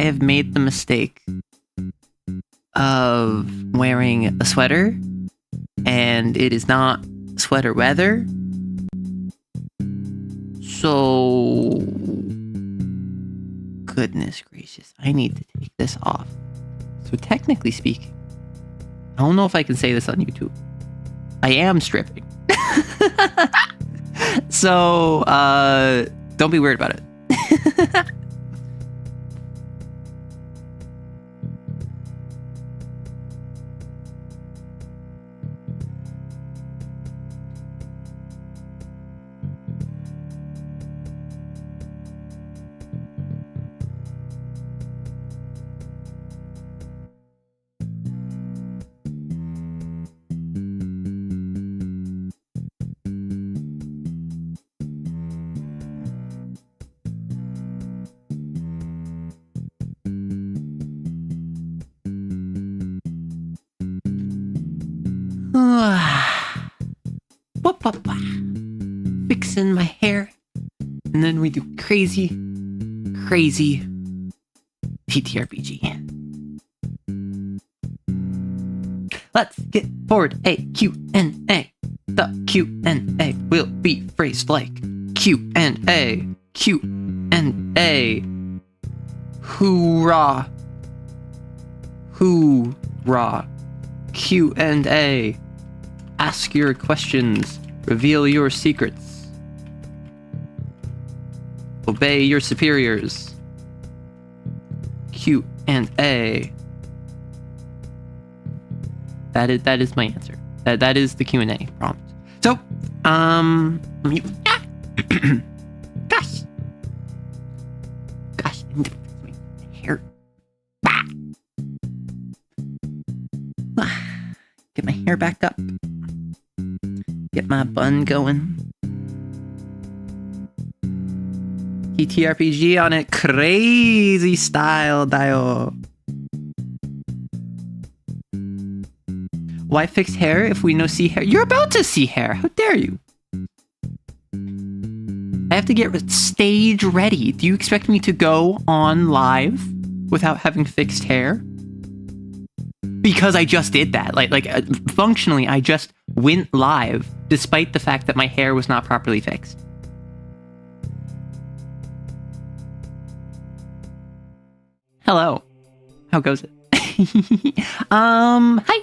I have made the mistake of wearing a sweater, and it is not sweater weather. So, goodness gracious, I need to take this off. So technically speaking, I don't know if I can say this on YouTube. I am stripping. So, don't be weird about it. Fixing my hair, and then we do crazy TTRPG. Let's get forward a Q&A. The Q&A will be phrased like Q&A. Q&A. Hoorah. Hoorah. Q&A. Ask your questions. Reveal your secrets. Obey your superiors. Q&A. That is my answer. That is the Q&A prompt. So, let me... Gosh, I need to fix my hair. Get my hair back up. Get my bun going. TTRPG on it. Crazy style, Dio. Why fix hair if we no see hair? You're about to see hair. How dare you? I have to get stage ready. Do you expect me to go on live without having fixed hair? Because I just did that. Functionally, I just went live despite the fact that my hair was not properly fixed. Hello. How goes it? Hi.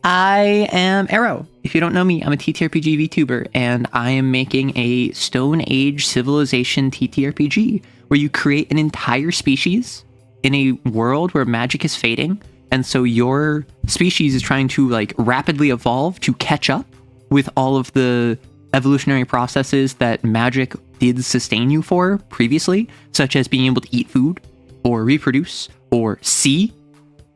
I am Arrow. If you don't know me, I'm a TTRPG VTuber, and I am making a Stone Age civilization TTRPG where you create an entire species in a world where magic is fading, and so your species is trying to rapidly evolve to catch up with all of the evolutionary processes that magic did sustain you for previously, such as being able to eat food or reproduce or see.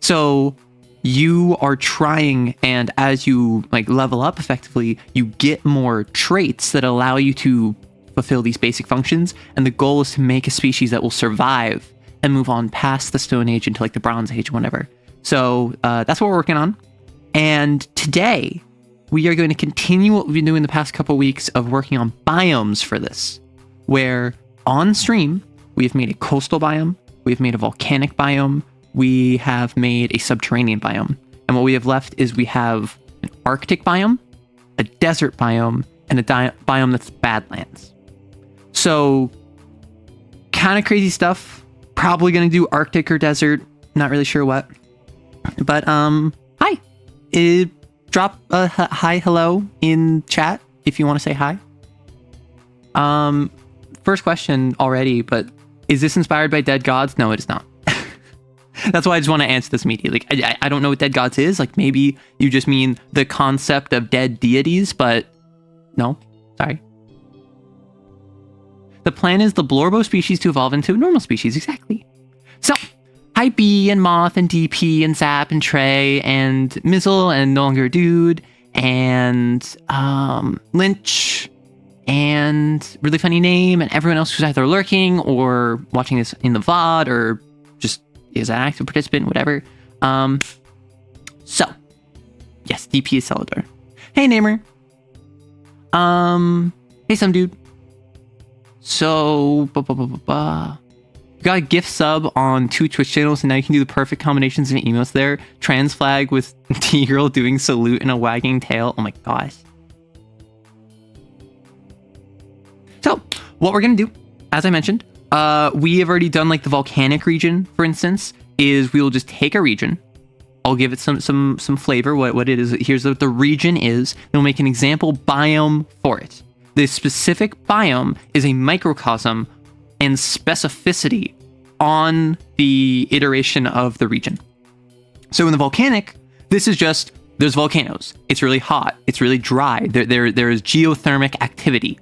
So you are trying, and as you level up effectively, you get more traits that allow you to fulfill these basic functions, and the goal is to make a species that will survive and move on past the Stone Age into the Bronze Age or whatever. So that's what we're working on. And today we are going to continue what we've been doing the past couple weeks of working on biomes for this, where on stream we've made a coastal biome, we've made a volcanic biome, we have made a subterranean biome. And what we have left is we have an Arctic biome, a desert biome, and a biome that's Badlands. So, kind of crazy stuff. Probably going to do Arctic or desert. Not really sure what. But, hi. Drop a hi, hello in chat if you want to say hi. First question already, but is this inspired by Dead Gods? No, it is not. That's why I just want to answer this immediately. I don't know what Dead Gods is. Maybe you just mean the concept of dead deities, but no, sorry. The plan is the Blorbo species to evolve into a normal species, exactly. So, hi B and Moth and DP and Zap and Trey and Mizzle and No Longer a Dude and Lynch and Really Funny Name and everyone else who's either lurking or watching this in the VOD or just is an active participant, whatever. So, yes, DP is Celador. Hey, Namer. Hey, some dude. So, You got a gift sub on 2 Twitch channels, and now you can do the perfect combinations of emotes there. Trans flag with T-girl doing salute and a wagging tail. Oh my gosh. So, what we're going to do, as I mentioned, we have already done like the volcanic region, for instance, is we will just take a region. I'll give it some flavor, what it is. Here's what the region is. And we'll make an example biome for it. The specific biome is a microcosm and specificity on the iteration of the region. So in the volcanic, this is just, there's volcanoes. It's really hot. It's really dry. There is geothermic activity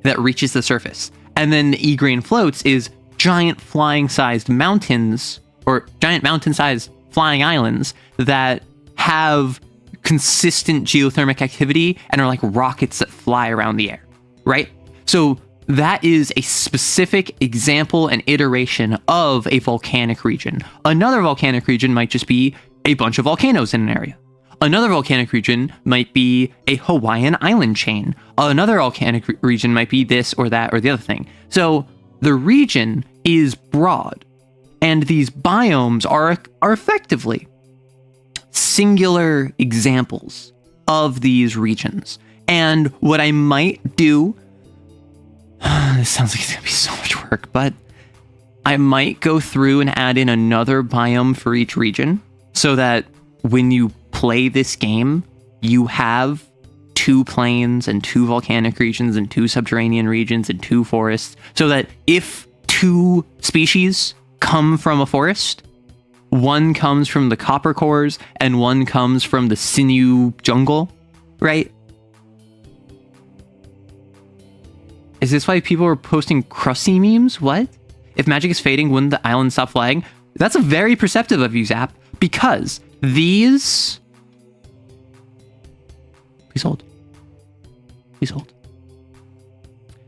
that reaches the surface. And then the E-grain floats is giant flying-sized mountains, or giant mountain-sized flying islands that have consistent geothermic activity and are like rockets that fly around the air, right? So that is a specific example and iteration of a volcanic region. Another volcanic region might just be a bunch of volcanoes in an area. Another volcanic region might be a Hawaiian island chain. Another volcanic region might be this or that or the other thing. So the region is broad, and these biomes are effectively singular examples of these regions. And what I might do, this sounds like it's gonna be so much work, but I might go through and add in another biome for each region so that when you play this game, you have 2 plains and 2 volcanic regions and 2 subterranean regions and 2 forests, so that if 2 species come from a forest, one comes from the copper cores and one comes from the sinew jungle, right? Is this why people are posting crusty memes? What? If magic is fading, wouldn't the island stop flying? That's a very perceptive of you, Zap, because these... Please hold. Please hold.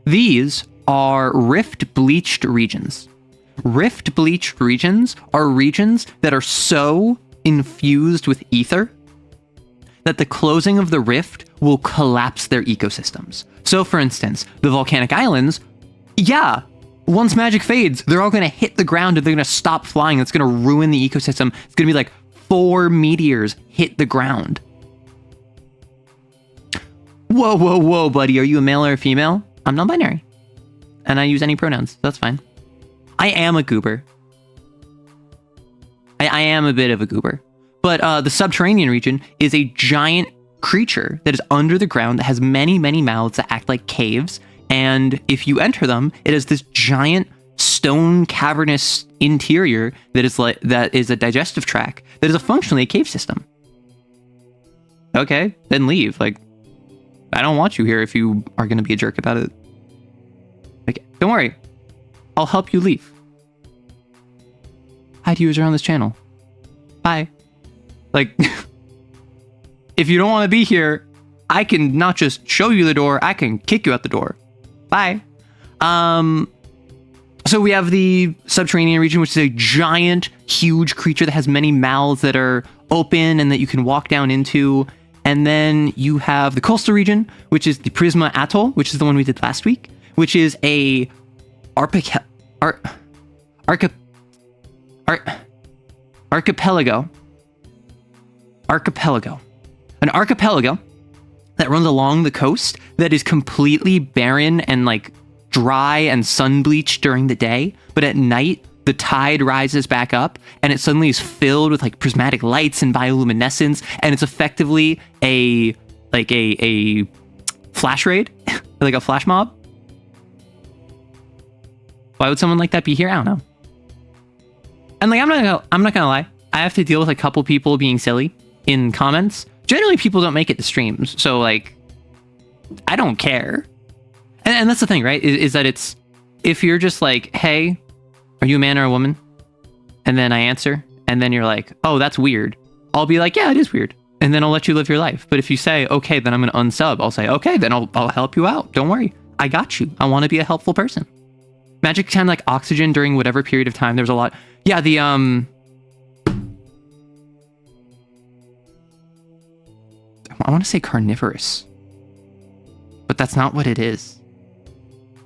These are rift bleached regions. Rift bleached regions are regions that are so infused with ether that the closing of the rift will collapse their ecosystems. So for instance, the volcanic islands, yeah, once magic fades, they're all going to hit the ground and they're going to stop flying. It's going to ruin the ecosystem. It's going to be like 4 meteors hit the ground. Whoa, whoa, whoa, buddy. Are you a male or a female? I'm non-binary. And I use any pronouns. That's fine. I am a goober. I am a bit of a goober. But the subterranean region is a giant creature that is under the ground that has many, many mouths that act like caves. And if you enter them, it is this giant stone cavernous interior that is a digestive tract that is functionally a cave system. Okay, then leave. Like, I don't want you here if you are going to be a jerk about it. Like, don't worry. I'll help you leave. Hi to users on this channel. Bye. Like, if you don't want to be here, I can not just show you the door, I can kick you out the door. Bye. So we have the subterranean region, which is a giant, huge creature that has many mouths that are open and that you can walk down into. And then you have the coastal region, which is the Prisma Atoll, which is the one we did last week, which is a archipelago. An archipelago that runs along the coast that is completely barren and like dry and sun bleached during the day, but at night the tide rises back up and it suddenly is filled with like prismatic lights and bioluminescence, and it's effectively a flash raid, like a flash mob. Why would someone like that be here? I don't know. And like I'm not gonna lie, I have to deal with a couple people being silly in comments. Generally, people don't make it to streams, so like I don't care. And that's the thing, right? Is that it's, if you're just like, hey, are you a man or a woman? And then I answer, and then you're like, oh, that's weird. I'll be like, yeah, it is weird. And then I'll let you live your life. But if you say, okay, then I'm going to unsub, I'll say, okay, then I'll help you out. Don't worry. I got you. I want to be a helpful person. Magic kind of like oxygen during whatever period of time. There's a lot. Yeah, the, I want to say carnivorous, but that's not what it is.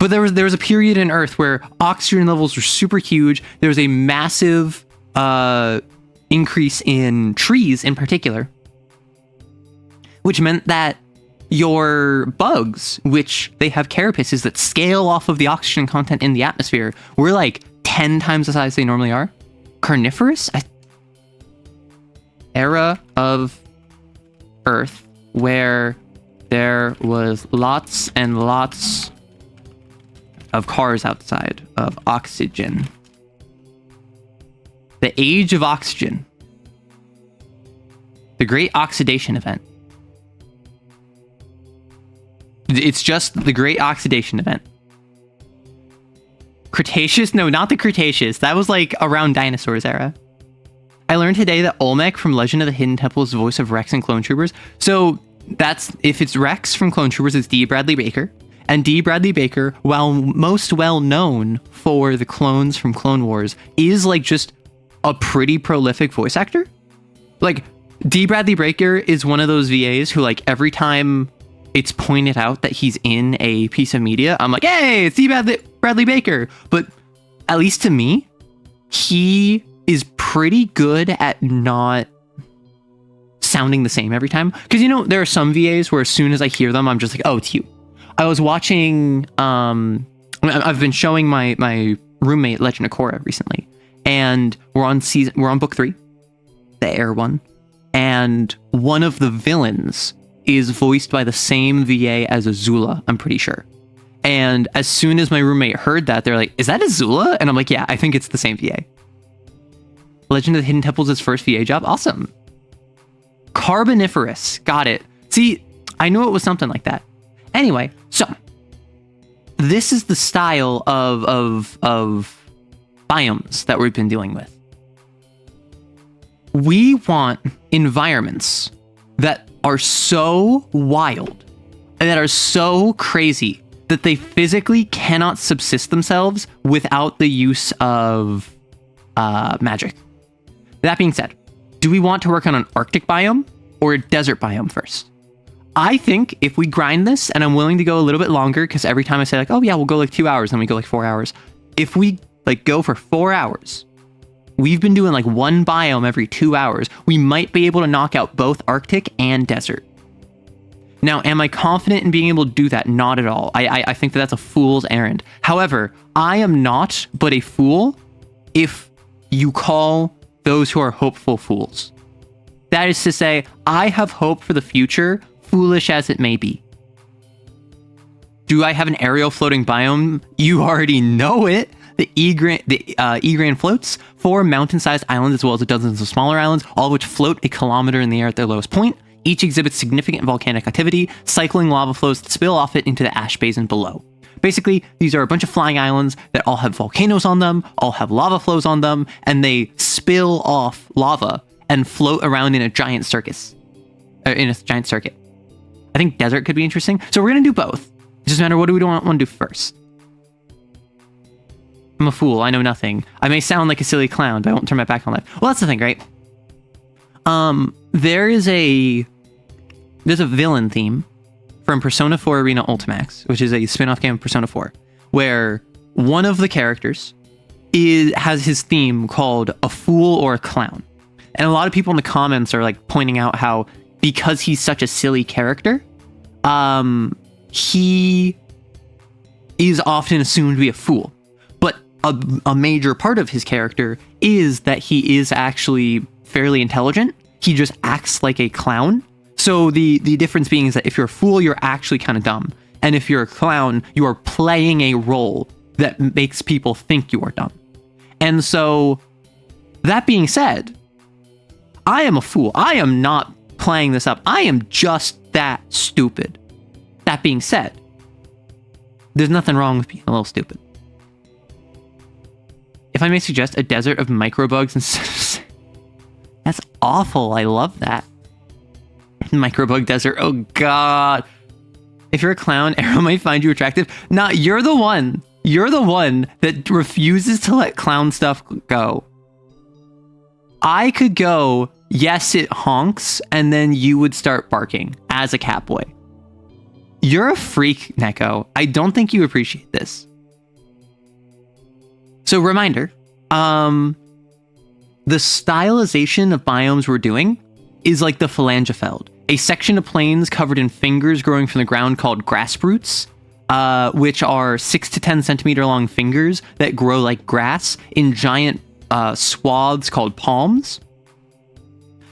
But there was a period in Earth where oxygen levels were super huge. There was a massive increase in trees in particular, which meant that your bugs, which they have carapaces that scale off of the oxygen content in the atmosphere, were like 10 times the size they normally are. Carnivorous? Era of Earth where there was lots and lots of cars outside of oxygen. The age of oxygen. The Great Oxidation Event. It's just the Great Oxidation Event. Cretaceous? No, not the Cretaceous. That was like around dinosaurs era. I learned today that Olmec from Legend of the Hidden Temple is the voice of Rex and Clone Troopers. So that's, if it's Rex from Clone Troopers, it's D. Bradley Baker. And D. Bradley Baker, while most well known for the clones from Clone Wars, is like just a pretty prolific voice actor. Like, D. Bradley Baker is one of those VAs who, like, every time it's pointed out that he's in a piece of media, I'm like, hey, it's D. Bradley Baker. But at least to me, he is pretty good at not sounding the same every time. Because, you know, there are some VAs where as soon as I hear them, I'm just like, oh, it's you. I was watching, I've been showing my roommate Legend of Korra recently, and we're on book 3, the Air one, and one of the villains is voiced by the same VA as Azula, I'm pretty sure. And as soon as my roommate heard that, they're like, is that Azula? And I'm like, yeah, I think it's the same VA. Legend of the Hidden Temple is his first VA job. Awesome. Carboniferous. Got it. See, I knew it was something like that. Anyway, so this is the style of biomes that we've been dealing with. We want environments that are so wild and that are so crazy that they physically cannot subsist themselves without the use of magic. That being said, do we want to work on an Arctic biome or a desert biome first? I think if we grind this, and I'm willing to go a little bit longer, because every time I say like, oh yeah, we'll go like 2 hours, then we go like 4 hours. If we like go for 4 hours, we've been doing like one biome every 2 hours. We might be able to knock out both Arctic and desert. Now, am I confident in being able to do that? Not at all. I think that that's a fool's errand. However, I am not but a fool if you call those who are hopeful fools. That is to say, I have hope for the future, foolish as it may be. Do I have an aerial floating biome? You already know it. The Egran floats 4 mountain-sized islands as well as dozens of smaller islands, all of which float a kilometer in the air at their lowest point. Each exhibits significant volcanic activity, cycling lava flows that spill off it into the ash basin below. Basically, these are a bunch of flying islands that all have volcanoes on them, all have lava flows on them, and they spill off lava and float around in a giant circus. In a giant circuit. I think desert could be interesting. So we're going to do both. It doesn't matter what do we want to do first. I'm a fool. I know nothing. I may sound like a silly clown, but I won't turn my back on life. Well, that's the thing, right? There's a villain theme from Persona 4 Arena Ultimax, which is a spin-off game of Persona 4, where one of the characters has his theme called a fool or a clown. And a lot of people in the comments are like pointing out how because he's such a silly character, he is often assumed to be a fool. But a major part of his character is that he is actually fairly intelligent. He just acts like a clown. So the difference being is that if you're a fool, you're actually kind of dumb. And if you're a clown, you are playing a role that makes people think you are dumb. And so, that being said, I am a fool. I am not playing this up. I am just that stupid. That being said, there's nothing wrong with being a little stupid. If I may suggest a desert of microbugs and that's awful. I love that. Microbug desert. Oh god. If you're a clown, Arrow might find you attractive. Nah, you're the one. You're the one that refuses to let clown stuff go. I could go, yes, it honks, and then you would start barking as a cat boy. You're a freak, Neko. I don't think you appreciate this. So reminder, the stylization of biomes we're doing is like the Phalangefeld, a section of plains covered in fingers growing from the ground called grass roots, which are 6 to 10 centimeter long fingers that grow like grass in giant swaths called palms.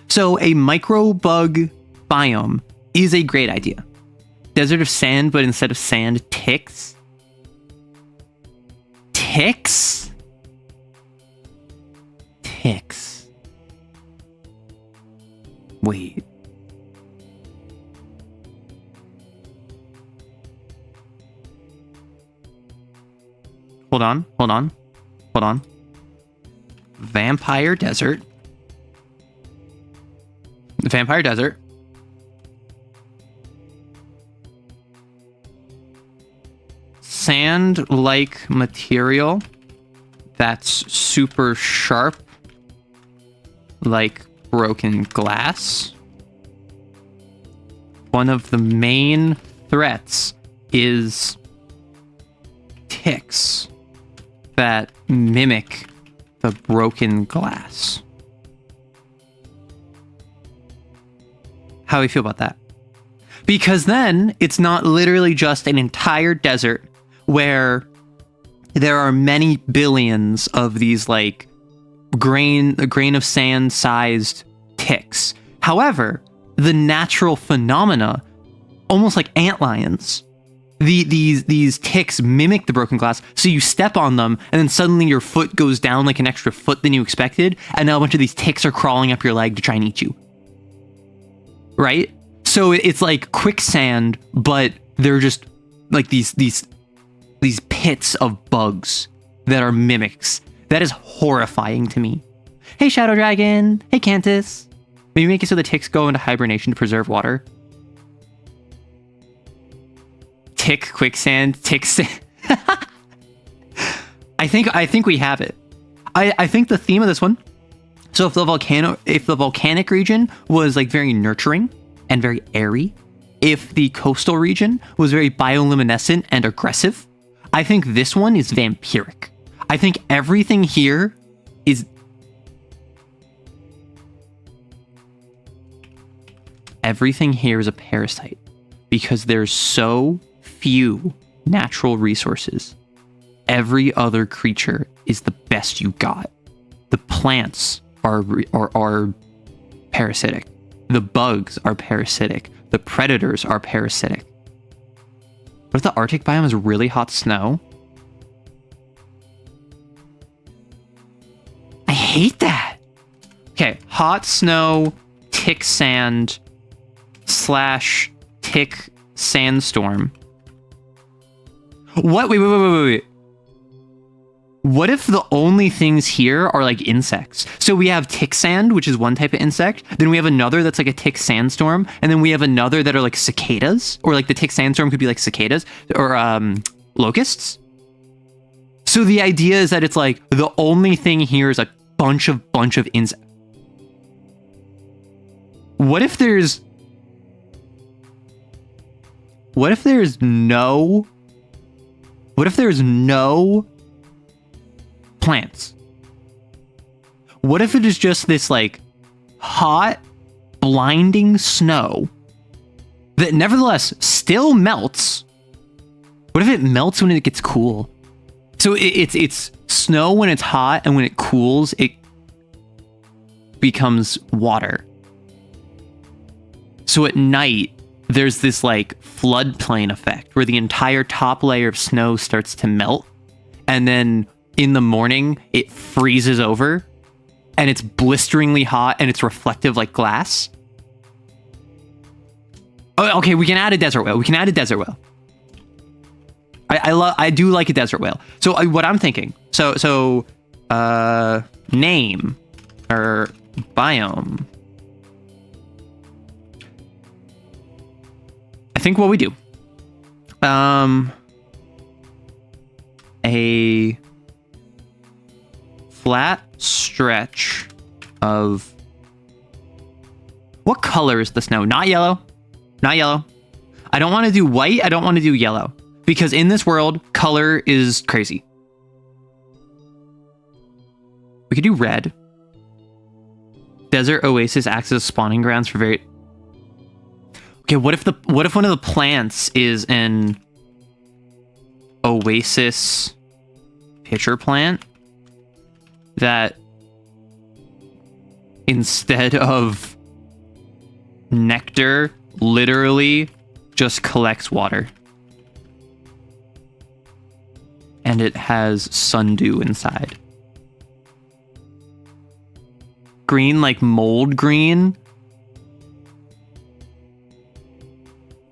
So a microbug biome is a great idea. Desert of sand, but instead of sand, ticks. Ticks? Ticks. Wait. Hold on. Vampire desert. Vampire desert. Sand-like material that's super sharp, like broken glass. One of the main threats is ticks that mimic the broken glass. How do you feel about that? Because then it's not literally just an entire desert where there are many billions of these like a grain of sand sized ticks. However, the natural phenomena, almost like antlions, these ticks mimic the broken glass, so you step on them and then suddenly your foot goes down like an extra foot than you expected, and now a bunch of these ticks are crawling up your leg to try and eat you. Right? So it's like quicksand, but they're just like these pits of bugs that are mimics. That is horrifying to me. Hey, Shadow Dragon. Hey, Cantus. Maybe make it so the ticks go into hibernation to preserve water. Tick quicksand, tick sand. I think we have it. I think the theme of this one. So if the volcanic region was like very nurturing and very airy, if the coastal region was very bioluminescent and aggressive, I think this one is vampiric. I think everything here is a parasite because there's so few natural resources. Every other creature is the best you got. The plants are parasitic. The bugs are parasitic. The predators are parasitic. What if the Arctic biome is really hot snow? I hate that. Okay, hot snow, tick sand, / tick sandstorm. What? Wait. What if the only things here are like insects? So we have tick sand, which is one type of insect. Then we have another that's like a tick sandstorm. And then we have another that are like cicadas, or like the tick sandstorm could be like cicadas or locusts. So the idea is that it's like the only thing here is a bunch of insects. What if there's no plants? What if it is just this like hot, blinding snow that nevertheless still melts? What if it melts when it gets cool? So it's snow when it's hot, and when it cools, it becomes water. So at night, there's this like floodplain effect where the entire top layer of snow starts to melt, and then in the morning it freezes over and it's blisteringly hot and it's reflective like glass. Oh, okay, we can add a desert whale. I do like a desert whale. So what I'm thinking, so name or biome. I think what we do, a flat stretch of, what color is the snow? Not yellow. I don't want to do white. I don't want to do yellow. Because in this world, color is crazy. We could do red. Desert oasis acts as spawning grounds for very... Okay, what if one of the plants is an oasis pitcher plant that instead of nectar literally just collects water? And it has sundew inside. Green, like mold green.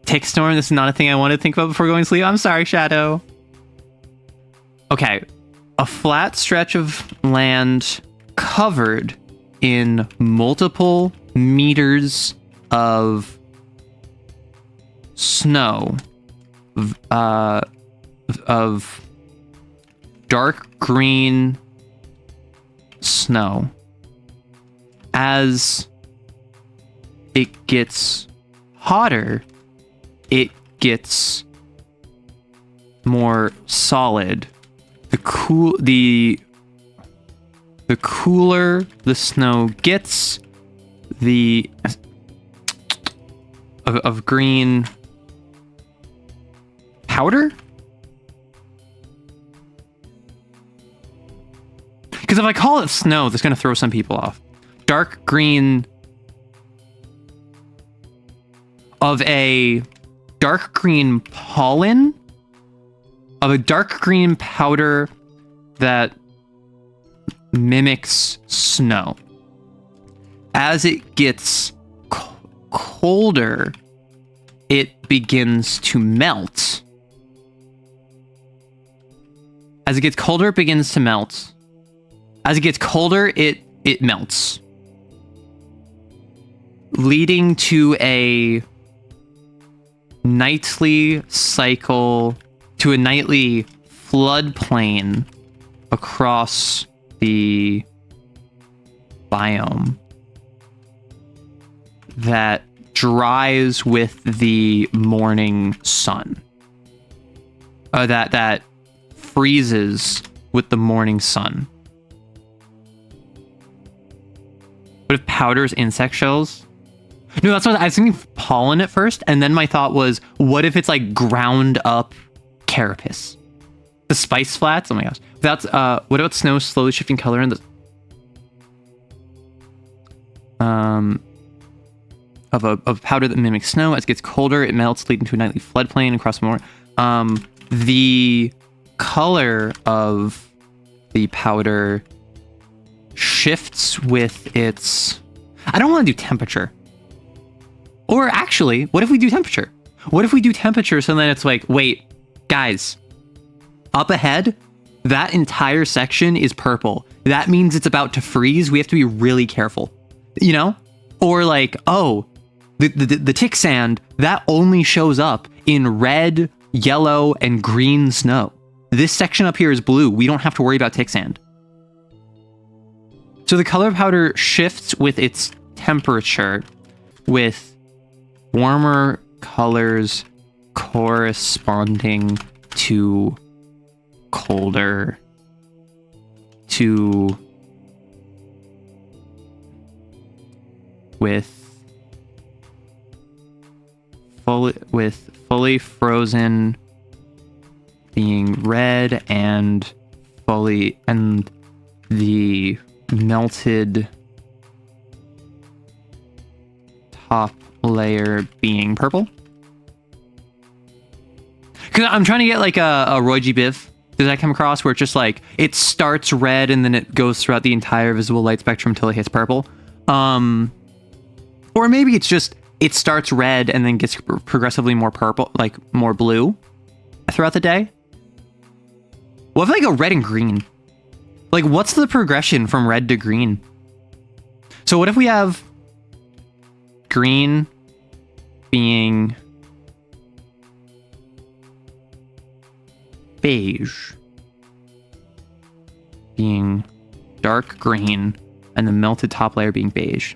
Tick storm, this is not a thing I want to think about before going to sleep. I'm sorry, Shadow. Okay. A flat stretch of land covered in multiple meters of snow. Of dark green snow. As it gets hotter, it gets more solid. The cooler the snow gets, the of green powder. Because if I call it snow, that's going to throw some people off. Dark green of a dark green pollen of a dark green powder that mimics snow. As it gets colder, it begins to melt. As it gets colder, it begins to melt. As it gets colder, it melts. Leading to a nightly cycle, to a nightly floodplain across the biome that dries with the morning sun. That freezes with the morning sun. What if powder's insect shells? No, that's what I was thinking, pollen at first, and then my thought was, what if it's like ground up carapace? The spice flats? Oh my gosh. That's what about snow slowly shifting color in the of powder that mimics snow? As it gets colder, it melts, leading to a nightly floodplain across more. The color of the powder shifts with its... I don't want to do temperature. Or actually, what if we do temperature? What if we do temperature so then it's like, wait, guys, up ahead, that entire section is purple. That means it's about to freeze. We have to be really careful, you know? Or like, oh, the tick sand, that only shows up in red, yellow, and green snow. This section up here is blue. We don't have to worry about tick sand. So the color powder shifts with its temperature, with warmer colors corresponding to colder, to with fully frozen being red and the melted top layer being purple. Because I'm trying to get like a Roy G. Biv. Did I come across where it's just like it starts red and then it goes throughout the entire visible light spectrum until it hits purple? Or maybe it's just it starts red and then gets progressively more purple, like more blue throughout the day. What if I go red and green? Like, what's the progression from red to green? So what if we have green being beige, being dark green, and the melted top layer being beige?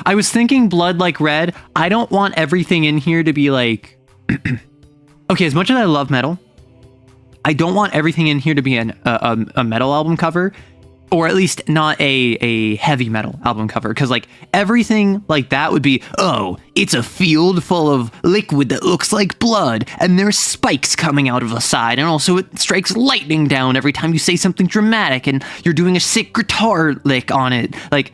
I was thinking blood like red. I don't want everything in here to be like... Okay, as much as I love metal, I don't want everything in here to be a metal album cover, or at least not a heavy metal album cover, because like everything like that would be, oh, it's a field full of liquid that looks like blood, and there's spikes coming out of the side, and also it strikes lightning down every time you say something dramatic, and you're doing a sick guitar lick on it. Like,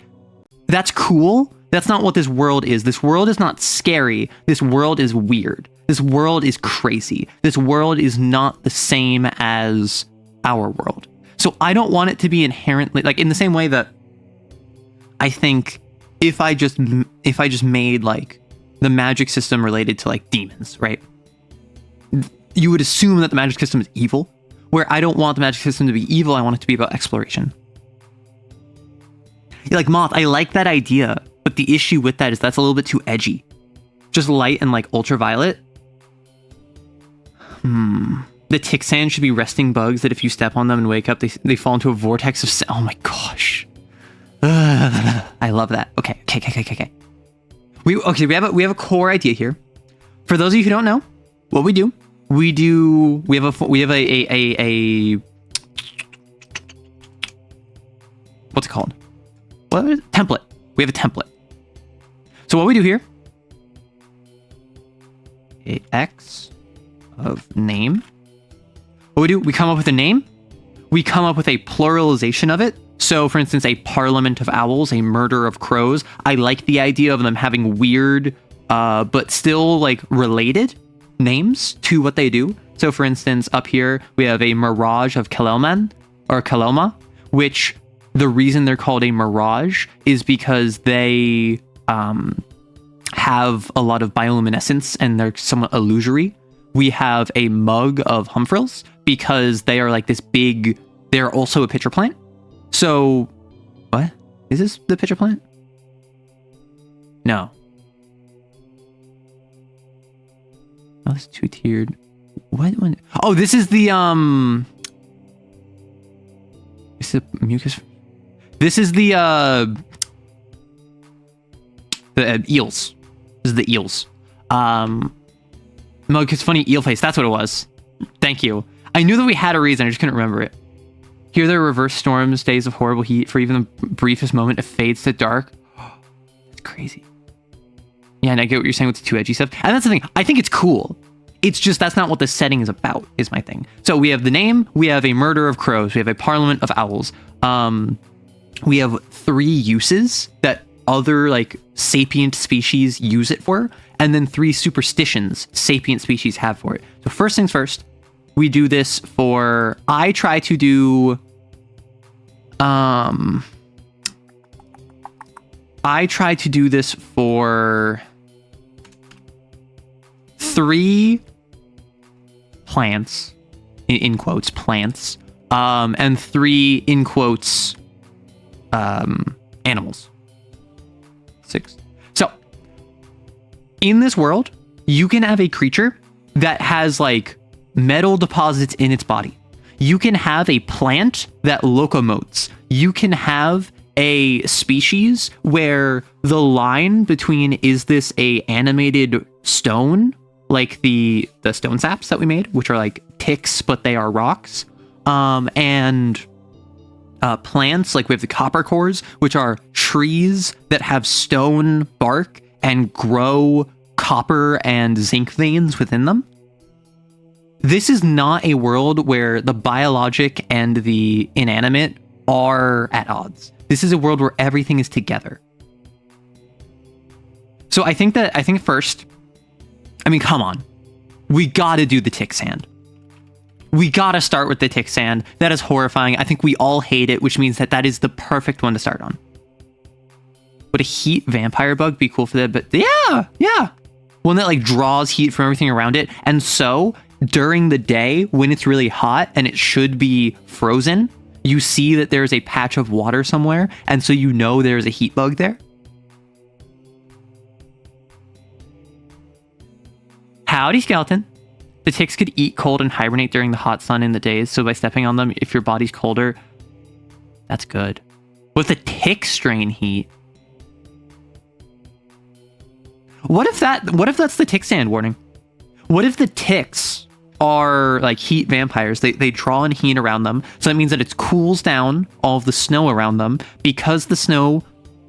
that's cool. That's not what this world is. This world is not scary. This world is weird. This world is crazy. This world is not the same as our world. So I don't want it to be inherently, like, in the same way that I think if I just made like the magic system related to like demons, right? You would assume that the magic system is evil, where I don't want the magic system to be evil. I want it to be about exploration. Like Moth, I like that idea, but the issue with that is that's a little bit too edgy. Just light and like ultraviolet. The tick sand should be resting bugs that if you step on them and wake up, they fall into a vortex of oh my gosh. I love that. Okay. We have a core idea here. For those of you who don't know, what we have a what's it called? What is it? Template. We have a template. So what we do here, a X of name. What we do, we come up with a name. We come up with a pluralization of it. So for instance, a parliament of owls, a murder of crows. I like the idea of them having weird, but still like related names to what they do. So for instance, up here, we have a mirage of Kelelman or Keloma, which the reason they're called a mirage is because they have a lot of bioluminescence and they're somewhat illusory. We have a mug of Humfrills because they are like this big, they're also a pitcher plant. So, what? Is this the pitcher plant? No. Oh, this is two-tiered. What? Oh, this is the, is it mucus? This is the eels. This is the eels. Mug, it's funny, eel face. That's what it was. Thank you. I knew that we had a reason. I just couldn't remember it. Here there are reverse storms, days of horrible heat. For even the briefest moment, it fades to dark. It's crazy. Yeah, and I get what you're saying with the too edgy stuff. And that's the thing. I think it's cool. It's just that's not what the setting is about, is my thing. So we have the name. We have a murder of crows. We have a parliament of owls. We have 3 uses that other like sapient species use it for, and then 3 superstitions sapient species have for it. So first things first, we do this for, I try to do this for 3 plants, in quotes, plants, and 3 in quotes, animals. 6. So in this world, you can have a creature that has like metal deposits in its body. You can have a plant that locomotes. You can have a species where the line between, is this a animated stone, like the stone saps that we made, which are like ticks, but they are rocks, and plants, like we have the copper cores, which are trees that have stone bark and grow copper and zinc veins within them. This is not a world where the biologic and the inanimate are at odds. This is a world where everything is together. So I think first, I mean, come on. We gotta do the tick sand. We gotta start with the tick sand. That is horrifying. I think we all hate it, which means that is the perfect one to start on. Would a heat vampire bug be cool for that? But yeah. One that like draws heat from everything around it. And so during the day when it's really hot and it should be frozen, you see that there's a patch of water somewhere. And so you know there's a heat bug there. Howdy, skeleton. The ticks could eat cold and hibernate during the hot sun in the days. So by stepping on them, if your body's colder, that's good. With the tick strain heat. What if that's the tick sand warning? What if the ticks are like heat vampires? They draw in heat around them, so that means that it cools down all of the snow around them, because the snow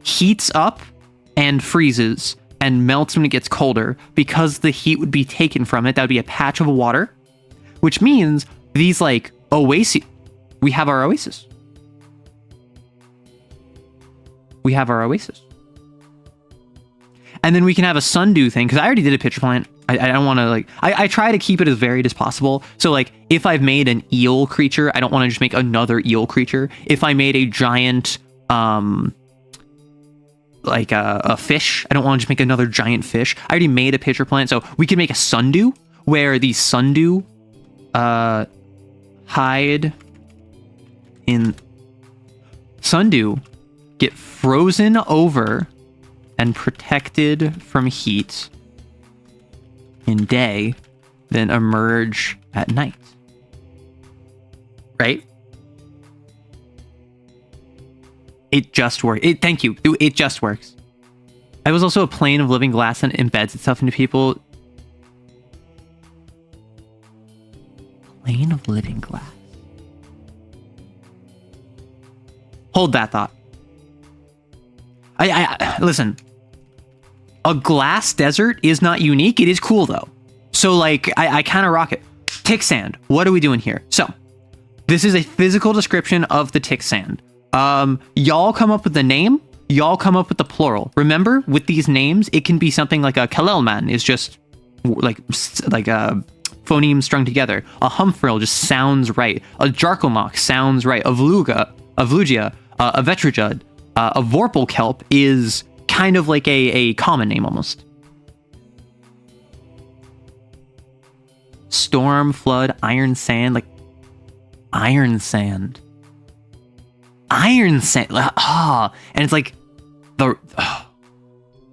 heats up and freezes and melts when it gets colder. Because the heat would be taken from it, that would be a patch of water, which means these like oases. We have our oasis. We have our oasis. And then we can have a sundew thing, because I already did a pitcher plant. I don't want to like... I try to keep it as varied as possible. So like, if I've made an eel creature, I don't want to just make another eel creature. If I made a giant... like a fish, I don't want to just make another giant fish. I already made a pitcher plant, so we can make a sundew, where the sundew hide in... Sundew get frozen over and protected from heat in day, then emerge at night. Right? It just works. Thank you. It just works. I was also a plane of living glass and embeds itself into people. Plane of living glass. Hold that thought. I listen. A glass desert is not unique. It is cool though. So like, I kind of rock it. Tick sand. What are we doing here? So, this is a physical description of the tick sand. Y'all come up with the name. Y'all come up with the plural. Remember, with these names, it can be something like a Kalelman is just like a phoneme strung together. A Humfrill just sounds right. A Jarkelmach sounds right. A Vlugia, a Vetrajud, a Vorpal Kelp is kind of like a common name almost. Storm, flood, iron sand, like iron sand. Iron sand. Ah, and it's like the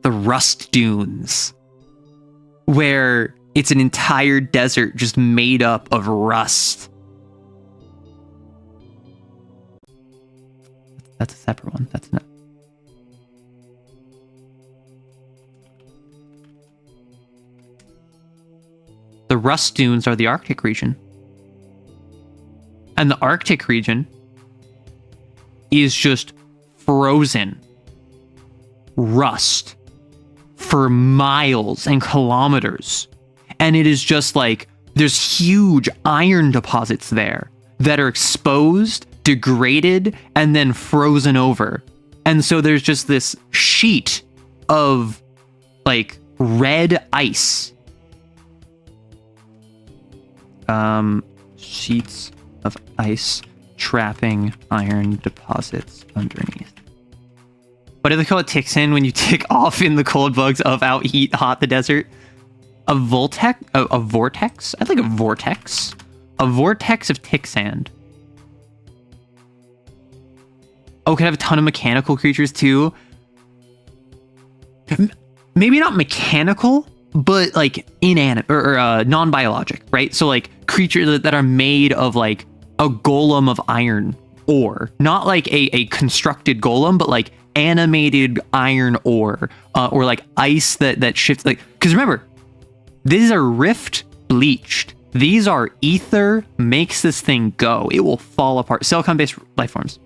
rust dunes, where it's an entire desert just made up of rust. That's a separate one. That's not. The rust dunes are the Arctic region. And the Arctic region is just frozen rust for miles and kilometers. And it is just like, there's huge iron deposits there that are exposed, degraded, and then frozen over. And so there's just this sheet of like red ice. Sheets of ice trapping iron deposits underneath. What do they call it? Ticks in when you tick off in the cold bugs of out heat hot the desert. A vortex? A vortex? I'd like a vortex. A vortex of tick sand. Oh, could have a ton of mechanical creatures too. Maybe not mechanical, but like inanimate or non-biologic, right? So like creatures that are made of like a golem of iron ore, not like a constructed golem, but like animated iron ore, or like ice that shifts. Like, because remember, these are rift bleached. These are ether makes this thing go. It will fall apart. Silicon-based life forms.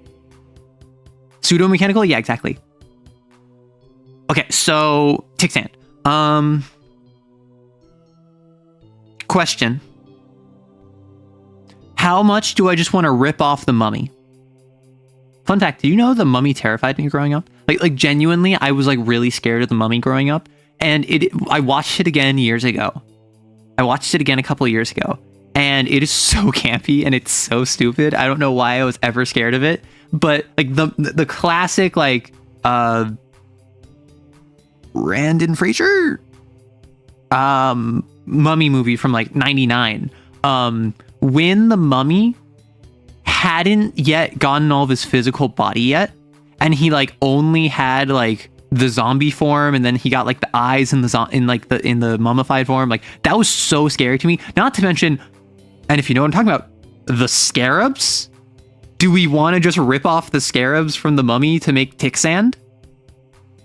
Pseudo-mechanical? Yeah, exactly. Okay, so tick sand. Question. How much do I just want to rip off the mummy? Fun fact, do you know the mummy terrified me growing up? Like genuinely, I was like really scared of the mummy growing up. And I watched it again years ago. I watched it again a couple of years ago. And it is so campy and it's so stupid. I don't know why I was ever scared of it. But like the classic like Brandon Fraser mummy movie from like 99. When the mummy hadn't yet gotten all of his physical body yet, and he like only had like the zombie form, and then he got like the eyes in the mummified form. Like that was so scary to me. Not to mention, and if you know what I'm talking about, the scarabs. Do we want to just rip off the scarabs from the mummy to make tick sand?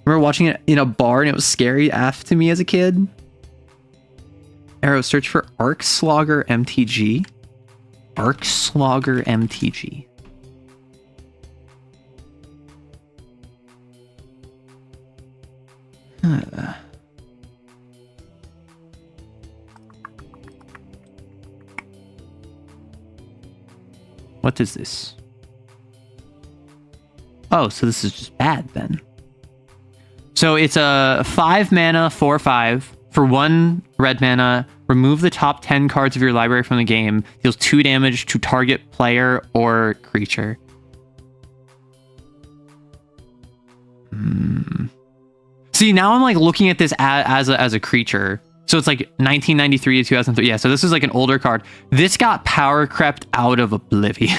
remember watching it in a bar and it was scary AF to me as a kid. Arrow, search for Arc Slogger MTG. Arc Slogger MTG. What is this? Oh, so this is just bad then. So it's a 5 mana 4/5 for 1 red mana. Remove the top 10 cards of your library from the game. Deals 2 damage to target player or creature. See, now I'm like looking at this as a creature. So it's like 1993 to 2003. Yeah, so this is like an older card. This got power crept out of oblivion.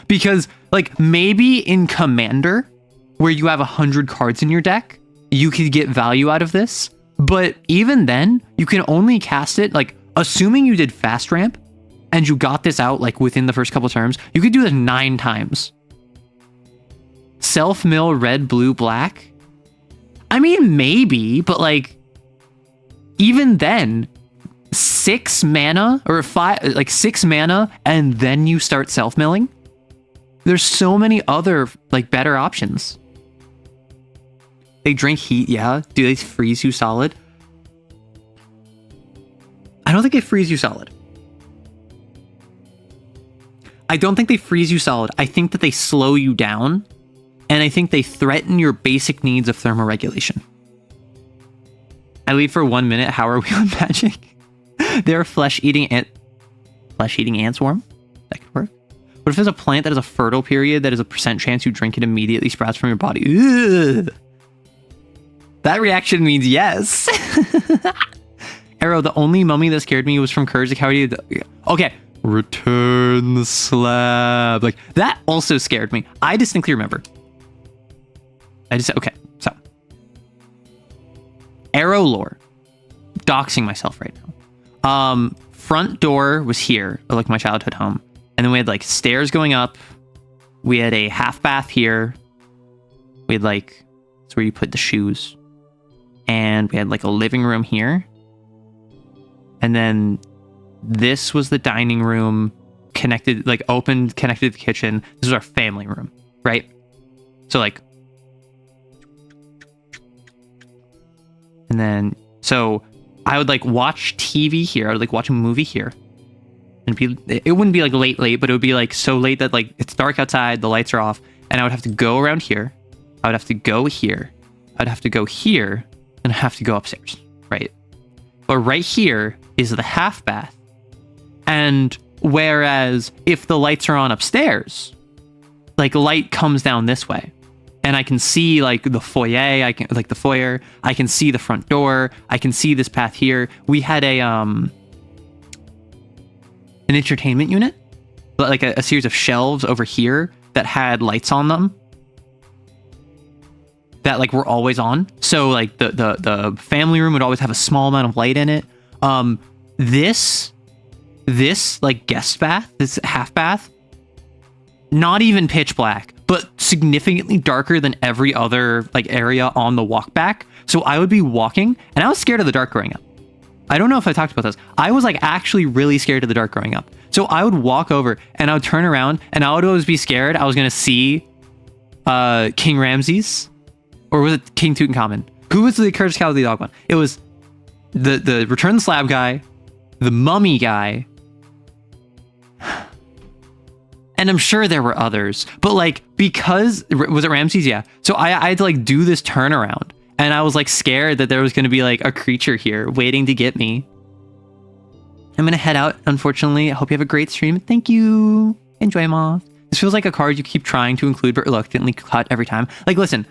Because like maybe in Commander, where you have 100 cards in your deck, you could get value out of this. But even then, you can only cast it, like, assuming you did fast ramp and you got this out like within the first couple turns, you could do this 9 times. Self-mill red, blue, black. I mean, maybe, but like, even then, 6 mana or 5, like 6 mana, and then you start self-milling. There's so many other like better options. They drink heat, yeah. Do they freeze you solid? I don't think they freeze you solid. I don't think they freeze you solid. I think that they slow you down, and I think they threaten your basic needs of thermoregulation. I leave for 1 minute. How are we on Magic? They're flesh-eating ant swarm. That could work. What if there's a plant that has a fertile period that is a % chance you drink it immediately sprouts from your body? Ugh. That reaction means yes. Arrow, the only mummy that scared me was from Courage the Cowardly. Okay. Return the slab. Like, that also scared me. I distinctly remember. Okay, so. Arrow lore. Doxing myself right now. Front door was here, like my childhood home. And then we had like stairs going up. We had a half bath here. We had like, it's where you put the shoes. And we had like a living room here. And then this was the dining room connected, like open, connected to the kitchen. This is our family room, right? So like, and then, so I would like watch TV here. I would like watch a movie here. And it wouldn't be like late, but it would be like so late that like it's dark outside, the lights are off, and I would have to go around here. I would have to go here. I'd have to go here, and I have to go upstairs, right? But right here is the half bath. And whereas if the lights are on upstairs, like light comes down this way. And I can see like the foyer, I can see the front door, I can see this path here. We had an entertainment unit, like a series of shelves over here that had lights on them that like were always on. So like the family room would always have a small amount of light in it. This like guest bath, this half bath, not even pitch black, but significantly darker than every other like area on the walk back. So I would be walking, and I was scared of the dark growing up. I don't know if I talked about this. I was like actually really scared of the dark growing up. So I would walk over and I would turn around and I would always be scared I was going to see King Ramses, or was it King Tutankhamun? Who was the Courage the Cowardly Dog one? It was the Return the Slab guy, the Mummy guy, and I'm sure there were others. But like, because, was it Ramses? Yeah. So I had to like do this turnaround. And I was like scared that there was going to be like a creature here waiting to get me. I'm going to head out, unfortunately. I hope you have a great stream. Thank you. Enjoy, Moth. This feels like a card you keep trying to include but reluctantly cut every time. Like, listen,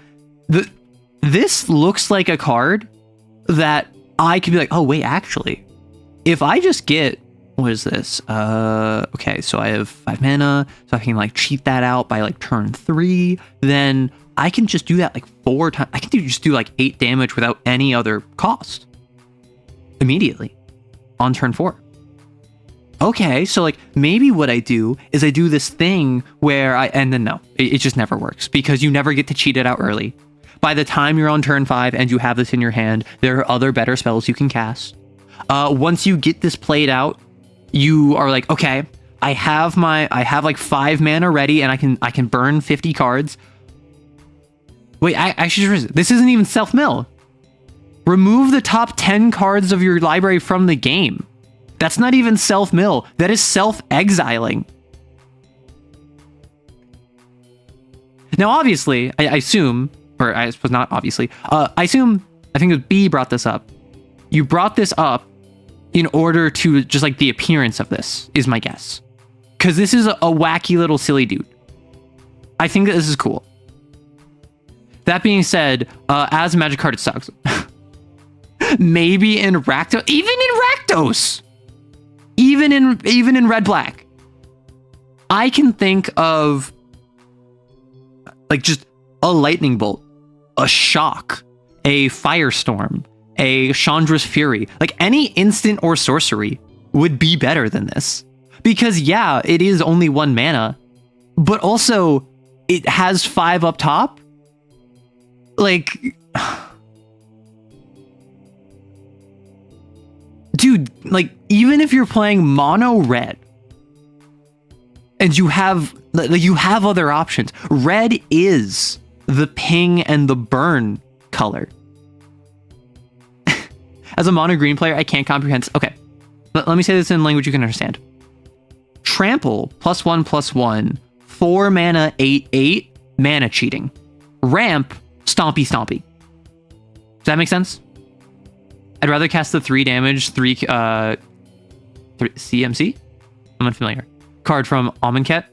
this looks like a card that I could be like, oh, wait, actually, if I just get, what is this? Okay, so I have 5 mana, so I can like cheat that out by like turn 3. Then I can just do that like 4 times. I can just do like 8 damage without any other cost immediately on turn 4. Okay, so like maybe what I do is I do this thing where and then no, it just never works because you never get to cheat it out early. By the time you're on turn 5 and you have this in your hand, there are other better spells you can cast. Once you get this played out, you are like, okay, I have like 5 mana ready, and I can burn 50 cards. Wait, this isn't even self-mill. Remove the top 10 cards of your library from the game. That's not even self-mill. That is self-exiling. Now, obviously, I assume, or I suppose not obviously, I think it was B brought this up. You brought this up in order to just like the appearance of this, is my guess. Because this is a wacky little silly dude. I think that this is cool. That being said, as a magic card, it sucks. Maybe in Rakdos, even in Rakdos, even in red black, I can think of like just a lightning bolt, a shock, a firestorm, a Chandra's Fury. Like any instant or sorcery would be better than this, because yeah, it is only 1 mana, but also it has 5 up top. Like, dude, like, even if you're playing mono red and you have other options, red is the ping and the burn color. As a mono green player, I can't comprehend. Okay, let me say this in language you can understand. Trample +1/+1, 4 mana, 8/8, mana cheating. Ramp, stompy stompy. Does that make sense? I'd rather cast the 3 damage, 3 CMC? I'm unfamiliar. Card from Amonkhet.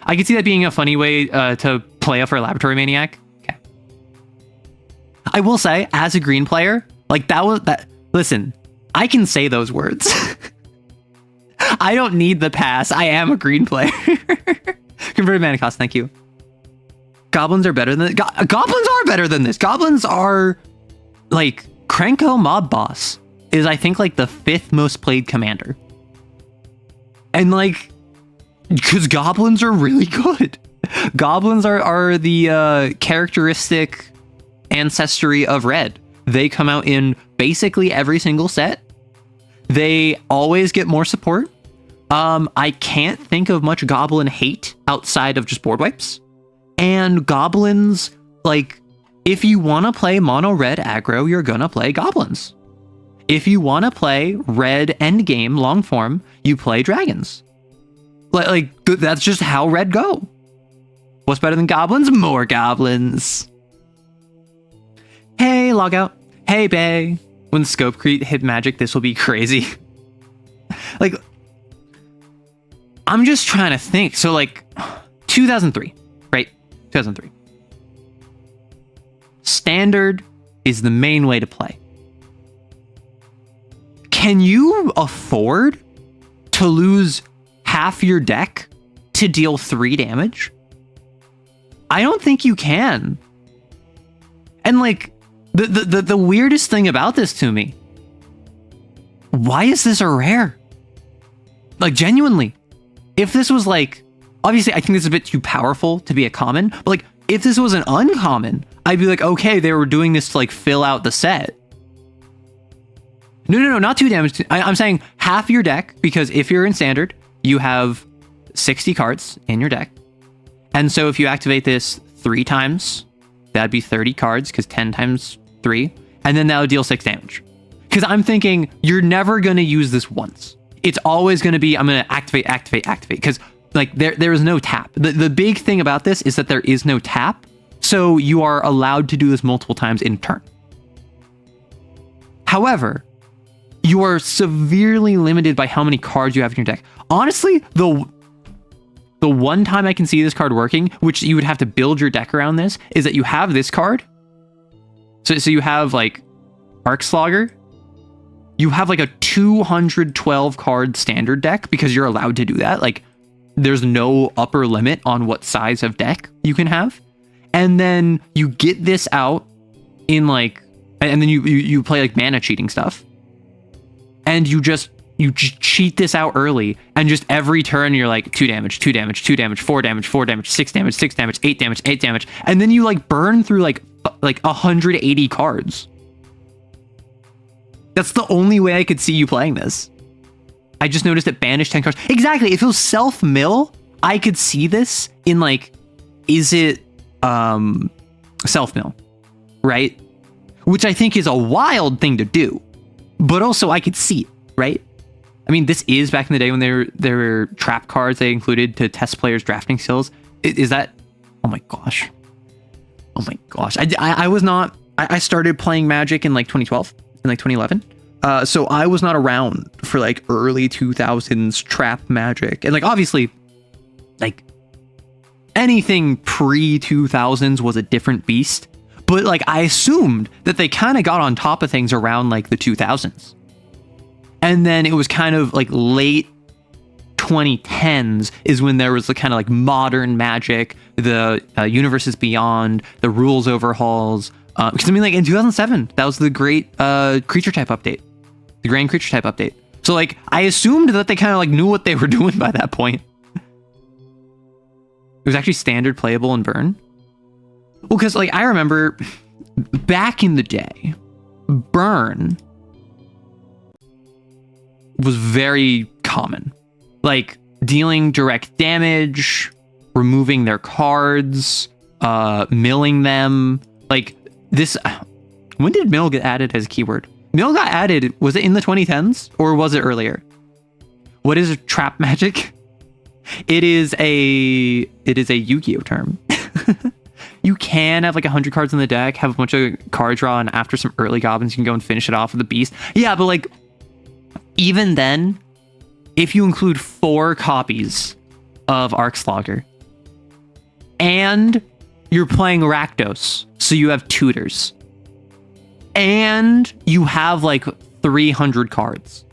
I could see that being a funny way to play up for a Laboratory Maniac. Okay. I will say, as a green player, like that. Listen, I can say those words. I don't need the pass. I am a green player. Converted mana cost, thank you. Goblins are better than goblins are better than this. Goblins are like Krenko Mob Boss is, I think, like the 5th most played commander. And like, because goblins are really good. Goblins are the characteristic ancestry of red. They come out in basically every single set. They always get more support. I can't think of much goblin hate outside of just board wipes. And goblins, like, if you want to play mono red aggro, you're gonna play goblins. If you want to play red endgame long form, you play dragons. Like that's just how red go. What's better than goblins? More goblins. Hey, logout. Hey, Bay. When Scope Creep hit magic, this will be crazy. Like, I'm just trying to think. So, like, 2003, right? 2003. Standard is the main way to play. Can you afford to lose half your deck to deal 3 damage? I don't think you can. And like, the weirdest thing about this to me, why is this a rare? Like, genuinely, if this was like, obviously I think this is a bit too powerful to be a common, but like, if this was an uncommon, I'd be like, okay, they were doing this to like fill out the set. No, not 2 damage. I'm saying half your deck, because if you're in standard, you have 60 cards in your deck. And so if you activate this 3 times, that'd be 30 cards, because 10 times 3, and then that would deal 6 damage. Because I'm thinking you're never going to use this once. It's always going to be, I'm going to activate, because like there is no tap. The big thing about this is that there is no tap, so you are allowed to do this multiple times in turn. However, you are severely limited by how many cards you have in your deck. Honestly, the one time I can see this card working, which you would have to build your deck around this, is that you have this card. So you have like Arc Slogger. You have like a 212 card standard deck, because you're allowed to do that. Like, there's no upper limit on what size of deck you can have. And then you get this out in like, and then you play like mana cheating stuff. And you cheat this out early, and just every turn you're like 2 damage, 2 damage, 2 damage, 4 damage, 4 damage, 6 damage, 6 damage, 8 damage, 8 damage. And then you like burn through like like 180 cards. That's the only way I could see you playing this. I just noticed it banished 10 cards. Exactly. If it was self-mill, I could see this in like, is it self-mill, right? Which I think is a wild thing to do, but also I could see it, right? I mean, this is back in the day when there were trap cards they included to test players' drafting skills. Is that? Oh my gosh. Oh my gosh. I was not. I started playing Magic in like 2012 and like 2011. So I was not around for like early 2000s trap Magic, and like obviously, like anything pre 2000s was a different beast. But like I assumed that they kind of got on top of things around like the 2000s. And then it was kind of like late 2010s is when there was the kind of like modern Magic, the Universes Beyond, the rules overhauls. Because I mean, like in 2007, that was the great creature type update, the grand creature type update. So like I assumed that they kind of like knew what they were doing by that point. It was actually standard playable in Burn. Well, because like I remember back in the day, Burn was very common. Like dealing direct damage, removing their cards, milling them. Like this, when did mill get added as a keyword? Mill got added, was it in the 2010s or was it earlier? What is trap magic? It is a Yu-Gi-Oh term. You can have like 100 cards in the deck, have a bunch of card draw, and after some early goblins, you can go and finish it off with the beast. Yeah, but like, even then, if you include 4 copies of Arcslogger, and you're playing Rakdos, so you have tutors, and you have like 300 cards.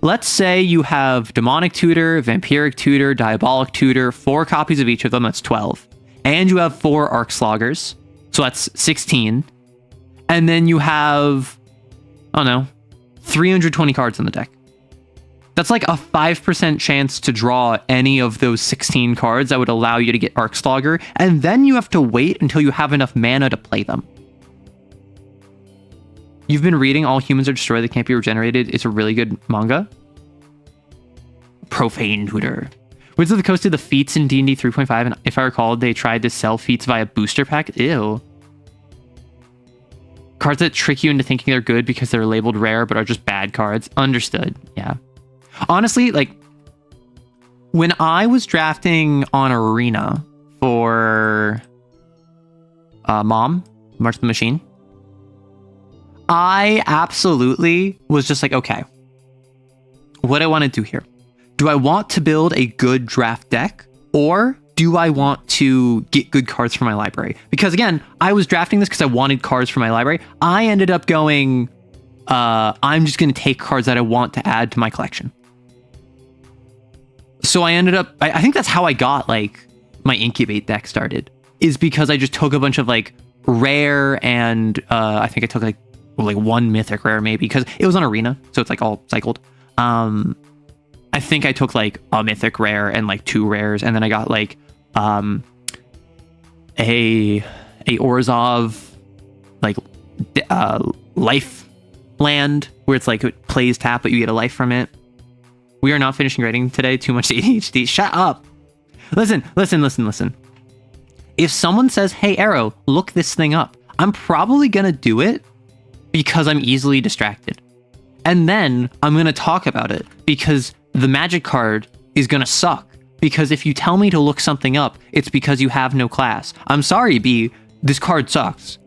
Let's say you have Demonic Tutor, Vampiric Tutor, Diabolic Tutor, 4 copies of each of them, that's 12. And you have 4 Arcsloggers, so that's 16. And then you have, I don't know, 320 cards in the deck. That's like a 5% chance to draw any of those 16 cards that would allow you to get Arcslogger, and then you have to wait until you have enough mana to play them. You've been reading All Humans Are Destroyed, They Can't Be Regenerated. It's a really good manga. Profane Tutor. Wizards of the Coast did the feats in D&D 3.5, and if I recall, they tried to sell feats via booster pack. Ew. Cards that trick you into thinking they're good because they're labeled rare but are just bad cards. Understood. Yeah. Honestly, like, when I was drafting on Arena for Mom, March of the Machine, I absolutely was just like, okay, what do I want to do here? Do I want to build a good draft deck, or do I want to get good cards from my library? Because again, I was drafting this because I wanted cards from my library. I ended up going, I'm just going to take cards that I want to add to my collection. So I ended up, I think that's how I got like my Incubate deck started, is because I just took a bunch of like rare and I think I took like 1 mythic rare maybe, because it was on Arena, so it's like all cycled. I think I took like a mythic rare and like 2 rares, and then I got like a Orzhov like life land where it's like it plays tap but you get a life from it. We are not finishing grading today. Too much ADHD. Shut up. Listen. If someone says, "Hey Arrow, look this thing up," I'm probably gonna do it because I'm easily distracted, and then I'm gonna talk about it because the magic card is gonna suck, because if you tell me to look something up, it's because you have no class. I'm sorry, B, this card sucks.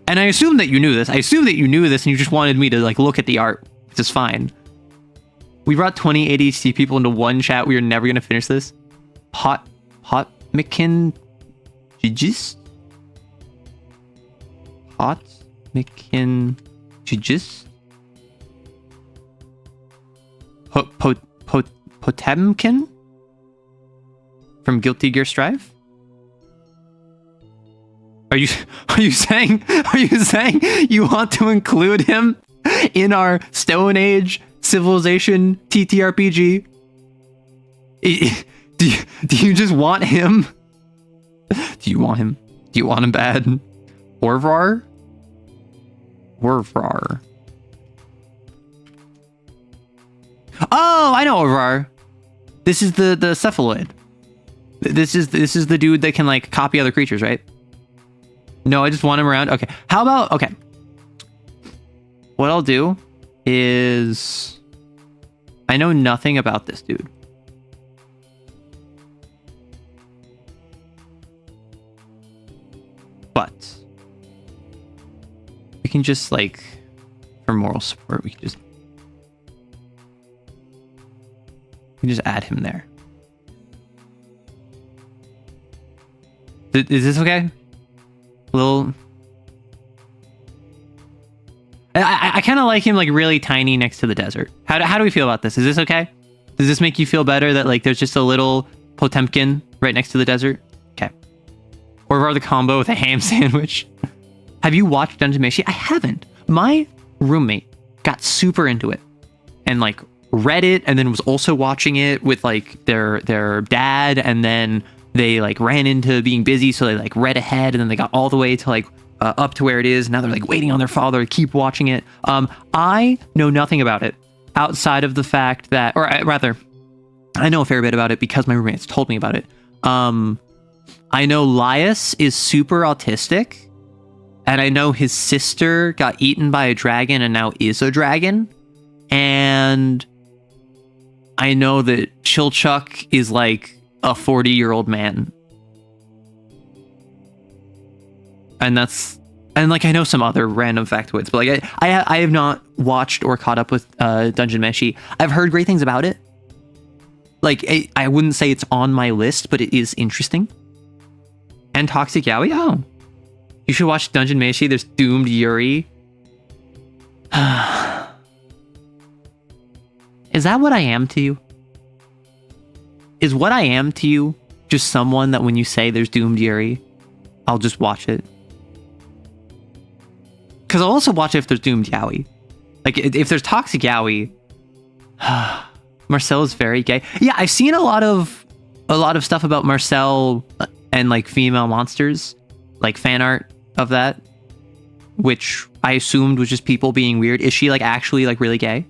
And I assume that you knew this. I assume that you knew this and you just wanted me to like look at the art, which is fine. We brought 20 ADHD people into one chat. We are never gonna finish this. Pot McKin Jijis? Pot McKin Jijis? Potemkin from Guilty Gear Strive? Are you saying you want to include him in our Stone Age Civilization TTRPG? Do you just want him? Do you want him? Do you want him bad? Orvar? Orvar. Oh, I know Orvar. This is the cephaloid. This is the dude that can like copy other creatures, right? No, I just want him around. Okay. How about, okay. What I'll do is, I know nothing about this dude. But we can just like, for moral support, we can just add him there. Is this okay? Little. I kind of like him like really tiny next to the desert. How do we feel about this? Is this okay? Does this make you feel better that like there's just a little Potemkin right next to the desert? Okay. Or the combo with a ham sandwich. Have you watched Dungeon Meshi? I haven't. My roommate got super into it and like read it, and then was also watching it with like their dad, and then they like ran into being busy, so they like read ahead, and then they got all the way to like up to where it is. Now they're like waiting on their father to keep watching it. I know nothing about it outside of the fact that, or rather, I know a fair bit about it because my roommates told me about it. I know Lias is super autistic, and I know his sister got eaten by a dragon and now is a dragon, and I know that Chilchuck is like a 40-year-old man. And like I know some other random factoids, but like I have not watched or caught up with Dungeon Meshi. I've heard great things about it. Like I wouldn't say it's on my list, but it is interesting. And Toxic Yaoi? Oh. You should watch Dungeon Meshi. There's Doomed Yuri. Is that what I am to you? Is what I am to you just someone that when you say there's Doomed Yuri, I'll just watch it? Because I'll also watch it if there's Doomed Yaoi. Like, if there's Toxic Yaoi, Marcel is very gay. Yeah, I've seen a lot of stuff about Marcel and like female monsters, like fan art of that, which I assumed was just people being weird. Is she like actually like really gay?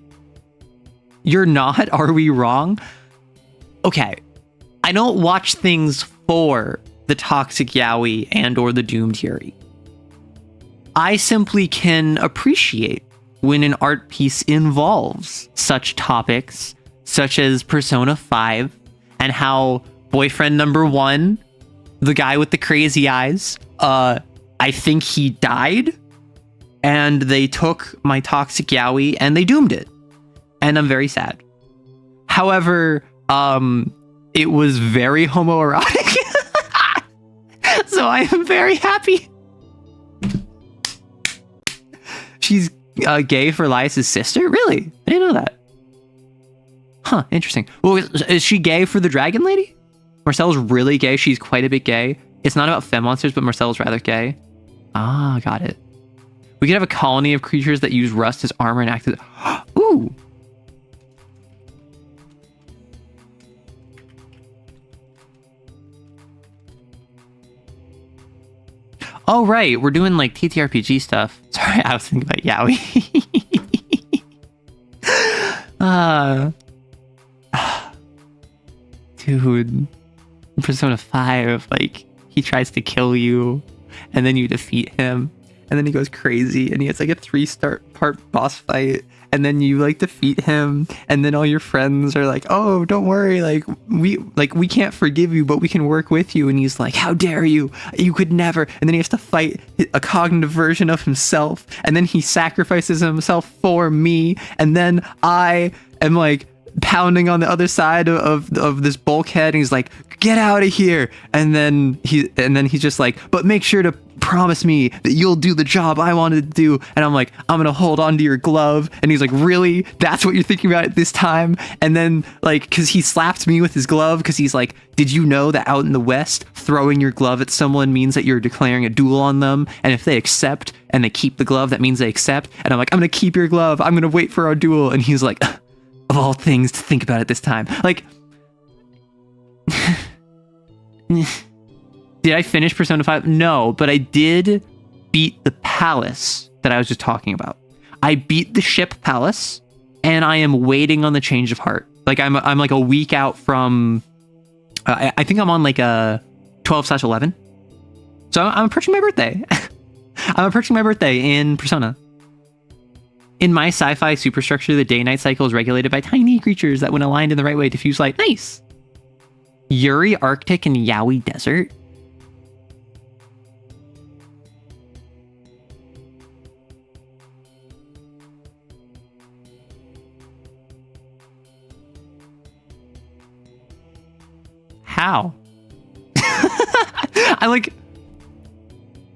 You're not? Are we wrong? Okay. I don't watch things for the Toxic Yaoi and or the Doomed Yuri. I simply can appreciate when an art piece involves such topics, such as Persona 5, and how boyfriend number 1, the guy with the crazy eyes, I think he died, and they took my Toxic Yaoi and they doomed it. And I'm very sad. However, it was very homoerotic. So I am very happy. She's gay for Lias' sister? Really? I didn't know that. Huh, interesting. Well, is she gay for the dragon lady? Marcel's really gay. She's quite a bit gay. It's not about femme monsters, but Marcel's rather gay. Ah, got it. We could have a colony of creatures that use rust as armor and act as... Ooh! Oh, right. We're doing like TTRPG stuff. Sorry, I was thinking about Yaoi. Dude. Persona 5, like, he tries to kill you, and then you defeat him, and then he goes crazy, and he has like a 3-part boss fight, and then you like defeat him, and then all your friends are like, oh, don't worry, like we can't forgive you, but we can work with you. And he's like, how dare you could never. And then he has to fight a cognitive version of himself, and then he sacrifices himself for me, and then I am like pounding on the other side of this bulkhead, and he's like, get out of here. And then he's just like, but make sure to promise me that you'll do the job I wanted to do. And I'm like, I'm gonna hold on to your glove. And he's like, really? That's what you're thinking about at this time? And then like, because he slapped me with his glove, because he's like, did you know that out in the West, throwing your glove at someone means that you're declaring a duel on them, and if they accept and they keep the glove, that means they accept. And I'm like, I'm gonna keep your glove, I'm gonna wait for our duel. And he's like, of all things to think about at this time. Like, did I finish Persona 5? No, but I did beat the palace that I was just talking about. I beat the ship palace, and I am waiting on the change of heart. Like I'm like a week out from. I think I'm on like a 12/11. So I'm approaching my birthday. I'm approaching my birthday in Persona. In my sci-fi superstructure, the day-night cycle is regulated by tiny creatures that, when aligned in the right way, diffuse light. Nice. Yuri Arctic and Yaoi Desert. How?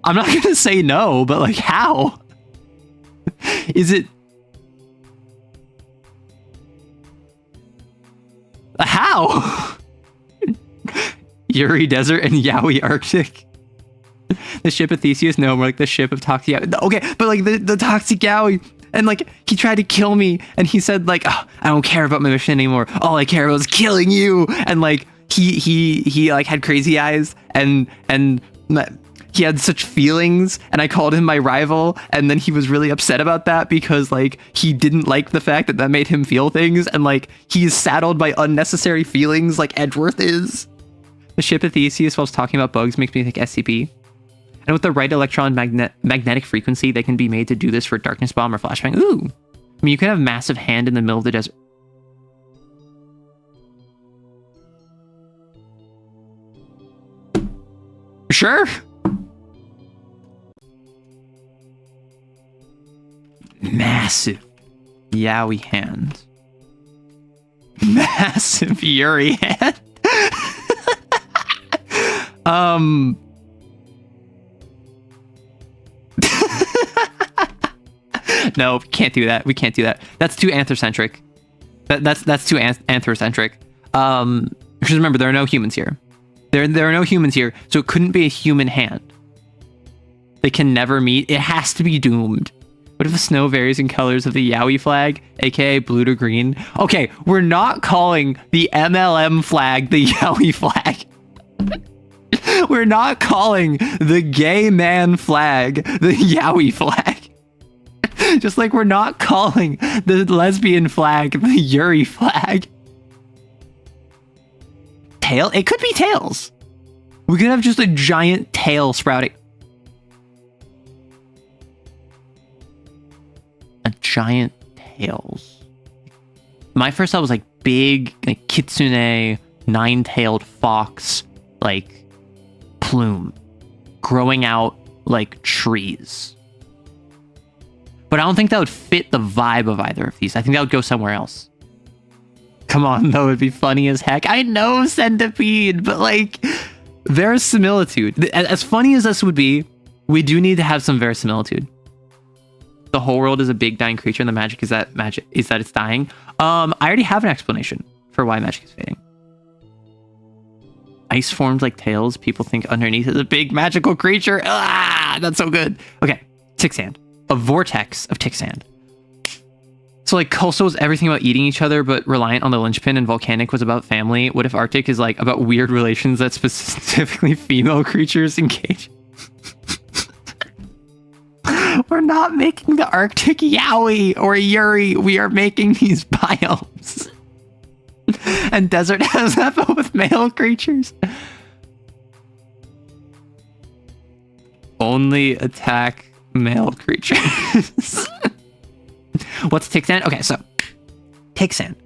I'm not gonna say no, but like, how? Is it? How? Yuri Desert and Yaoi Arctic. The ship of Theseus? No, more like the ship of Toxic Yaoi. Okay, but like the Toxic Yaoi. And like, he tried to kill me, and he said like, oh, I don't care about my mission anymore. All I care about is killing you. And like, he like had crazy eyes, and he had such feelings, and I called him my rival, and then he was really upset about that because like he didn't like the fact that made him feel things, and like he's saddled by unnecessary feelings like Edgeworth is. The ship of Theseus, whilst talking about bugs, makes me think SCP. And with the right electron magnetic frequency, they can be made to do this for Darkness Bomb or Flashbang. Ooh! I mean, you could have Massive Hand in the middle of the desert. Sure! Massive Yaoi Hand. Massive Yuri Hand. No, can't do that. We can't do that. That's too anthrocentric. That's too anthrocentric. Because remember, there are no humans here. There are no humans here, so it couldn't be a human hand. They can never meet. It has to be doomed. What if the snow varies in colors of the Yaoi flag, aka blue to green? Okay, we're not calling the MLM flag the Yaoi flag. We're not calling the gay man flag the Yaoi flag. Just like we're not calling the lesbian flag the Yuri flag. Tail? It could be tails. We could have just a giant tail sprouting. A giant tails. My first thought was like big, like kitsune, nine-tailed fox, like plume growing out like trees. But I don't think that would fit the vibe of either of these. I think that would go somewhere else. Come on, though, it'd be funny as heck. I know, Centipede, but like, verisimilitude. As funny as this would be, we do need to have some verisimilitude. The whole world is a big dying creature, and the magic is that it's dying. I already have an explanation for why magic is fading. Ice formed like tails. People think underneath is a big magical creature. Ah, that's so good. Okay, Tixand. A vortex of Tixand. So like Coastal was everything about eating each other, but reliant on the linchpin, and Volcanic was about family. What if Arctic is like about weird relations that specifically female creatures engage? We're not making the Arctic Yaoi or Yuri. We are making these biomes. And desert has that, but with male creatures. Only attack male creatures. What's Tixand? Okay, so Tixand.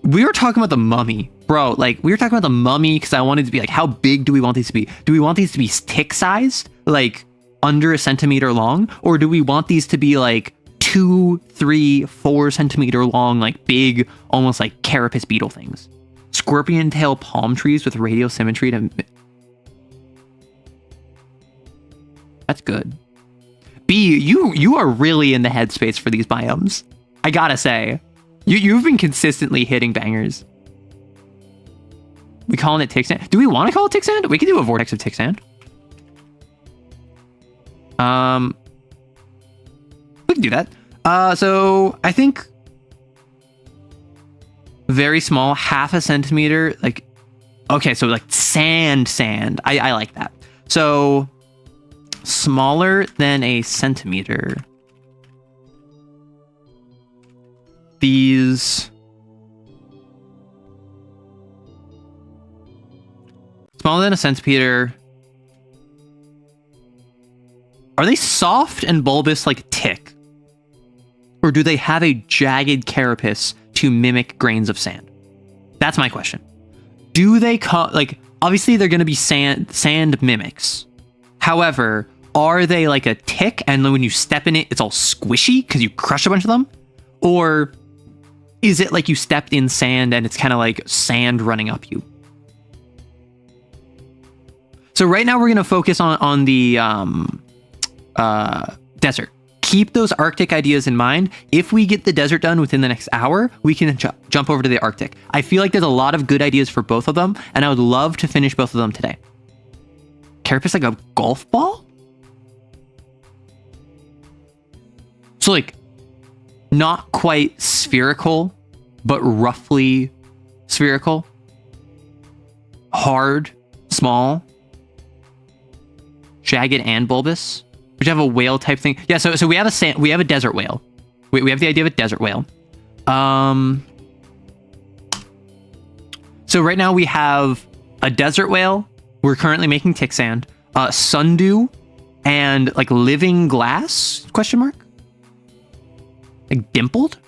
We were talking about the mummy, bro. Like, we were talking about the mummy because I wanted to be like, how big do we want these to be? Do we want these to be tick sized, like under a centimeter long, or do we want these to be like 2, 3, 4 centimeter long, like big, almost like carapace beetle things? Scorpion tail palm trees with radial symmetry to. That's good. B, you are really in the headspace for these biomes. I gotta say, you've been consistently hitting bangers. We calling it Tixand? Do we want to call it Tixand? We could do a vortex of Tixand. We can do that. So I think very small, 0.5 centimeter. Like, okay, so like sand. I like that. So smaller than a centimeter. These smaller than a centimeter. Are they soft and bulbous like tick? Or do they have a jagged carapace to mimic grains of sand? That's my question. Do they like, obviously they're going to be sand mimics. However, are they like a tick and when you step in it, it's all squishy because you crush a bunch of them? Or is it like you stepped in sand and it's kind of like sand running up you? So right now we're going to focus on the desert. Keep those Arctic ideas in mind. If we get the desert done within the next hour, we can jump over to the Arctic. I feel like there's a lot of good ideas for both of them, and I would love to finish both of them today. Carapace like a golf ball? So like, not quite spherical, but roughly spherical. Hard, small, jagged and bulbous. Would you have a whale type thing? Yeah, so we have a desert whale. We have the idea of a desert whale. So right now we have a desert whale. We're currently making tick sand, sundew, and like living glass? Question mark? Like dimpled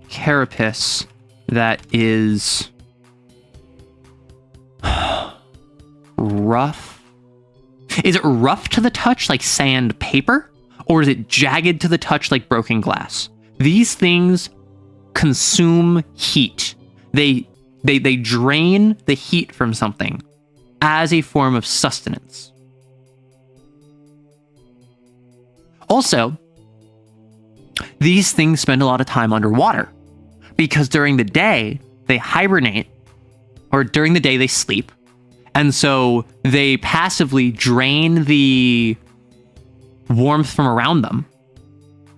carapace that is rough. Is it rough to the touch like sandpaper? Or is it jagged to the touch like broken glass? These things consume heat. They drain the heat from something as a form of sustenance. Also, these things spend a lot of time underwater because during the day they hibernate, or during the day they sleep. And so they passively drain the warmth from around them.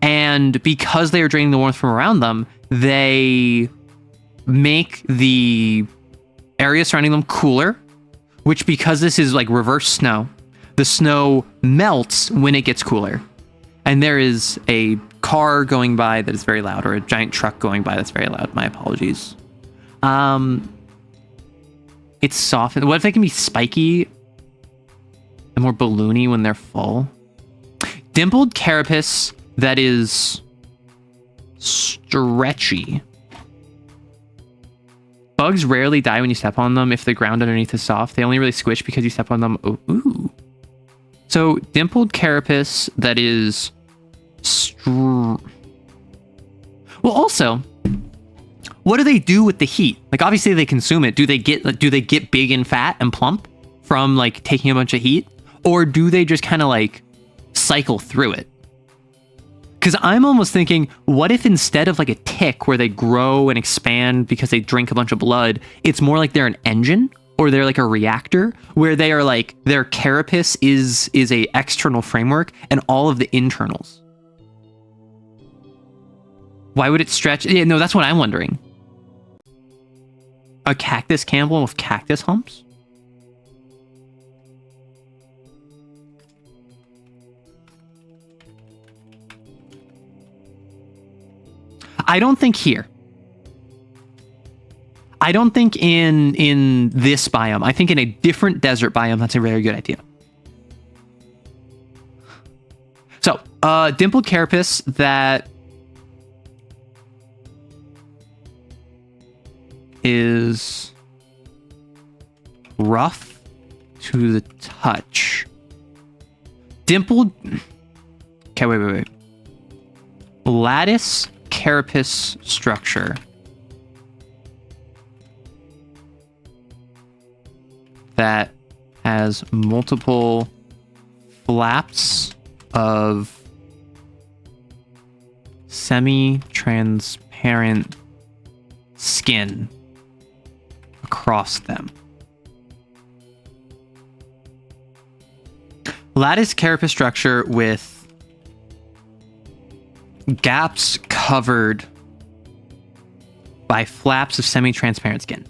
And because they are draining the warmth from around them, they make the area surrounding them cooler, which, because this is like reverse snow, the snow melts when it gets cooler. And there is a car going by that is very loud, or a giant truck going by that's very loud. My apologies. It's soft. What if they can be spiky and more balloony when they're full? Dimpled carapace that is stretchy. Bugs rarely die when you step on them if the ground underneath is soft. They only really squish because you step on them. Ooh. So dimpled carapace that is well, also, what do they do with the heat? Like, obviously they consume it. Do they get big and fat and plump from like taking a bunch of heat? Or do they just kind of like cycle through it? Because I'm almost thinking, what if instead of like a tick where they grow and expand because they drink a bunch of blood, it's more like they're an engine, or they're like a reactor where they are like, their carapace is a external framework and all of the internals. Why would it stretch? Yeah, no, that's what I'm wondering. A cactus camel with cactus humps? I don't think here. I don't think in this biome. I think in a different desert biome, that's a very good idea. So, dimpled carapace that is rough to the touch. Dimpled. Okay, wait. Lattice carapace structure that has multiple flaps of semi-transparent skin across them. Lattice carapace structure with gaps covered by flaps of semi-transparent skin.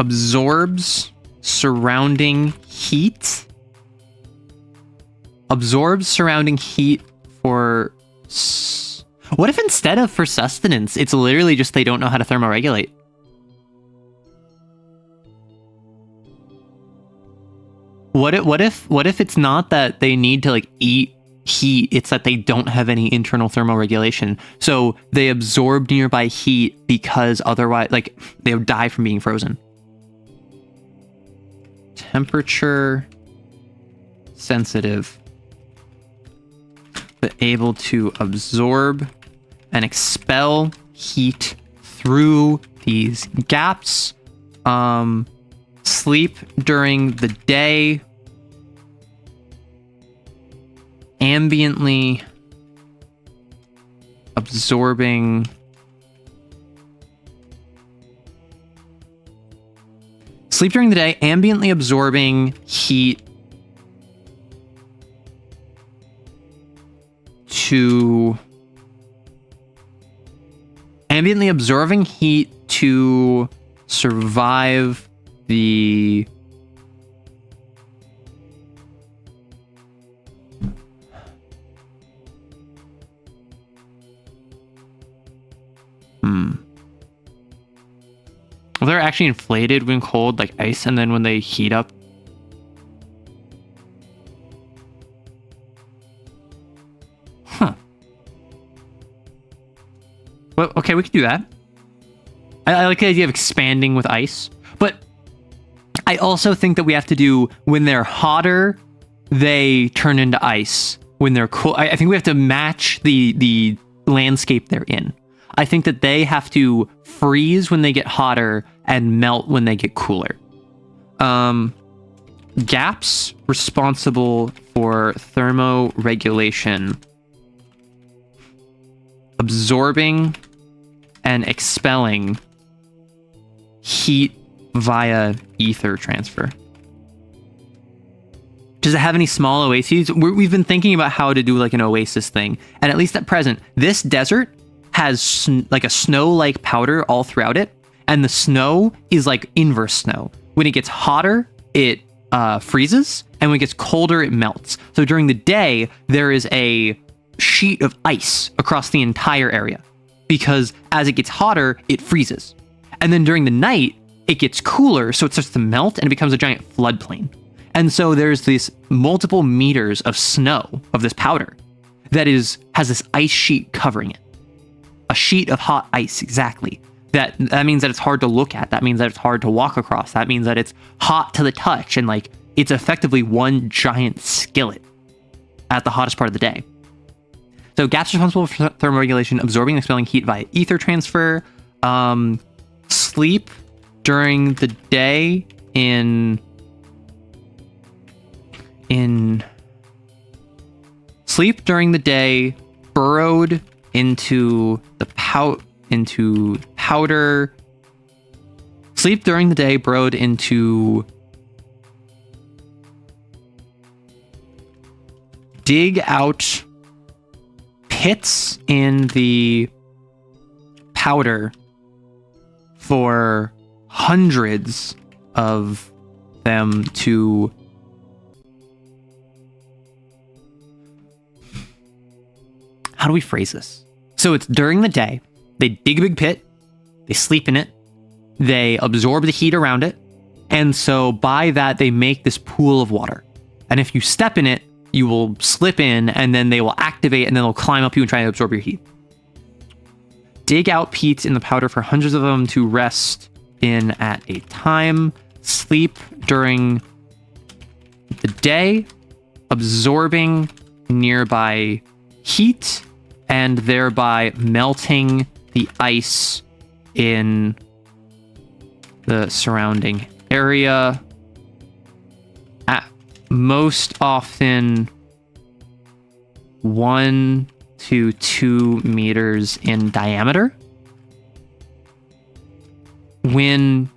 absorbs surrounding heat. Absorbs surrounding heat for... What if instead of for sustenance, it's literally just they don't know how to thermoregulate? What if it's not that they need to like eat heat, it's that they don't have any internal thermoregulation. So they absorb nearby heat because otherwise like they would die from being frozen. Temperature sensitive, but able to absorb and expel heat through these gaps. Sleep during the day. Ambiently absorbing. Sleep during the day, ambiently absorbing heat to survive the Well, they're actually inflated when cold, like ice, and then when they heat up. Huh. Well, okay, we could do that. I like the idea of expanding with ice, but I also think that we have to do when they're hotter, they turn into ice. When they're cool, I think we have to match the landscape they're in. I think that they have to freeze when they get hotter and melt when they get cooler. Gaps responsible for thermoregulation, absorbing and expelling heat via ether transfer. Does it have any small oases? We've been thinking about how to do like an oasis thing. And at least at present, this desert has like a snow-like powder all throughout it. And the snow is like inverse snow. When it gets hotter, it freezes. And when it gets colder, it melts. So during the day, there is a sheet of ice across the entire area. Because as it gets hotter, it freezes. And then during the night, it gets cooler, so it starts to melt and it becomes a giant floodplain. And so there's these multiple meters of snow, of this powder, that has this ice sheet covering it. A sheet of hot ice, exactly. That means that it's hard to look at. That means that it's hard to walk across. That means that it's hot to the touch. And like, it's effectively one giant skillet at the hottest part of the day. So gaps responsible for thermoregulation, absorbing and expelling heat via ether transfer. Sleep during the day sleep during the day, burrowed into the powder. Sleep during the day, burrowed into dig out pits in the powder for hundreds of them to how do we phrase this? So it's during the day, they dig a big pit, they sleep in it, they absorb the heat around it, and so by that they make this pool of water. And if you step in it, you will slip in, and then they will activate, and then they'll climb up you and try to absorb your heat. Dig out peats in the powder for hundreds of them to rest in at a time. Sleep during the day, absorbing nearby heat, and thereby melting the ice in the surrounding area. At most often 1 to 2 meters in diameter. When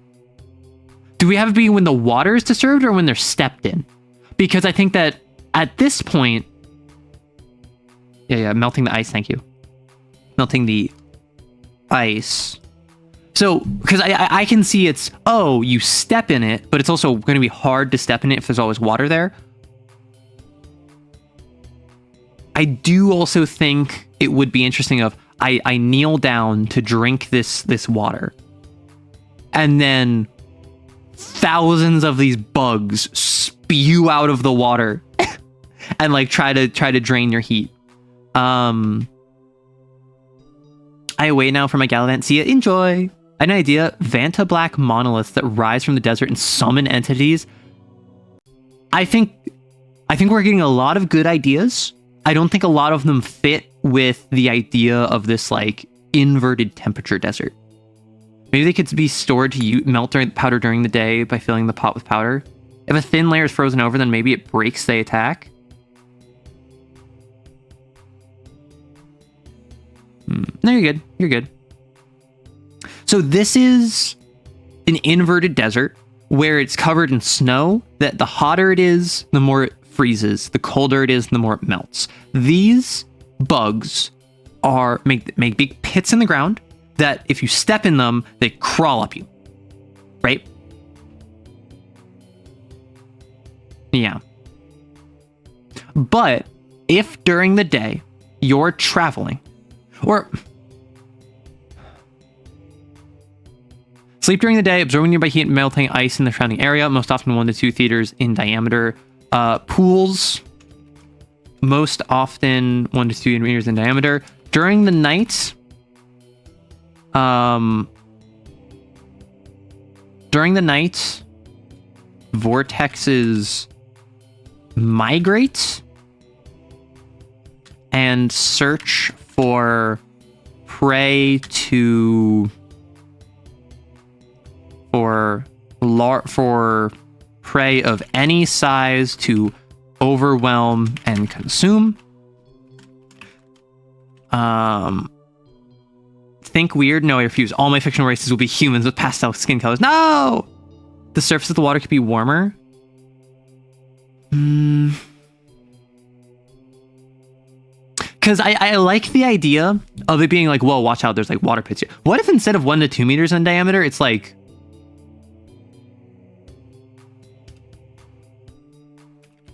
do we have it be when the water is disturbed or when they're stepped in? Because I think that at this point, melting the ice, thank you. Melting the ice. So, because I can see it's, oh, you step in it, but it's also going to be hard to step in it if there's always water there. I do also think it would be interesting of, I kneel down to drink this water. And then thousands of these bugs spew out of the water and like try to drain your heat. I wait now for my Gallivant. See ya. Enjoy. An idea: Vanta black monoliths that rise from the desert and summon entities. I think we're getting a lot of good ideas. I don't think a lot of them fit with the idea of this like inverted temperature desert. Maybe they could be stored to melt powder during the day by filling the pot with powder. If a thin layer is frozen over, then maybe it breaks the attack. No, you're good. You're good. So this is an inverted desert where it's covered in snow, that the hotter it is, the more it freezes. The colder it is, the more it melts. These bugs make big pits in the ground that if you step in them, they crawl up you. Right? Yeah. But if during the day you're traveling, or sleep during the day, absorbing nearby heat and melting ice in the surrounding area, most often 1 to 2 meters in diameter. Pools, most often 1 to 2 meters in diameter. During the night, vortexes migrate and search for prey for prey of any size to overwhelm and consume. Think weird? No, I refuse. All my fictional races will be humans with pastel skin colors. No! The surface of the water could be warmer. Because I like the idea of it being like, whoa, watch out, there's like water pits here. What if instead of 1 to 2 meters in diameter, it's like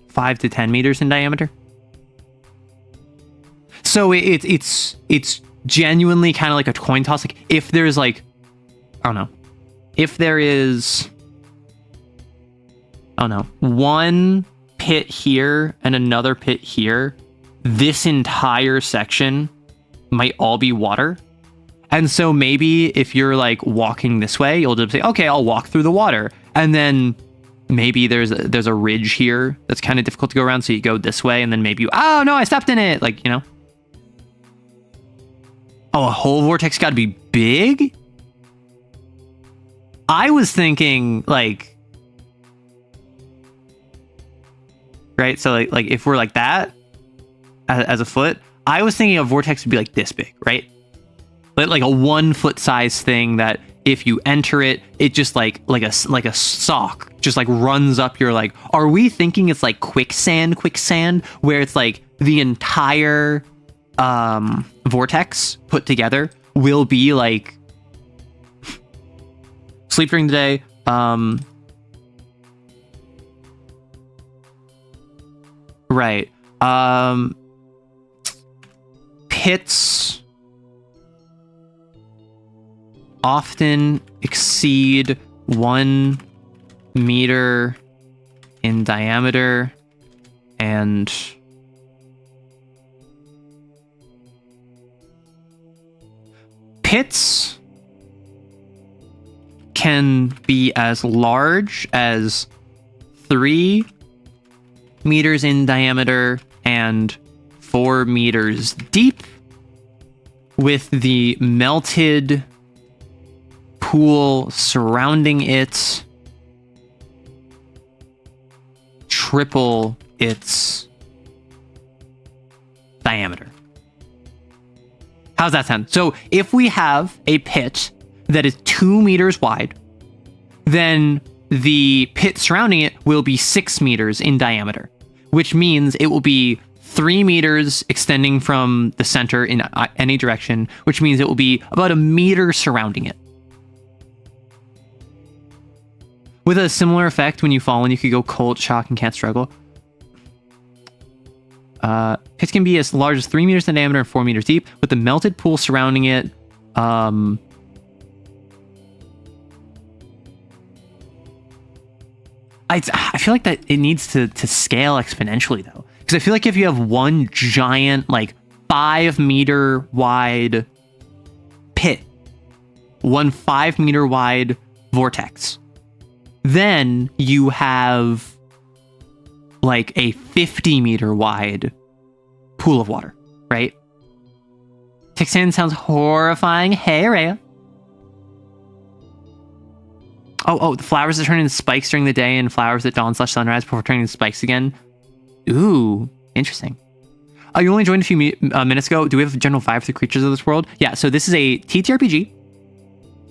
5 to 10 meters in diameter? So it's genuinely kind of like a coin toss. Like if there's like, I don't know, if there is, I don't know, one pit here and another pit here, this entire section might all be water. And so maybe if you're like walking this way, you'll just say, okay, I'll walk through the water. And then maybe there's a ridge here that's kind of difficult to go around. So you go this way and then maybe oh no, I stepped in it. Like, you know. Oh, a whole vortex got to be big? I was thinking like, right? So like if we're like that as a foot, I was thinking a vortex would be like this big, right? Like a 1 foot size thing that if you enter it, it just like a sock just like runs up your like. Are we thinking it's like quicksand where it's like the entire vortex put together will be like sleep during the day, right, pits often exceed 1 meter in diameter and pits can be as large as 3 meters in diameter and 4 meters deep, with the melted pool surrounding it triple its diameter. How's that sound? So if we have a pit that is 2 meters wide, then the pit surrounding it will be 6 meters in diameter, which means it will be 3 meters extending from the center in any direction, which means it will be about 1 meter surrounding it. With a similar effect, when you fall in, you could go cold shock and can't struggle. Pits can be as large as 3 meters in diameter and 4 meters deep, with the melted pool surrounding it. I feel like that it needs to scale exponentially though, because I feel like if you have one giant like 5 meter wide pit, one 5 meter wide vortex, then you have like a 50 meter wide pool of water, right? Tixan sounds horrifying. Hey, Rhea. Oh, the flowers that turn into spikes during the day and flowers at dawn/sunrise before turning into spikes again. Ooh, interesting. You only joined a few minutes ago. Do we have a general vibe for the creatures of this world? Yeah, so this is a TTRPG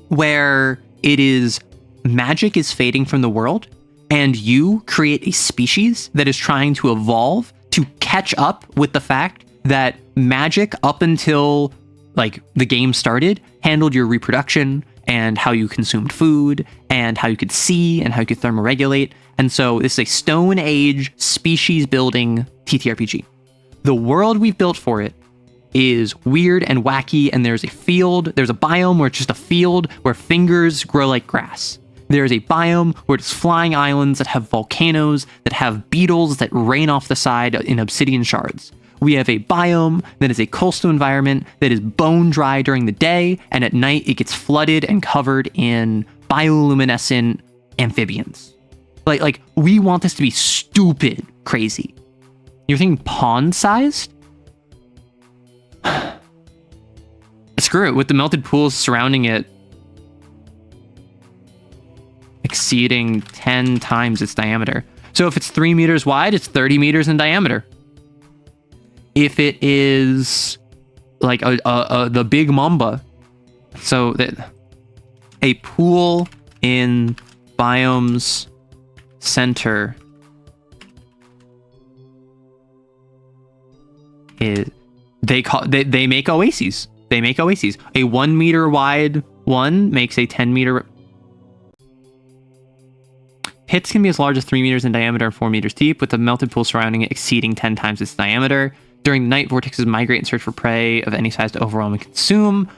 where it is magic is fading from the world, and you create a species that is trying to evolve to catch up with the fact that magic up until like the game started handled your reproduction and how you consumed food and how you could see and how you could thermoregulate. And so this is a Stone Age species building TTRPG. The world we've built for it is weird and wacky, and there's a biome where it's just a field where fingers grow like grass. There's a biome where it's flying islands that have volcanoes, that have beetles that rain off the side in obsidian shards. We have a biome that is a coastal environment that is bone dry during the day, and at night it gets flooded and covered in bioluminescent amphibians. Like we want this to be stupid crazy. You're thinking pond-sized? Screw it, with the melted pools surrounding it exceeding 10 times its diameter. So if it's 3 meters wide, it's 30 meters in diameter. If it is like the big mamba, so that a pool in biome's center is they make oases. They make oases. A 1 meter wide one makes a 10 meter. Pits can be as large as 3 meters in diameter and 4 meters deep, with the melted pool surrounding it exceeding 10 times its diameter. During the night, vortexes migrate and search for prey of any size to overwhelm and consume.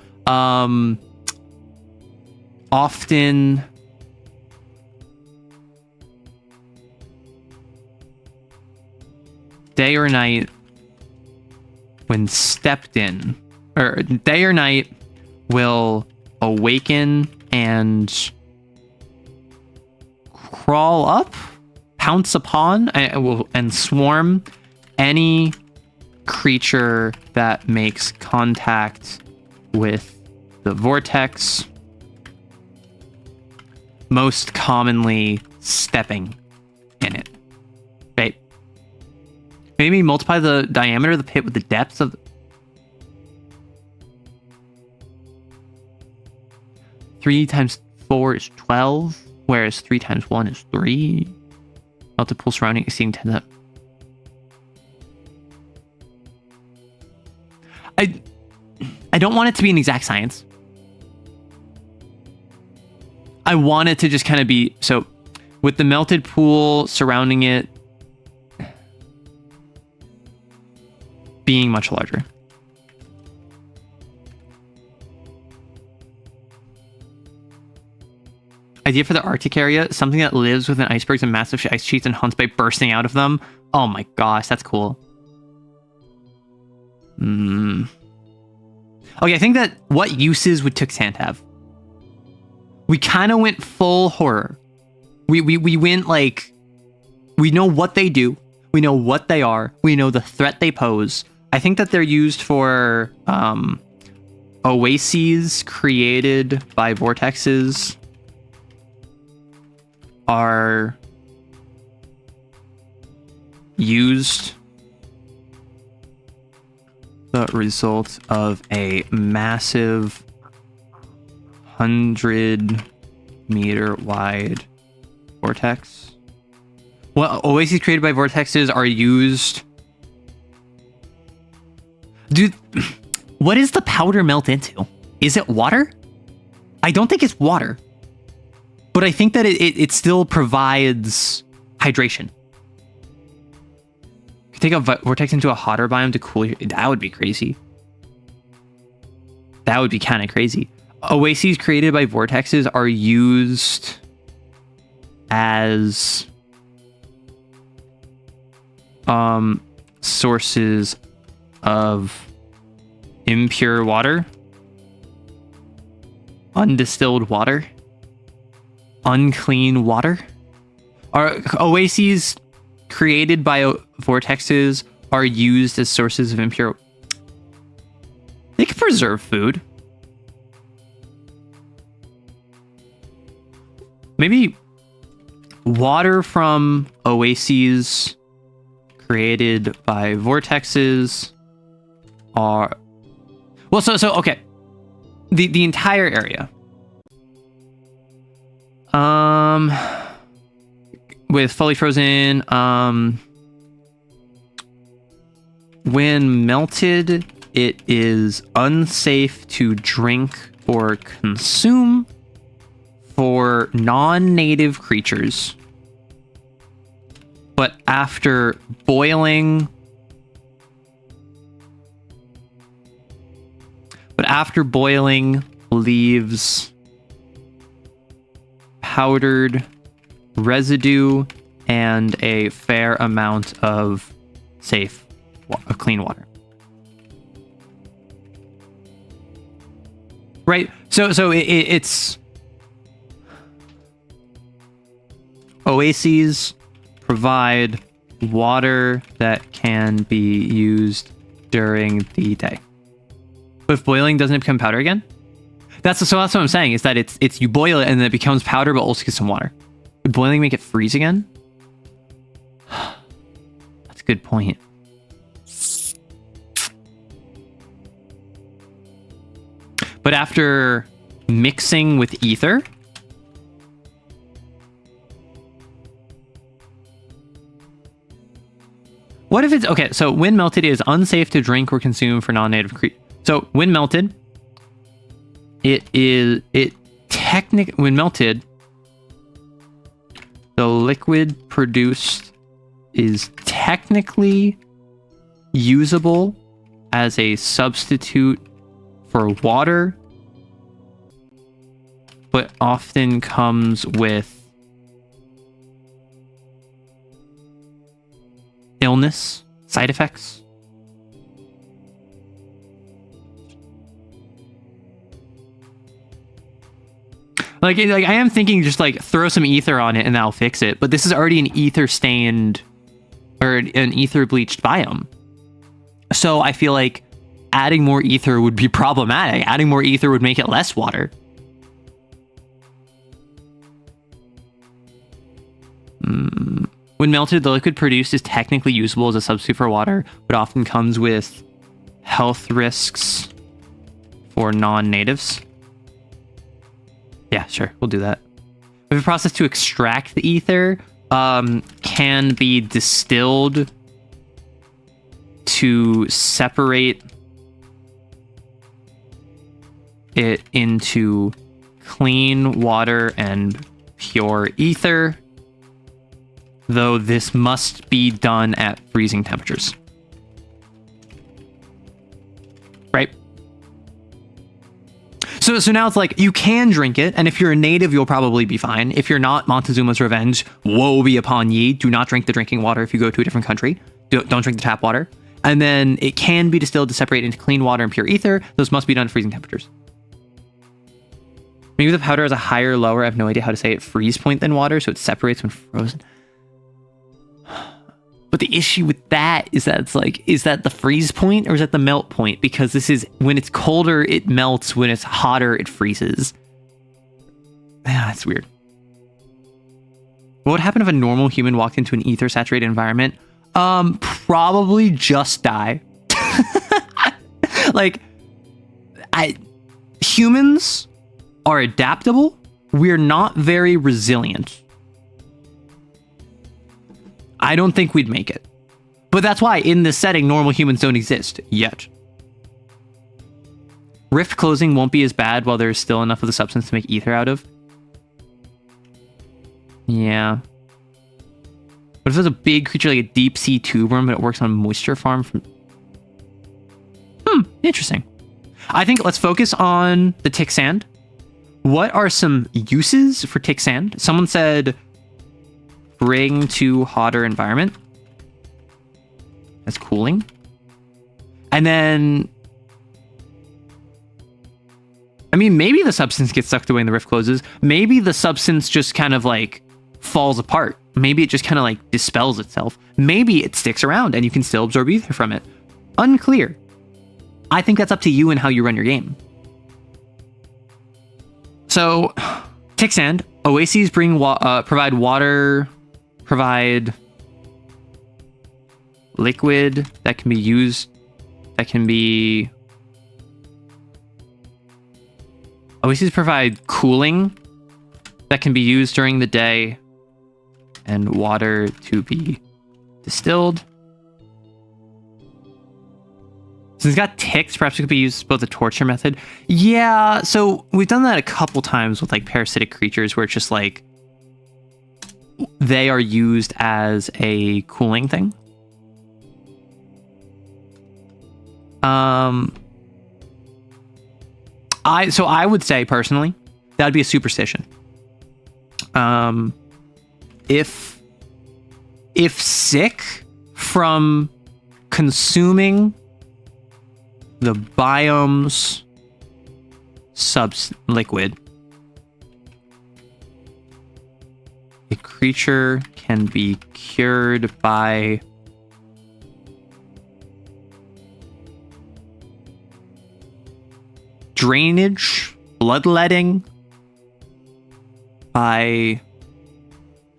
Often day or night when stepped in, or day or night will awaken and crawl up, pounce upon, and swarm any creature that makes contact with the vortex, most commonly stepping in it. Right? Maybe multiply the diameter of the pit with the depth of 3 times 4 is 12, whereas 3 times 1 is 3. Multiple surrounding exceeding 10. I don't want it to be an exact science. I want it to just kind of be, so with the melted pool surrounding it being much larger. Idea for the Arctic area, something that lives within icebergs and massive ice sheets and hunts by bursting out of them. Oh my gosh, that's cool. Okay, I think that what uses would Tuxant have? We kind of went full horror. We went like, we know what they do. We know what they are. We know the threat they pose. I think that they're used for oases created by vortexes are used the result of a massive 100-meter wide vortex. Well, oases created by vortexes are used. Dude, what does the powder melt into? Is it water? I don't think it's water. But I think that it still provides hydration. You could take a vortex into a hotter biome to cool your... That would be crazy. That would be kind of crazy. Oases created by vortexes are used as sources of impure water, undistilled water, unclean water. Are oases created by vortexes are used as sources of impure... They can preserve food. Maybe water from oases created by vortexes are... Well, so okay. The entire area. With fully frozen, when melted, it is unsafe to drink or consume for non-native creatures. But after boiling... leaves powdered residue and a fair amount of safe, clean water. Right? So it's... Oases provide water that can be used during the day. But if boiling, doesn't it become powder again? That's what I'm saying, is that it's you boil it and then it becomes powder, but also gets some water. Would boiling make it freeze again? That's a good point. But after mixing with ether... What if it's... Okay, so when melted, it is unsafe to drink or consume for non-native creatures. So when melted, when melted, the liquid produced is technically usable as a substitute for water, but often comes with illness, side effects. Like I am thinking just like throw some ether on it and that'll fix it. But this is already an ether stained or an ether bleached biome. So I feel like adding more ether would be problematic. Adding more ether would make it less water. When melted, the liquid produced is technically usable as a substitute for water, but often comes with health risks for non-natives. Yeah, sure, we'll do that. The process to extract the ether can be distilled to separate it into clean water and pure ether, though this must be done at freezing temperatures. Right? So now it's like, you can drink it, and if you're a native, you'll probably be fine. If you're not, Montezuma's revenge, woe be upon ye. Do not drink the drinking water if you go to a different country. Don't drink the tap water. And then it can be distilled to separate into clean water and pure ether. Those must be done at freezing temperatures. Maybe the powder has a higher or lower, I have no idea how to say it, freeze point than water, so it separates when frozen. But the issue with that is that it's like, is that the freeze point or is that the melt point? Because this is, when it's colder, it melts. When it's hotter, it freezes. Yeah, that's weird. What would happen if a normal human walked into an ether-saturated environment? Probably just die. Like, humans are adaptable. We're not very resilient. I don't think we'd make it. But that's why in this setting, normal humans don't exist yet. Rift closing won't be as bad while there's still enough of the substance to make ether out of. Yeah. What if there's a big creature like a deep sea tube worm, but it works on moisture farm from... Interesting. I think let's focus on the tick sand. What are some uses for tick sand? Someone said bring to hotter environment. That's cooling. And then... I mean, maybe the substance gets sucked away and the rift closes. Maybe the substance just kind of like falls apart. Maybe it just kind of like dispels itself. Maybe it sticks around and you can still absorb ether from it. Unclear. I think that's up to you and how you run your game. So, tick sand. Oases provide water, provide liquid that can be used, that can be... Oases provide cooling that can be used during the day and water to be distilled. Since it's got ticks, perhaps it could be used as both a torture method. Yeah, so we've done that a couple times with like parasitic creatures where it's just like they are used as a cooling thing. I would say personally, that would be a superstition. If sick from consuming the biome's liquid, a creature can be cured by drainage, bloodletting, by...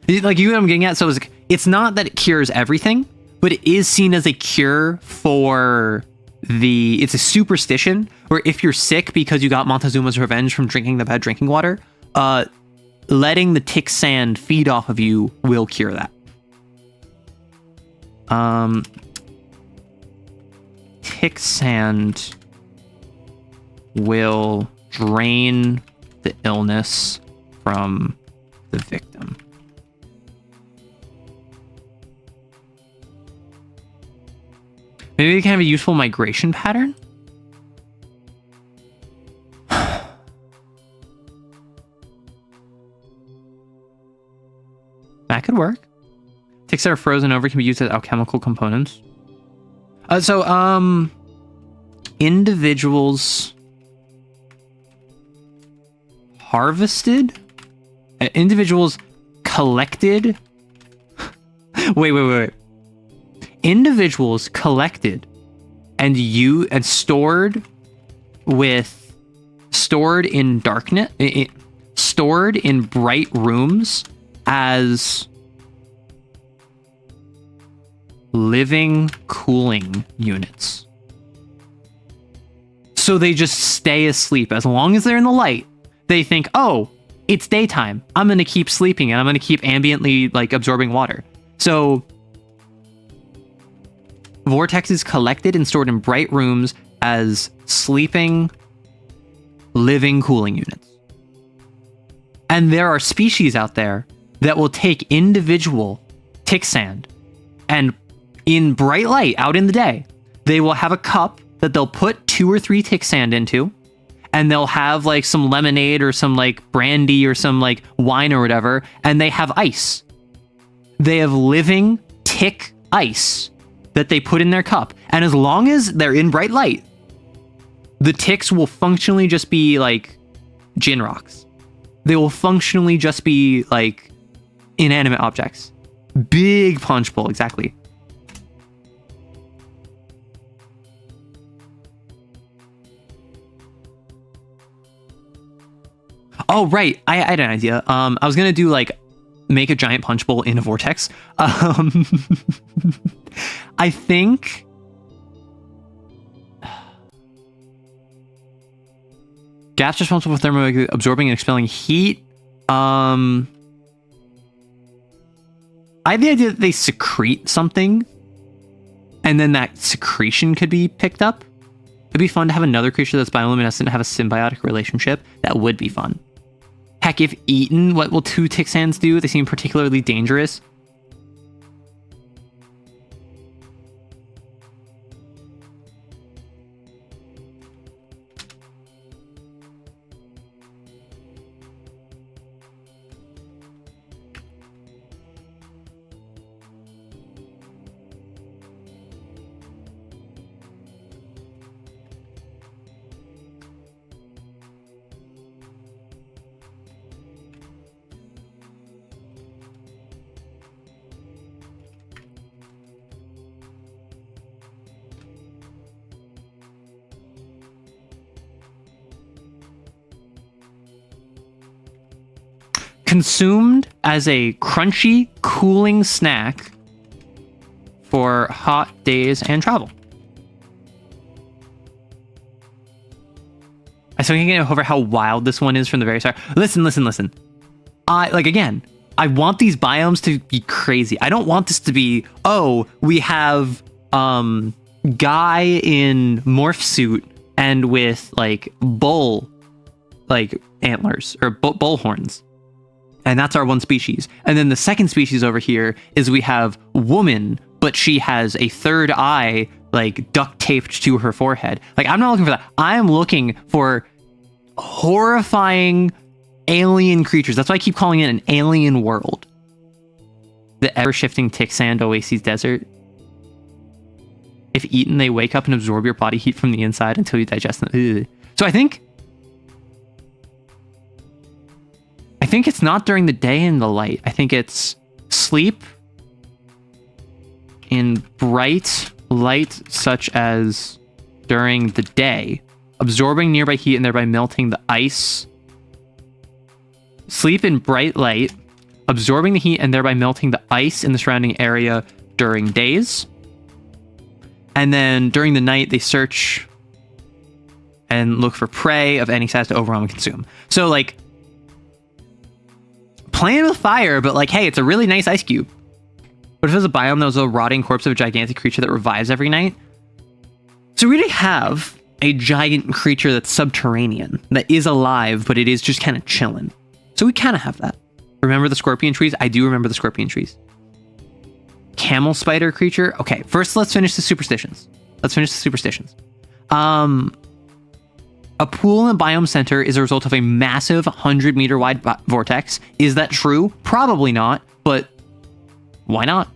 Like, you know what I'm getting at? So it's not that it cures everything, but it is seen as a cure for the... It's a superstition where if you're sick because you got Montezuma's revenge from drinking the bad drinking water, letting the tick sand feed off of you will cure that. Tick sand will drain the illness from the victim. Maybe it can have a useful migration pattern? That could work. Ticks that are frozen over can be used as alchemical components. Individuals harvested? Individuals collected? Wait. Individuals collected and stored in darkness, stored in bright rooms as living cooling units. So they just stay asleep. As long as they're in the light, they think, oh, it's daytime. I'm going to keep sleeping and I'm going to keep ambiently like absorbing water. So vortexes collected and stored in bright rooms as sleeping, living cooling units. And there are species out there that will take individual tick sand and in bright light out in the day, they will have a cup that they'll put 2 or 3 tick sand into, and they'll have like some lemonade or some like brandy or some like wine or whatever, and they have ice. They have living tick ice that they put in their cup. And as long as they're in bright light, the ticks will functionally just be like gin rocks. They will functionally just be like inanimate objects. Big punch bowl, exactly. Oh, right. I had an idea. I was going to do like make a giant punch bowl in a vortex. I think gas responsible for thermo absorbing and expelling heat. I had the idea that they secrete something and then that secretion could be picked up. It'd be fun to have another creature that's bioluminescent and have a symbiotic relationship. That would be fun. Heck, if eaten, what will 2 tick sands do? They seem particularly dangerous. Consumed as a crunchy, cooling snack for hot days and travel. I still can't get over how wild this one is from the very start. Listen. Again, I want these biomes to be crazy. I don't want this to be, oh, we have guy in morph suit and with like bull like antlers or bull horns. And that's our one species. And then the second species over here is we have woman, but she has a third eye like duct taped to her forehead. Like, I'm not looking for that. I am looking for horrifying alien creatures. That's why I keep calling it an alien world. The ever-shifting tick sand oasis desert. If eaten, they wake up and absorb your body heat from the inside until you digest them. Ugh. So I think it's not during the day in the light. I think it's sleep in bright light, such as during the day, absorbing nearby heat and thereby melting the ice. Sleep in bright light, absorbing the heat and thereby melting the ice in the surrounding area during days. And then during the night, they search and look for prey of any size to overwhelm and consume. So, like, playing with fire, but like, hey, it's a really nice ice cube. What if it was a biome that was a rotting corpse of a gigantic creature that revives every night? So we already have a giant creature that's subterranean, that is alive, but it is just kind of chilling. So we kind of have that. Remember the scorpion trees? I do remember the scorpion trees. Camel spider creature. Okay, first let's finish the superstitions. A pool in the biome center is a result of a massive 100-meter wide vortex. Is that true? Probably not, but why not?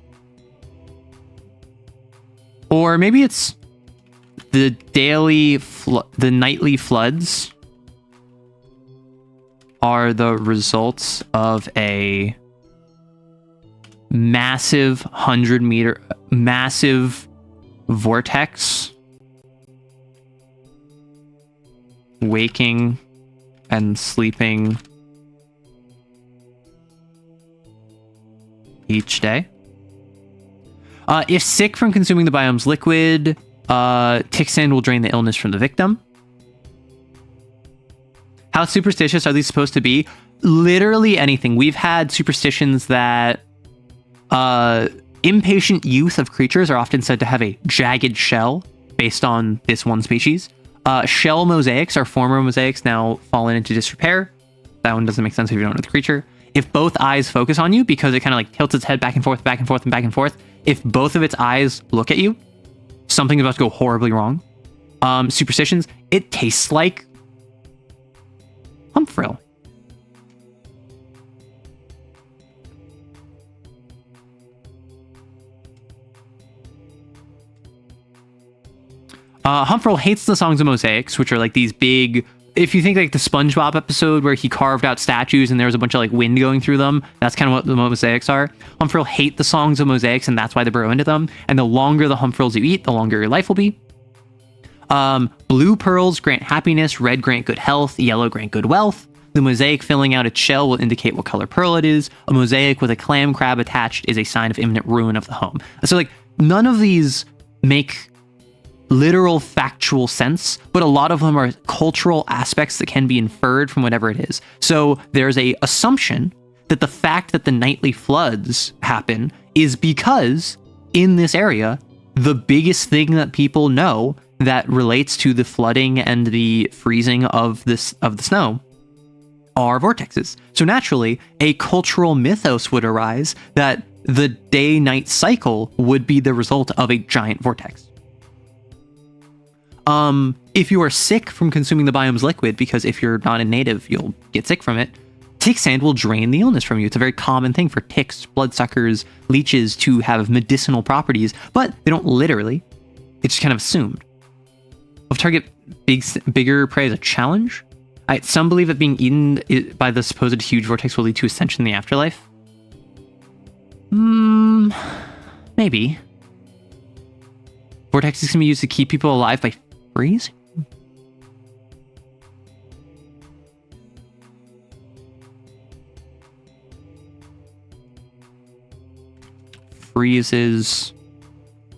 Or maybe it's the nightly floods are the results of a massive 100-meter vortex waking and sleeping each day. If sick from consuming the biome's liquid, tick sand will drain the illness from the victim. How superstitious are these supposed to be? Literally anything. We've had superstitions that impatient youth of creatures are often said to have a jagged shell based on this one species. Shell mosaics are former mosaics now fallen into disrepair. That one doesn't make sense if you don't know the creature. If both eyes focus on you, because it kind of like tilts its head back and forth, and back and forth. If both of its eyes look at you, something's about to go horribly wrong. Superstitions, it tastes like Humfrill. Humfrill hates the songs of mosaics, which are like these big, if you think like the SpongeBob episode where he carved out statues and there was a bunch of like wind going through them, that's kind of what the mosaics are. Humfrill hate the songs of mosaics, and that's why they burrow into them. And the longer the Humfrills you eat, the longer your life will be. Blue pearls grant happiness, red grant good health, yellow grant good wealth. The mosaic filling out its shell will indicate what color pearl it is. A mosaic with a clam crab attached is a sign of imminent ruin of the home. So like, none of these make literal factual sense, but a lot of them are cultural aspects that can be inferred from whatever it is. So there's a assumption that the fact that the nightly floods happen is because in this area, the biggest thing that people know that relates to the flooding and the freezing of the snow are vortexes. So naturally, a cultural mythos would arise that the day-night cycle would be the result of a giant vortex. If you are sick from consuming the biome's liquid, because if you're not a native, you'll get sick from it, tick sand will drain the illness from you. It's a very common thing for ticks, bloodsuckers, leeches to have medicinal properties, but they don't literally. It's just kind of assumed. Of target bigger prey as a challenge? Some believe that being eaten by the supposed huge vortex will lead to ascension in the afterlife. Maybe. Vortexes can be used to keep people alive by freezing. Freezes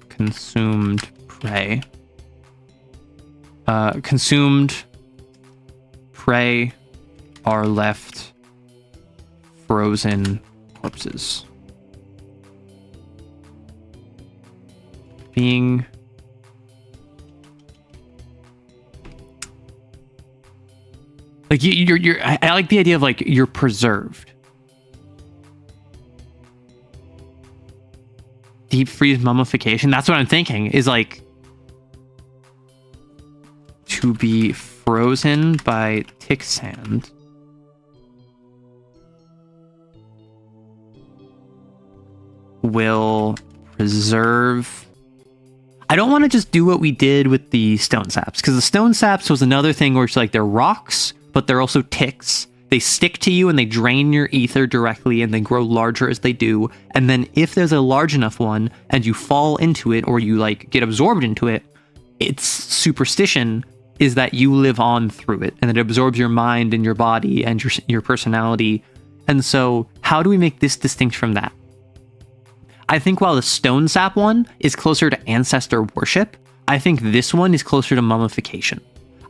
consumed prey. Consumed prey are left frozen corpses. Being like you're I like the idea of like you're preserved. Deep freeze mummification. That's what I'm thinking is like to be frozen by tick sand. Will preserve. I don't want to just do what we did with the stone saps, because the stone saps was another thing where it's like they're rocks, but they're also ticks. They stick to you and they drain your ether directly and they grow larger as they do. And then if there's a large enough one and you fall into it or you like get absorbed into it, its superstition is that you live on through it and it absorbs your mind and your body and your personality. And so how do we make this distinct from that? I think while the stone sap one is closer to ancestor worship, I think this one is closer to mummification.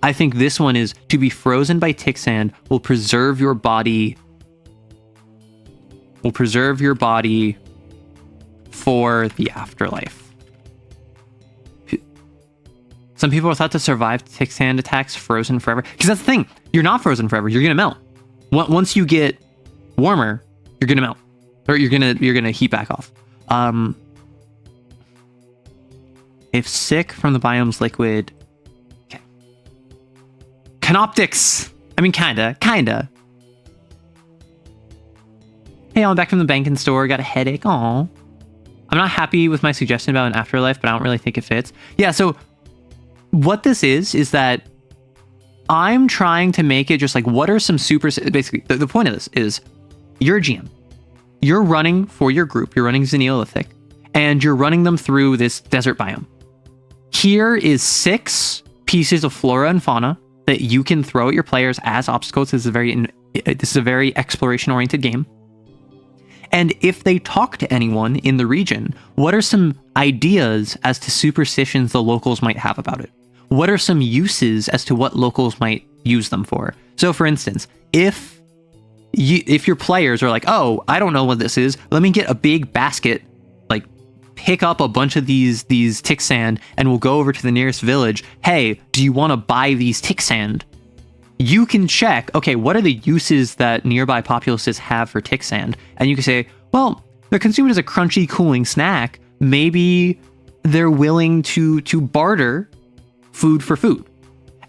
I think this one is to be frozen by tick sand will preserve your body. Will preserve your body for the afterlife. Some people are thought to survive tick sand attacks frozen forever. Because that's the thing. You're not frozen forever. You're going to melt. Once you get warmer, you're going to melt. Or you're going to heat back off. If sick from the biome's liquid... Okay. Canoptics! I mean, kinda. Hey, I'm back from the banking store. Got a headache. Aw. I'm not happy with my suggestion about an afterlife, but I don't really think it fits. Yeah, so... what this is that I'm trying to make it just like, what are some super... Basically, the point of this is you're a GM. You're running for your group. You're running Xeneolithic. And you're running them through this desert biome. Here is 6 pieces of flora and fauna that you can throw at your players as obstacles. This is a very exploration-oriented game. And if they talk to anyone in the region, what are some ideas as to superstitions the locals might have about it? What are some uses as to what locals might use them for? So, for instance, if your players are like, oh, I don't know what this is, let me get a big basket, like pick up a bunch of these tick sand, and we'll go over to the nearest village. Hey, do you want to buy these tick sand? You can check, okay, what are the uses that nearby populaces have for tick sand? And you can say, well, they're consumed as a crunchy, cooling snack. Maybe they're willing to barter food for food.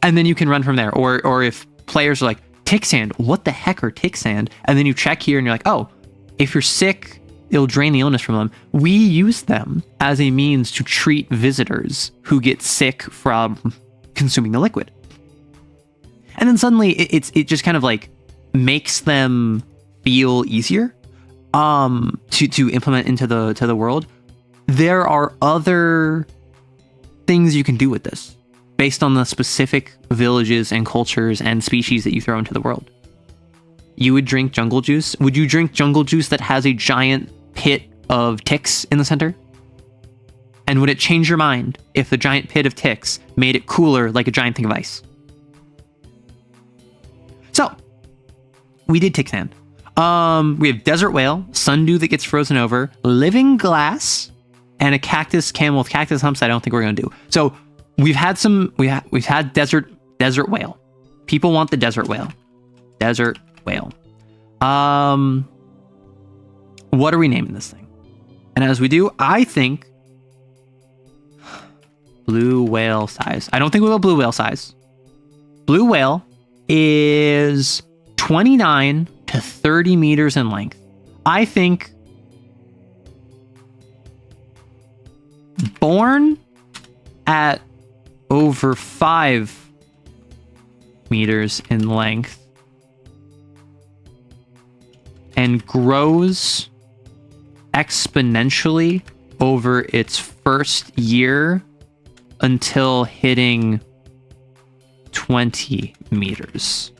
And then you can run from there. Or if players are like, tick sand, what the heck are tick sand? And then you check here and you're like, oh, if you're sick, it'll drain the illness from them. We use them as a means to treat visitors who get sick from consuming the liquid. And then suddenly it just kind of like makes them feel easier to implement into the world. There are other things you can do with this based on the specific villages and cultures and species that you throw into the world. You would drink jungle juice. Would you drink jungle juice that has a giant pit of ticks in the center? And would it change your mind if the giant pit of ticks made it cooler like a giant thing of ice? So, we did tick sand. We have desert whale, sundew that gets frozen over, living glass, and a cactus camel with cactus humps I don't think we're going to do. So, we've had desert whale. People want the desert whale. Desert whale. What are we naming this thing? And as we do, I think blue whale size. I don't think we'll go blue whale size. Blue whale is 29 to 30 meters in length. I think born at over 5 meters in length and grows exponentially over its first year until hitting 20 meters.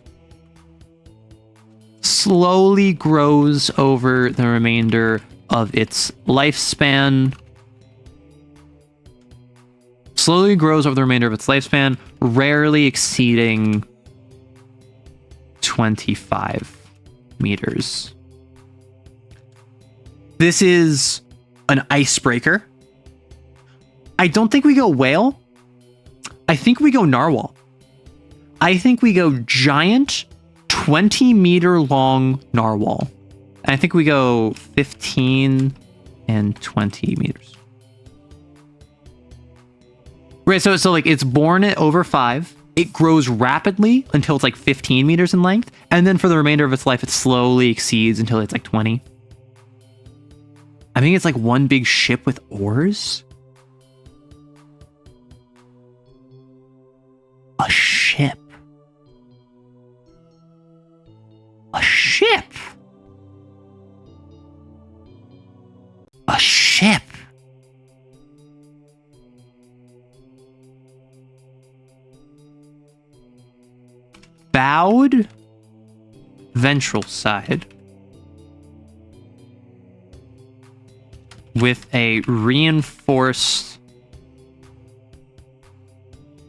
Slowly grows over the remainder of its lifespan. Rarely exceeding 25 meters. This is an icebreaker. I don't think we go whale. I think we go narwhal. I think we go giant 20-meter long narwhal. And I think we go 15 and 20 meters. Right, so like it's born at over 5. It grows rapidly until it's like 15 meters in length. And then for the remainder of its life, it slowly exceeds until it's like 20. I think it's like one big ship with oars. A ship. A ship. A ship. Bowed ventral side with a reinforced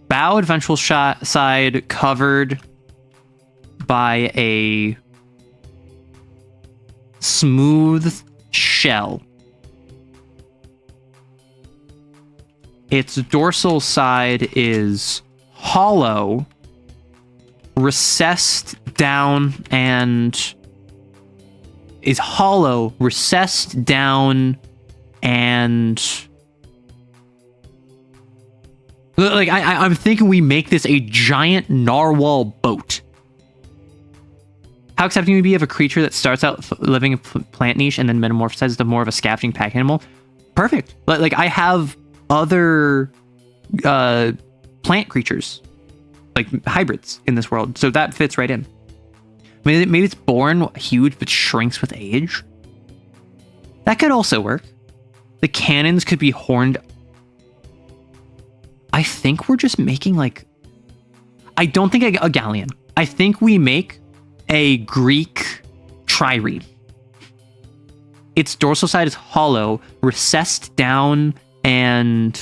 bowed ventral side covered by a smooth shell. Its dorsal side is hollow, recessed down, and is hollow, recessed down, and like I'm thinking we make this a giant narwhal boat. How accepting would you be of a creature that starts out living in plant niche and then metamorphosizes to more of a scavenging pack animal? Perfect. Like I have other plant creatures, like hybrids in this world, so that fits right in. Maybe it's born huge but shrinks with age. That could also work. The cannons could be horned. I think we're just making like... I don't think a galleon. I think we make a Greek trireme. Its dorsal side is hollow, recessed down, and...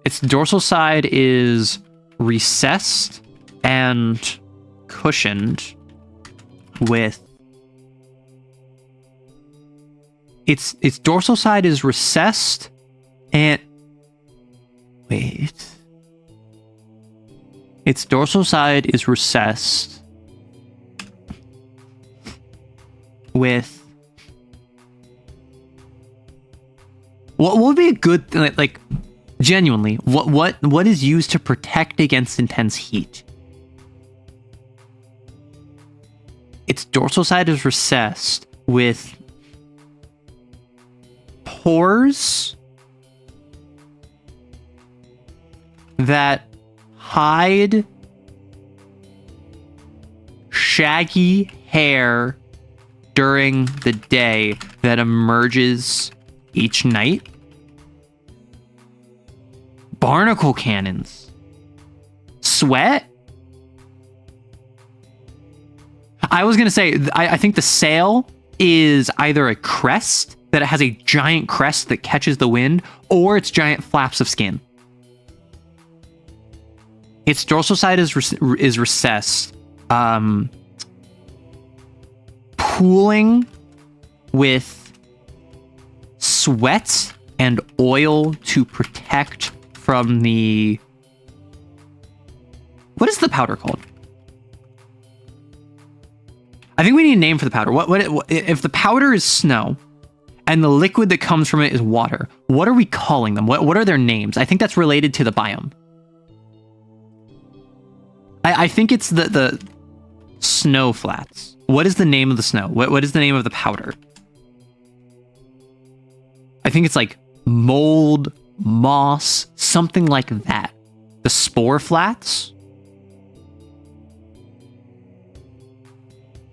its dorsal side is recessed and cushioned with... Its dorsal side is recessed and... Wait. Its dorsal side is recessed with... What would be a good... like genuinely, what is used to protect against intense heat? Its dorsal side is recessed with pores that hide shaggy hair during the day that emerges each night. Barnacle cannons. Sweat? I was going to say, I think the sail is either a crest, that it has a giant crest that catches the wind, or it's giant flaps of skin. Its dorsal side is recessed, pooling with sweat and oil to protect from the What is the powder called? I think we need a name for the powder. What if the powder is snow and the liquid that comes from it is water? What are we calling them? What are their names? I think that's related to the biome. I think it's the snow flats. What is the name of the snow? What is the name of the powder? I think it's like mold, moss, something like that. The spore flats?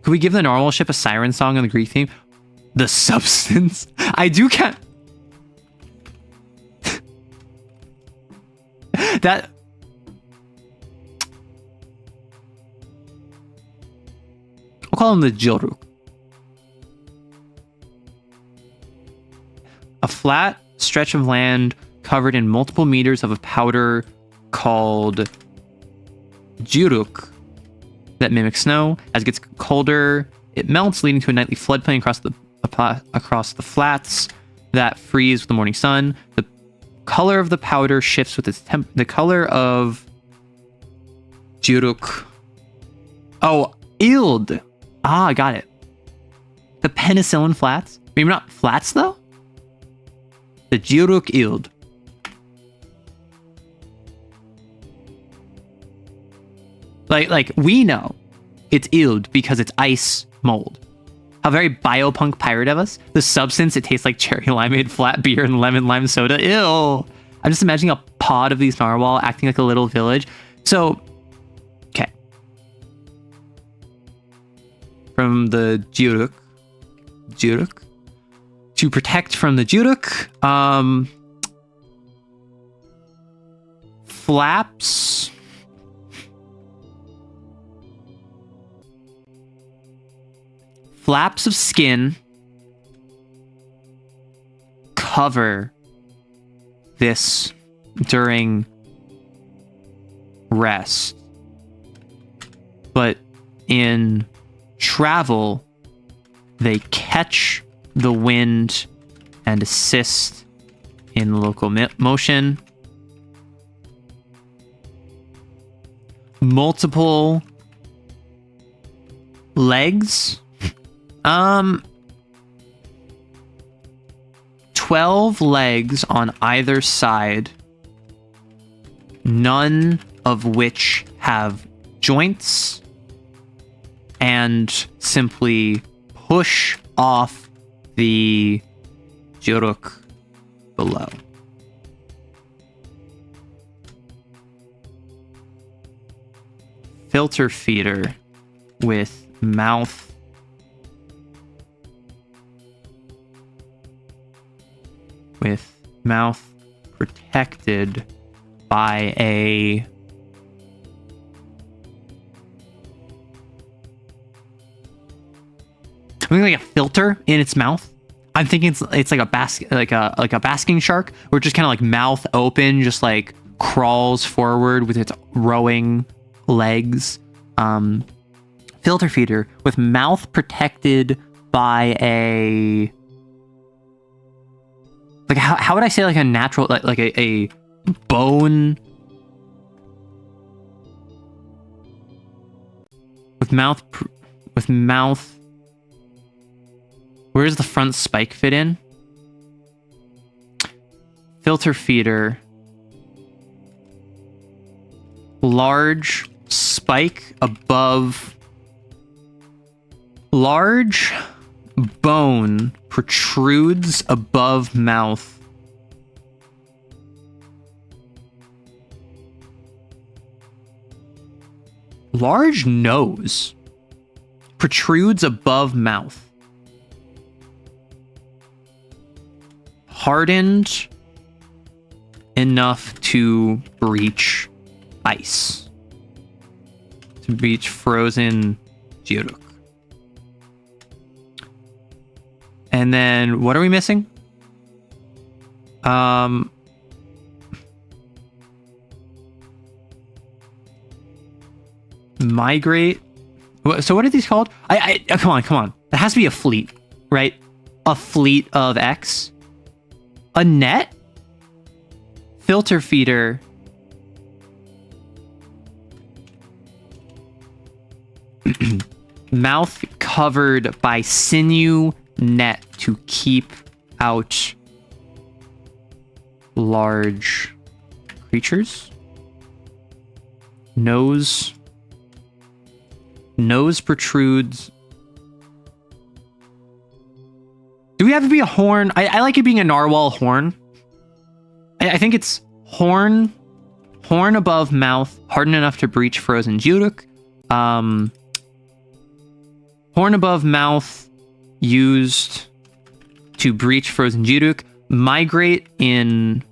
Could we give the normal ship a siren song on the Greek theme? The substance? I do count. That. We'll call him the Jilruk. A flat stretch of land covered in multiple meters of a powder called Juruk that mimics snow. As it gets colder, it melts, leading to a nightly floodplain across the flats that freeze with the morning sun. The color of the powder shifts with its the color of Juruk. Oh, Ild. Ah, I got it. The penicillin flats. Maybe not flats though. The Juruk Ild. Like we know it's Ild because it's ice mold. How very biopunk pirate of us. The substance, it tastes like cherry limeade flat beer and lemon lime soda. Ew. I'm just imagining a pod of these narwhal acting like a little village. So, okay. From the Juruk. To protect from the Juruk, flaps. Flaps of skin cover this during rest, but in travel, they catch the wind and assist in local motion. Multiple legs. 12 legs on either side, none of which have joints, and simply push off the Juruk below. Filter feeder with mouth protected by a something like a filter in its mouth. I'm thinking it's like a basking shark, where it just kind of like mouth open, just like crawls forward with its rowing legs. Filter feeder with mouth protected by a, like, how would I say, like a natural, like a bone with mouth. Where does the front spike fit in? Filter feeder. Large spike above. Large bone protrudes above mouth. Large nose protrudes above mouth. Hardened enough to breach ice. To breach frozen Juruk. And then what are we missing? Migrate. So what are these called? Come on. It has to be a fleet, right? A fleet of X. A net? Filter feeder. Mouth covered by sinew net to keep out large creatures. Nose protrudes. Do we have to be a horn? I like it being a narwhal horn. I think it's horn above mouth, hardened enough to breach frozen Judok. Horn above mouth, used to breach frozen Judok. Migrate in...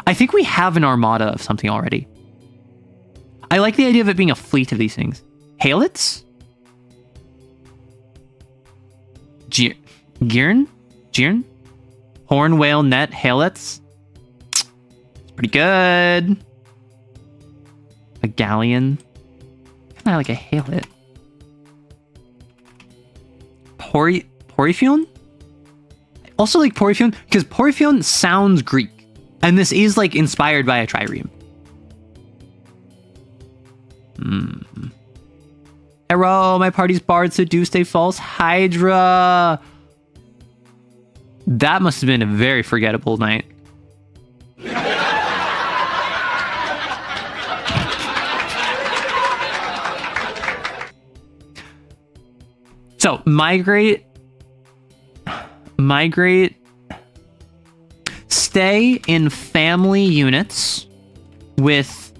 I think we have an armada of something already. I like the idea of it being a fleet of these things. Halets? Girn? Horn, whale, net, halets. It's pretty good. A galleon. Kind of like a halet. Poryphone? Also like Poryphone, because Poryphone sounds Greek. And this is like inspired by a trireme. Arrow, my party's bard seduced a false Hydra. That must have been a very forgettable night. So, migrate, stay in family units with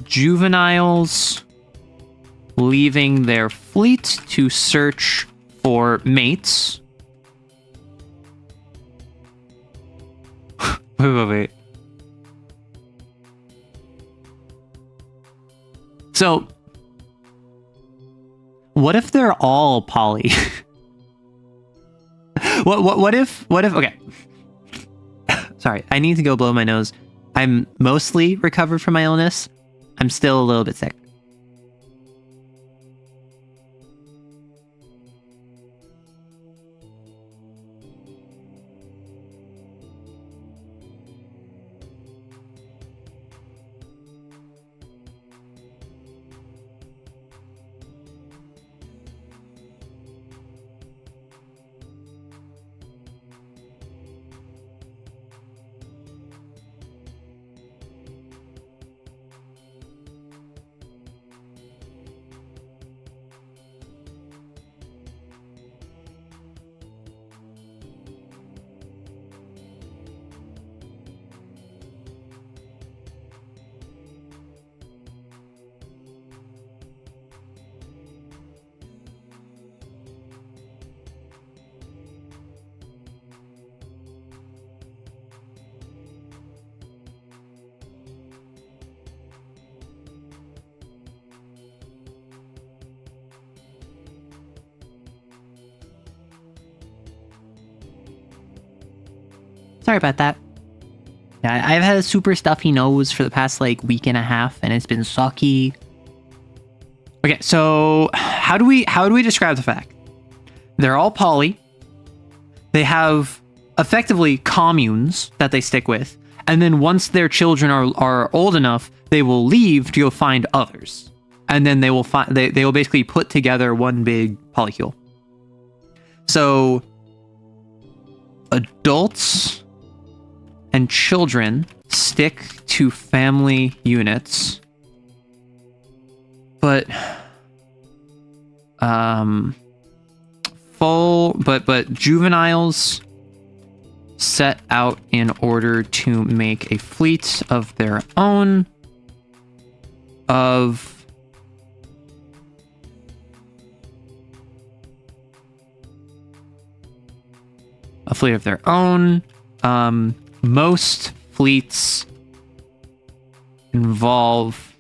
juveniles leaving their fleet to search for mates. Wait. So, what if they're all poly? What if, okay. Sorry, I need to go blow my nose. I'm mostly recovered from my illness. I'm still a little bit sick. Sorry about that. Yeah, I've had a super stuffy nose for the past like week and a half, and it's been sucky. Okay, so how do we describe the fact? They're all poly. They have effectively communes that they stick with, and then once their children are old enough, they will leave to go find others, and then they will basically put together one big polycule. So adults and children stick to family units, but juveniles set out in order to make a fleet of their own of most fleets involve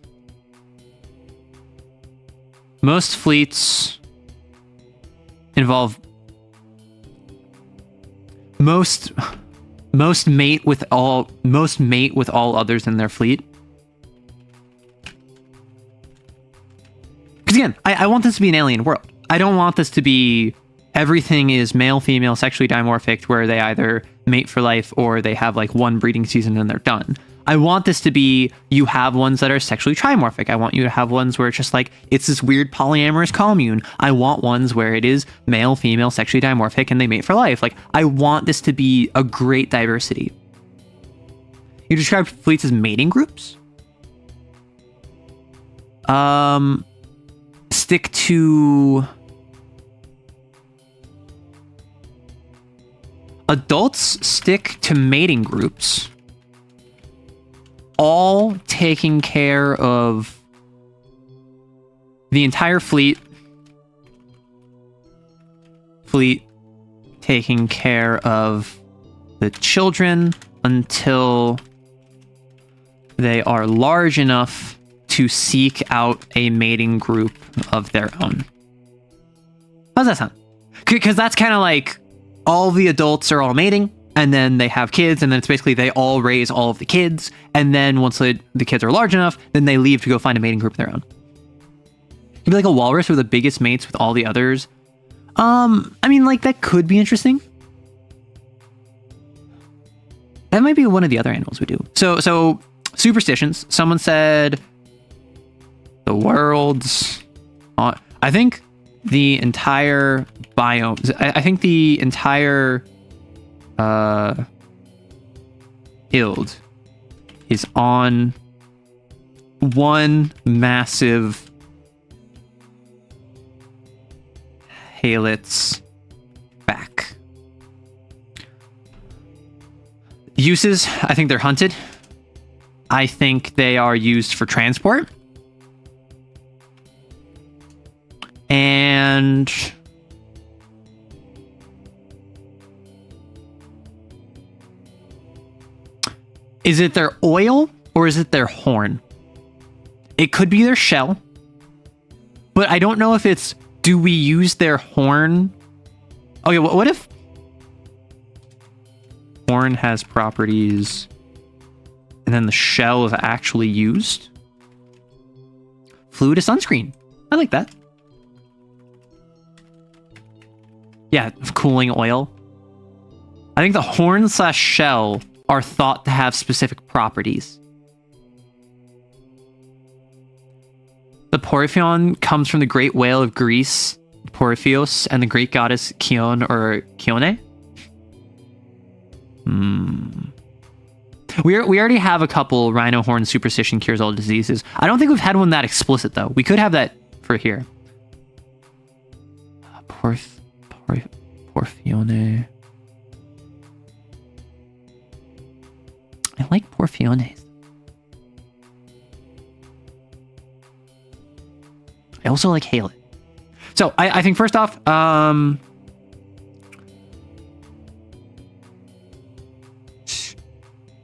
most mate with all others in their fleet. Because again, I want this to be an alien world. I don't want this to be everything is male, female, sexually dimorphic, where they either mate for life or they have like one breeding season and they're done. I want this to be, you have ones that are sexually trimorphic. I want you to have ones where it's just like, it's this weird polyamorous commune. I want ones where it is male, female, sexually dimorphic, and they mate for life. Like, I want this to be a great diversity. You described fleets as mating groups. Stick to adults, stick to mating groups, all taking care of the entire fleet taking care of the children until they are large enough to seek out a mating group of their own. How's that sound? Because that's kind of like all the adults are all mating, and then they have kids, and then it's basically they all raise all of the kids, and then once the kids are large enough, then they leave to go find a mating group of their own. It'd be like a walrus with the biggest mates with all the others. I mean, like, that could be interesting. That might be one of the other animals we do. So superstitions. Someone said the world's... I think the entire biome... I think the entire... Ild is on one massive Halit's back. Uses, I think they're hunted. I think they are used for transport. And is it their oil or is it their horn? It could be their shell, but I don't know if it's, do we use their horn? Okay, what if horn has properties and then the shell is actually used? Fluid is sunscreen. I like that. Yeah, cooling oil. I think the horn / shell are thought to have specific properties. The Porphyrion comes from the great whale of Greece, Porphyos, and the great goddess Kion or Kione. We already have a couple rhino horn superstition cures all diseases. I don't think we've had one that explicit, though. We could have that for here. Porphyone. I like Porphyones. I also like Halit. So I think first off,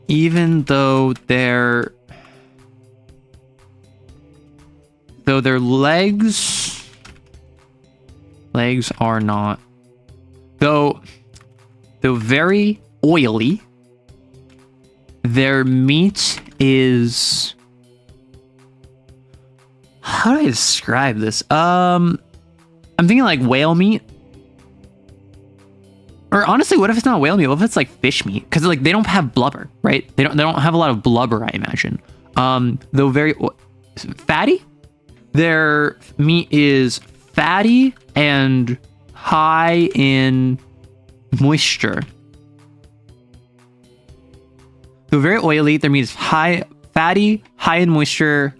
even though their legs are not, though very oily, their meat is, how do I describe this? I'm thinking like whale meat. Or honestly, what if it's not whale meat? What if it's like fish meat? Because like they don't have blubber, right? They don't have a lot of blubber, I imagine. Though very fatty. Their meat is fatty and high in moisture. Though very oily, their meat is fatty, high in moisture,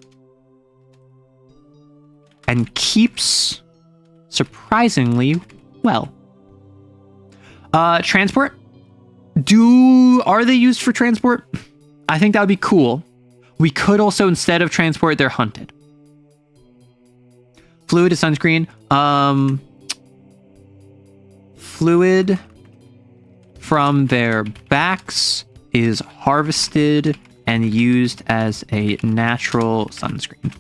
and keeps surprisingly well. Transport. Are they used for transport? I think that would be cool. We could also, instead of transport, they're hunted. Fluid is sunscreen. Fluid from their backs is harvested and used as a natural sunscreen.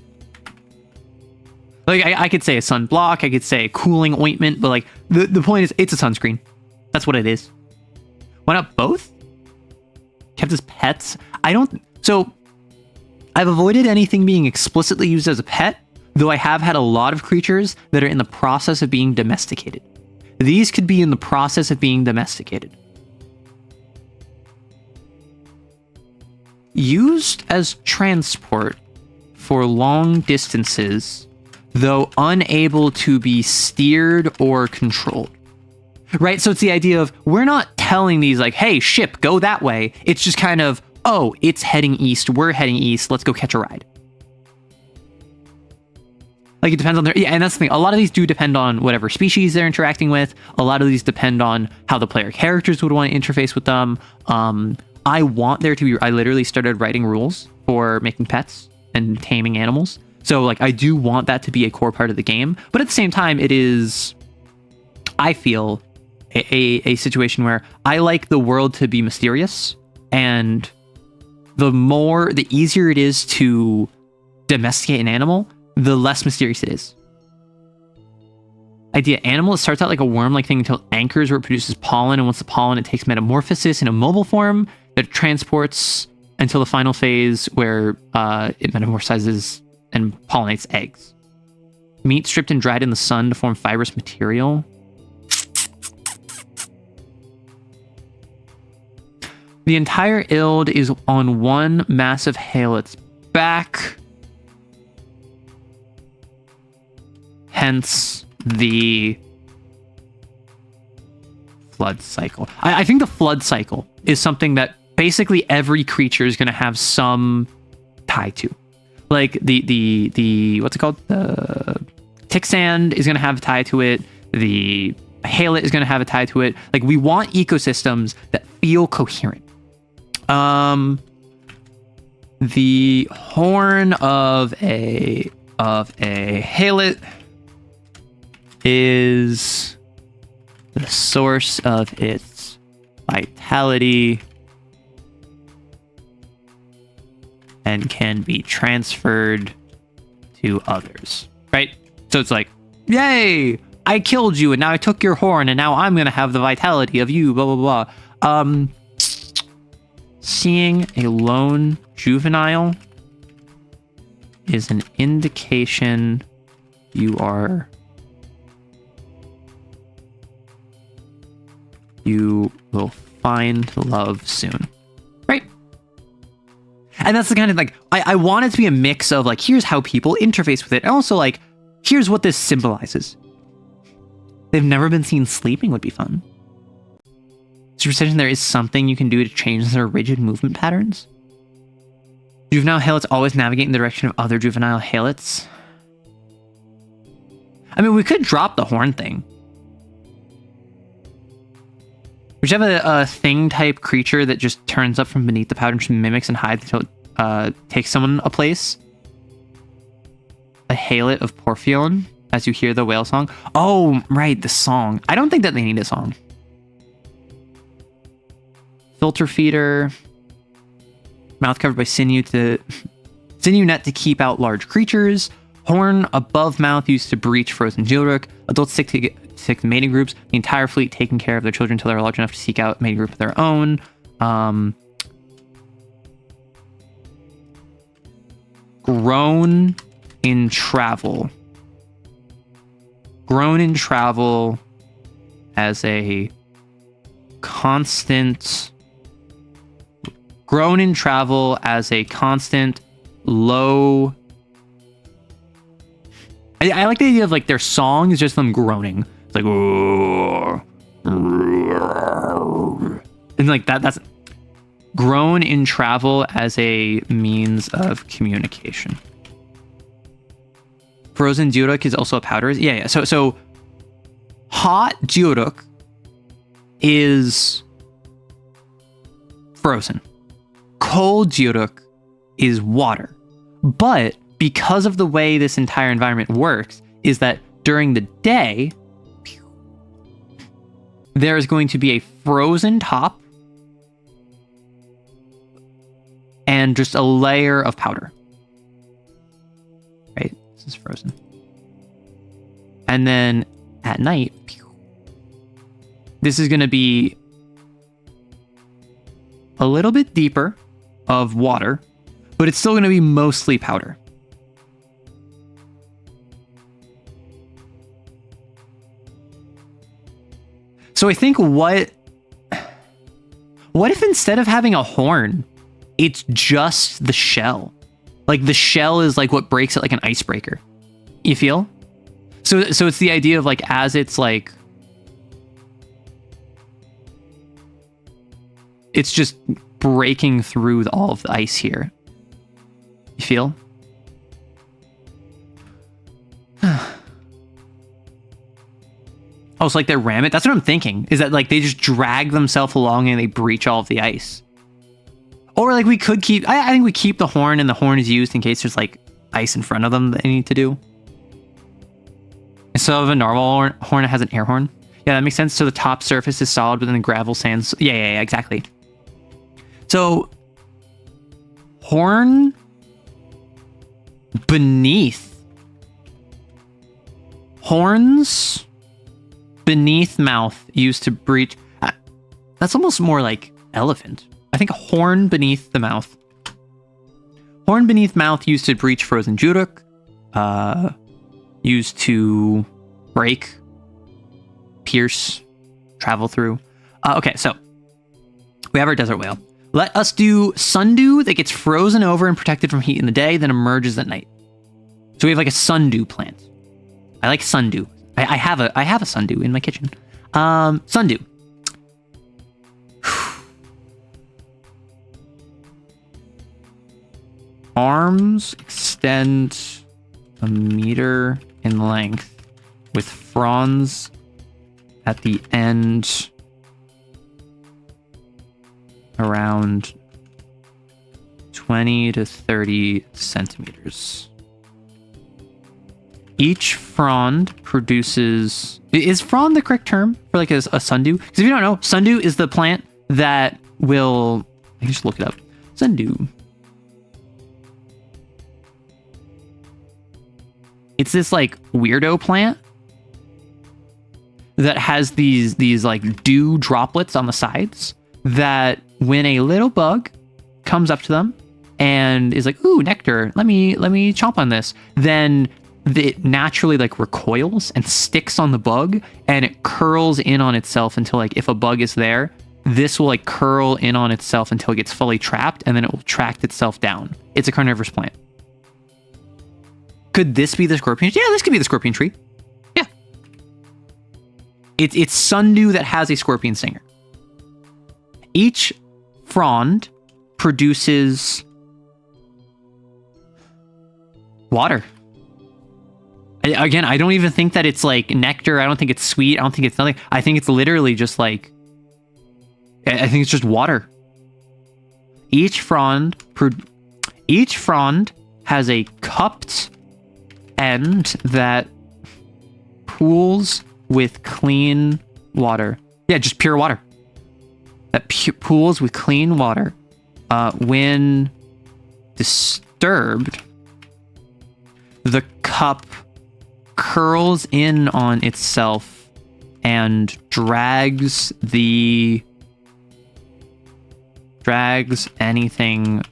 Like, I could say a sunblock, I could say a cooling ointment, but like the point is it's a sunscreen. That's what it is. Why not both? Kept as pets? So I've avoided anything being explicitly used as a pet, though I have had a lot of creatures that are in the process of being domesticated. These could be in the process of being domesticated. Used as transport for long distances, though unable to be steered or controlled. Right? So it's the idea of, we're not telling these like, hey, ship, go that way. It's just kind of, oh, it's heading east, we're heading east, let's go catch a ride. Like, it depends on their... Yeah, and that's the thing. A lot of these do depend on whatever species they're interacting with. A lot of these depend on how the player characters would want to interface with them. I want there to be... I literally started writing rules for making pets and taming animals. So, like, I do want that to be a core part of the game. But at the same time, it is... I feel a situation where I like the world to be mysterious. And the easier it is to domesticate an animal, the less mysterious it is. Idea: animal, it starts out like a worm-like thing until it anchors where it produces pollen, and once the pollen, it takes metamorphosis in a mobile form that it transports until the final phase where it metamorphosizes and pollinates eggs. Meat stripped and dried in the sun to form fibrous material. The entire Ild is on one massive halet's back. Hence the flood cycle. I think the flood cycle is something that basically every creature is going to have some tie to. Like the what's it called? The tick sand is going to have a tie to it. The halet is going to have a tie to it. Like, we want ecosystems that feel coherent. The horn of a halet is the source of its vitality and can be transferred to others, right? So it's like, yay, I killed you and now I took your horn and now I'm going to have the vitality of you, blah, blah, blah. Seeing a lone juvenile is an indication you will find love soon. Right? And that's the kind of, like, I want it to be a mix of, like, here's how people interface with it. And also, like, here's what this symbolizes. They've never been seen sleeping would be fun. Superstition, there is something you can do to change their rigid movement patterns. Juvenile halets always navigate in the direction of other juvenile halets. I mean, we could drop the horn thing. We should have a thing type creature that just turns up from beneath the powder and just mimics and hides until it takes someone a place. A halet of Porphion, as you hear the whale song. Oh, right, the song. I don't think that they need a song. Filter feeder. Mouth covered by sinew net to keep out large creatures. Horn above mouth used to breach frozen geoduck. Adults stick to mating groups. The entire fleet taking care of their children until they're large enough to seek out a mating group of their own. Grown in travel. Grown in travel as a constant... Grown in travel as a constant low... I like the idea of, like, their song is just them groaning. It's like... And, like, that's... Grown in travel as a means of communication. Frozen geoduck is also a powder. Yeah. So hot geoduck is frozen. Cold geoduck is water. But because of the way this entire environment works, is that during the day, there is going to be a frozen top and just a layer of powder. Right? This is frozen. And then at night, this is going to be a little bit deeper of water, but it's still going to be mostly powder. So I think what if instead of having a horn, it's just the shell? Like the shell is like what breaks it, like an icebreaker. You feel? So it's the idea of like, as it's like, it's just breaking through all of the ice here. You feel? Oh, it's like they ram it. That's what I'm thinking. Is that like they just drag themselves along and they breach all of the ice. Or like we could keep, I think we keep the horn, and the horn is used in case there's like ice in front of them that they need to do. Instead of a normal horn, it has an air horn. Yeah, that makes sense. So the top surface is solid, but then the gravel sands. Yeah, exactly. So horn beneath. Horns beneath mouth used to breach. That's almost more like elephant. I think a horn beneath the mouth. Horn beneath mouth used to breach frozen judok. Used to break, pierce, travel through. Okay, so we have our desert whale. Let us do sundew that gets frozen over and protected from heat in the day, then emerges at night. So we have like a sundew plant. I like sundew. I have a sundew in my kitchen. Sundew. Arms extend a meter in length with fronds at the end around 20 to 30 centimeters. Each frond produces... Is frond the correct term for like a sundew? Because if you don't know, sundew is the plant that will... I can just look it up. Sundew. It's this like weirdo plant that has these like dew droplets on the sides that when a little bug comes up to them and is like, ooh, nectar, let me chomp on this, then it naturally like recoils and sticks on the bug, and it curls in on itself until like if a bug is there, this will like curl in on itself until it gets fully trapped, and then it will tract itself down. It's a carnivorous plant. Could this be the scorpion? Yeah, this could be the scorpion tree. Yeah. It's sundew that has a scorpion stinger. Each frond produces water. Again, I don't even think that it's like nectar. I don't think it's sweet. I don't think it's nothing. I think it's literally just like, I think it's just water. Each frond has a cupped end that pools with clean water. Yeah, just pure water. That pools with clean water. When disturbed, the cup curls in on itself and drags anything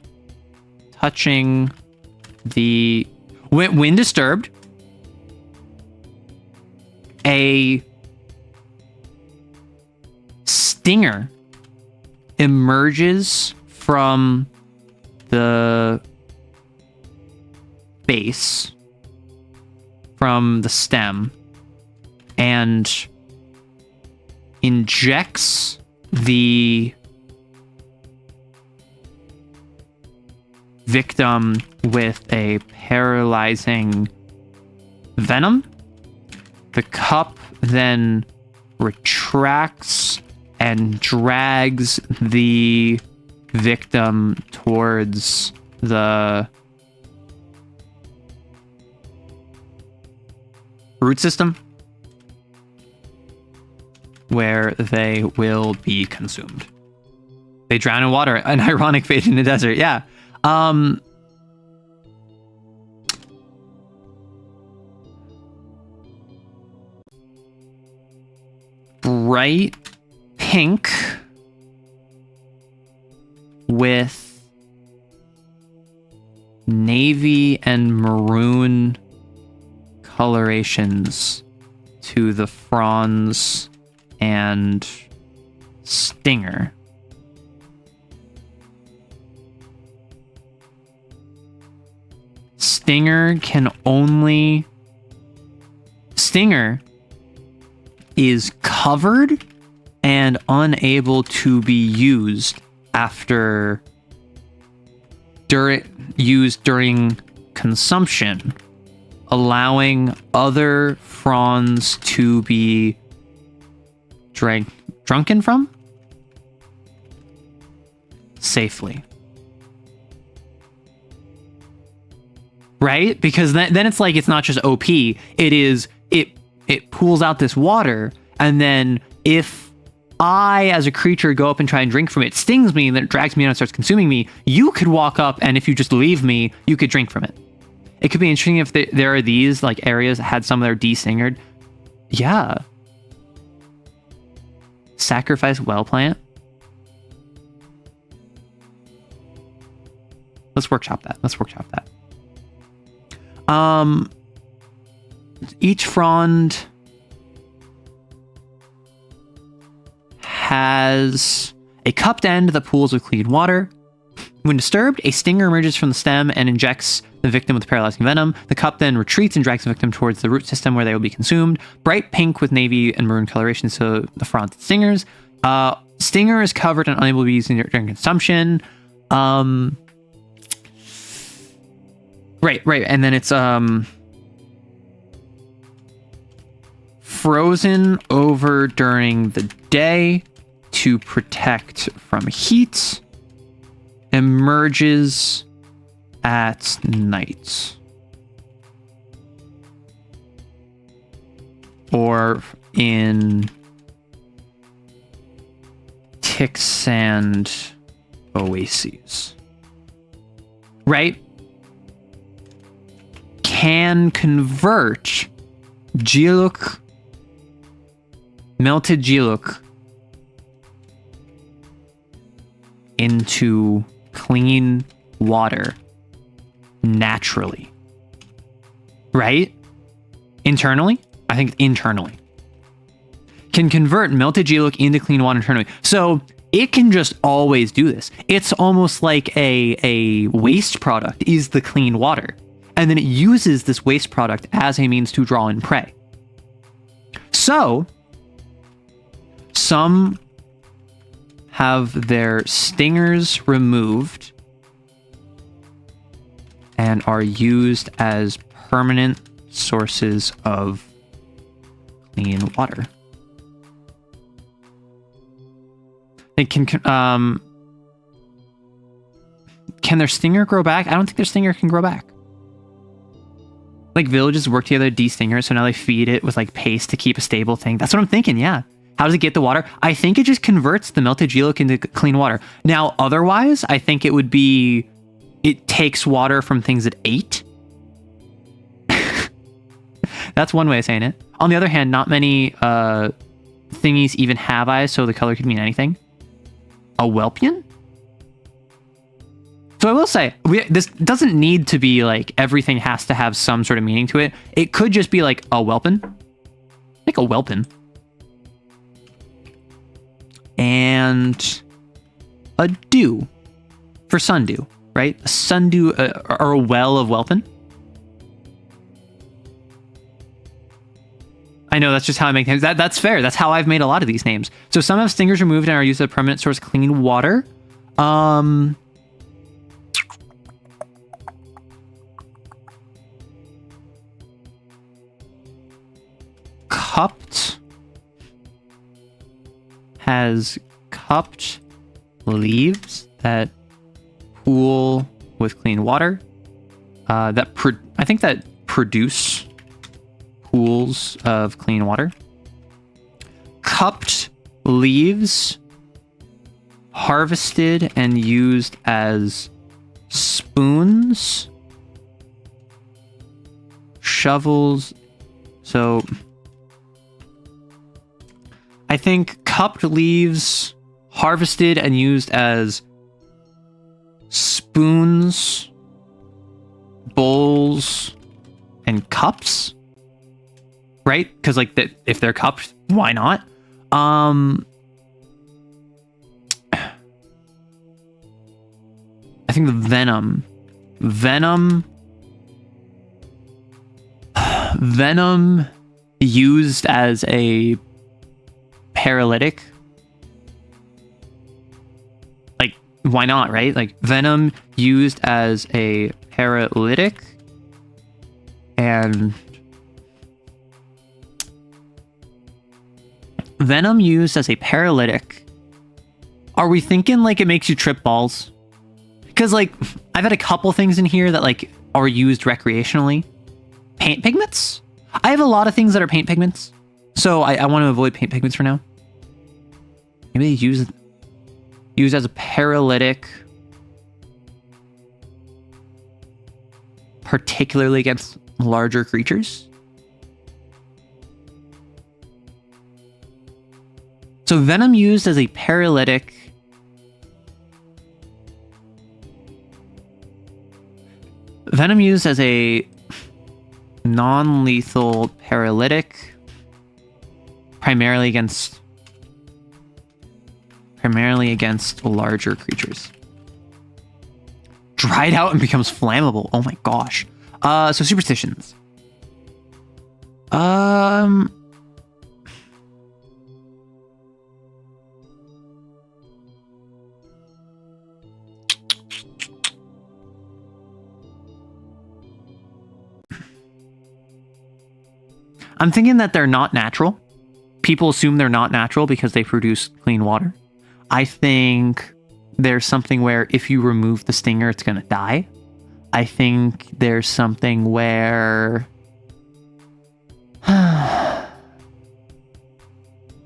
touching the... When disturbed, a stinger emerges from the base, from the stem, and injects the victim with a paralyzing venom. The cup then retracts and drags the victim towards the root system, where they will be consumed. They drown in water. An ironic fate in the desert. Yeah. Bright pink with navy and maroon colorations to the fronds and stinger. Stinger is covered and unable to be used during consumption, allowing other fronds to be drunken from safely. Right? Because then it's like, it's not just OP. It pulls out this water, and then if I, as a creature, go up and try and drink from it, stings me, and then it drags me out and starts consuming me, you could walk up, and if you just leave me, you could drink from it. It could be interesting if there are these like areas that had some that are de-stingered. Yeah. Sacrifice well plant. Let's workshop that. Each frond has a cupped end that pools with clean water. When disturbed, a stinger emerges from the stem and injects the victim with paralyzing venom. The cup then retreats and drags the victim towards the root system where they will be consumed. Bright pink with navy and maroon coloration, so the frond stingers. Stinger is covered and unable to be used during consumption. Right. And then it's frozen over during the day to protect from heat. Emerges at night. Or in Ticksand oases. Right? Can convert Geoluk, melted Geoluk, into clean water naturally. Right? Internally? I think internally. Can convert melted Geoluk into clean water internally. So it can just always do this. It's almost like a waste product is the clean water. And then it uses this waste product as a means to draw in prey. So, some have their stingers removed and are used as permanent sources of clean water. It can their stinger grow back? I don't think their stinger can grow back. Like villages work together to de-stinger, so now they feed it with like paste to keep a stable thing. That's what I'm thinking, yeah. How does it get the water? I think it just converts the melted Geoluk into clean water. Now, otherwise, I think it would be, it takes water from things it ate. That's one way of saying it. On the other hand, not many thingies even have eyes, so the color could mean anything. A Whelpian? So I will say, this doesn't need to be like everything has to have some sort of meaning to it. It could just be like a Whelpin. Like a Whelpin. And a dew for sundew, right? A sundew or a well of Whelpin. I know that's just how I make names. That's fair. That's how I've made a lot of these names. So some have stingers removed and are used as a permanent source of clean water. Cupped has cupped leaves that pool with clean water. I think that produce pools of clean water. Cupped leaves harvested and used as spoons, shovels. So I think cupped leaves harvested and used as spoons, bowls, and cups, right? Because like if they're cupped, why not? I think the venom used as a paralytic. Like, why not, right? Like, venom used as a paralytic, and venom used as a paralytic. Are we thinking like it makes you trip balls? Because like I've had a couple things in here that like are used recreationally. Paint pigments? I have a lot of things that are paint pigments, so I want to avoid paint pigments for now. Maybe they use as a paralytic, particularly against larger creatures. So venom used as a paralytic. Venom used as a non-lethal paralytic, primarily against larger creatures. Dried out and becomes flammable. Oh my gosh. So superstitions. I'm thinking that they're not natural. People assume they're not natural because they produce clean water. I think there's something where if you remove the stinger, it's going to die. I think there's something where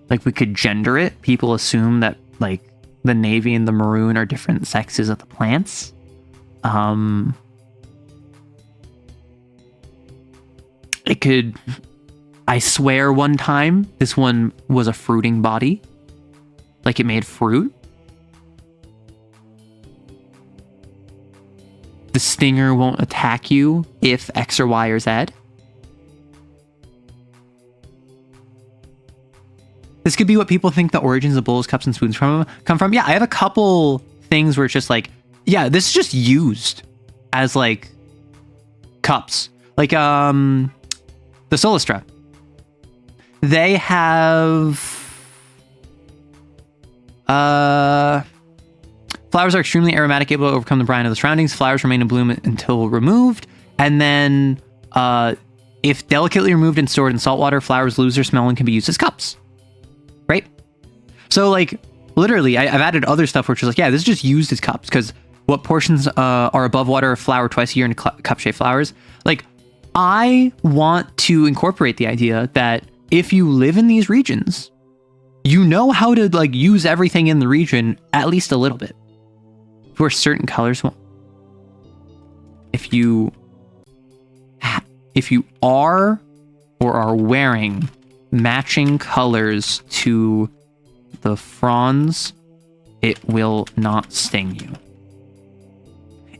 like we could gender it. People assume that like the navy and the maroon are different sexes of the plants. It could... I swear one time this one was a fruiting body. Like it made fruit. The stinger won't attack you if X or Y or Z. This could be what people think the origins of bowls, cups, and spoons come from. Yeah, I have a couple things where it's just like, yeah, this is just used as like cups. Like the Solistra. They have flowers are extremely aromatic, able to overcome the brine of the surroundings. Flowers remain in bloom until removed, and then if delicately removed and stored in salt water, flowers lose their smell and can be used as cups. Right? So like literally, I've added other stuff which is like, yeah, this is just used as cups because what portions are above water flower twice a year in cup-shaped flowers. Like I want to incorporate the idea that if you live in these regions, you know how to like use everything in the region at least a little bit. For certain colors, if you are or are wearing matching colors to the fronds, it will not sting you.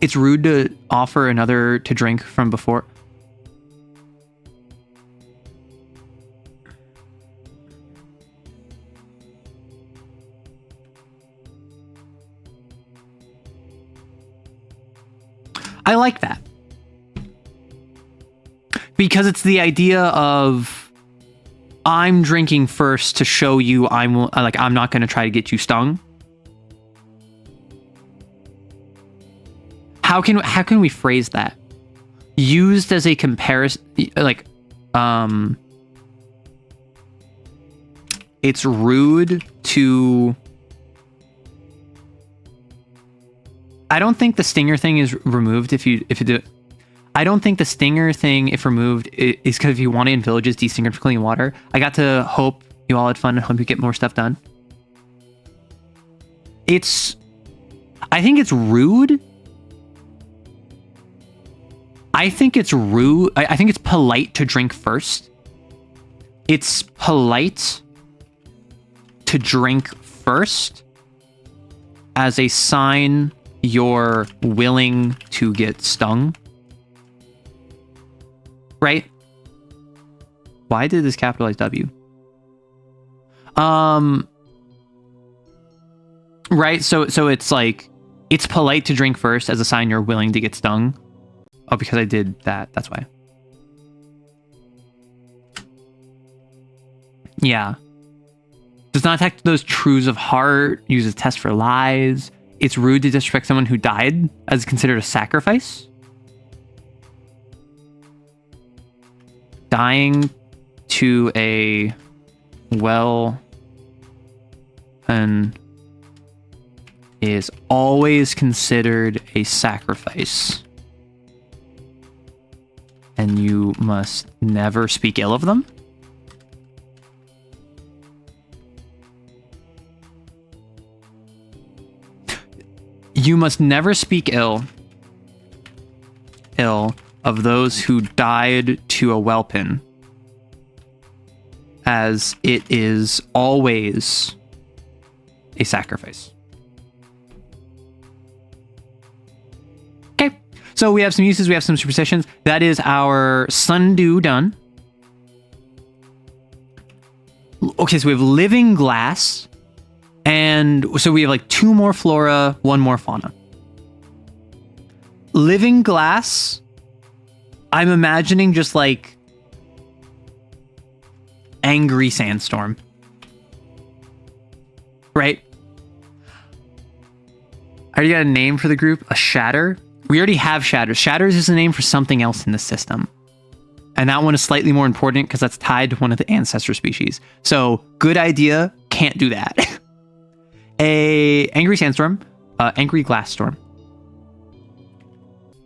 It's rude to offer another to drink from before. I like that. Because it's the idea of I'm drinking first to show you I'm not going to try to get you stung. How can we phrase that? Used as a comparison, like it's rude to... I don't think the stinger thing is removed if you do it. I don't think the stinger thing, if removed, is because if you want it in villages destingered for clean water. I got to hope you all had fun and hope you get more stuff done. I think it's rude. I think it's rude. I think it's polite to drink first. It's polite to drink first as a sign you're willing to get stung. Right? Why did this capitalize W? Right, so it's like, it's polite to drink first as a sign you're willing to get stung. Oh, because I did that, that's why. Yeah. Does not attack those truths of heart, uses test for lies. It's rude to disrespect someone who died as considered a sacrifice. Dying to a well and is always considered a sacrifice. And you must never speak ill of them. You must never speak ill of those who died to a whelpin, as it is always a sacrifice. Okay, so we have some uses, we have some superstitions. That is our sundew done. Okay, so we have living glass. And so we have like 2 more flora, 1 more fauna. Living glass, I'm imagining just like angry sandstorm. Right? I already got a name for the group, a shatter. We already have shatters. Shatters is a name for something else in the system. And that one is slightly more important because that's tied to one of the ancestor species. So good idea, can't do that. A angry sandstorm, angry glass storm.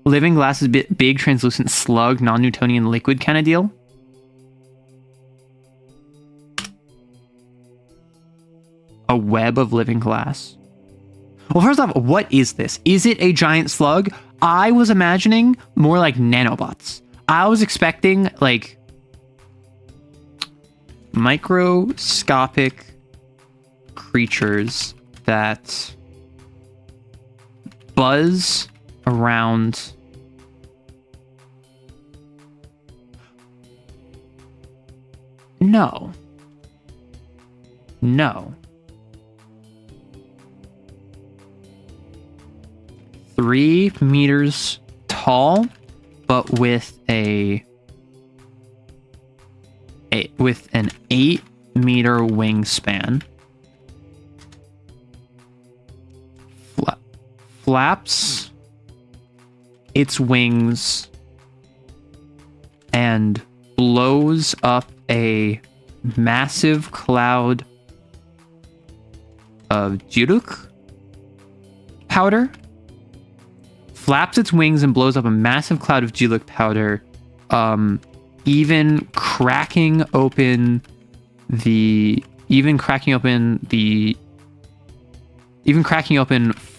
Living glass is a big, translucent slug, non-Newtonian liquid kind of deal. A web of living glass. Well, first off, what is this? Is it a giant slug? I was imagining more like nanobots. I was expecting like microscopic creatures that buzz around no 3 meters tall, but with an 8-meter wingspan. Flaps its wings and blows up a massive cloud of Jiluk powder. Flaps its wings and blows up a massive cloud of Jiluk powder, even cracking open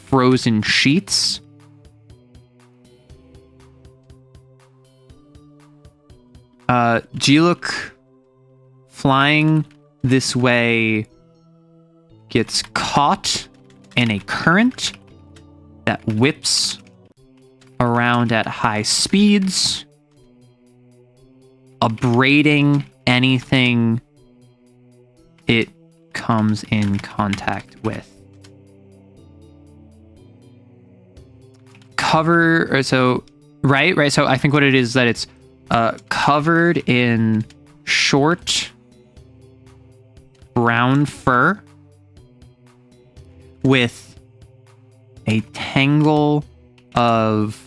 frozen sheets. Jiluk flying this way gets caught in a current that whips around at high speeds, abrading anything it comes in contact with. So I think what it is that it's covered in short brown fur with a tangle of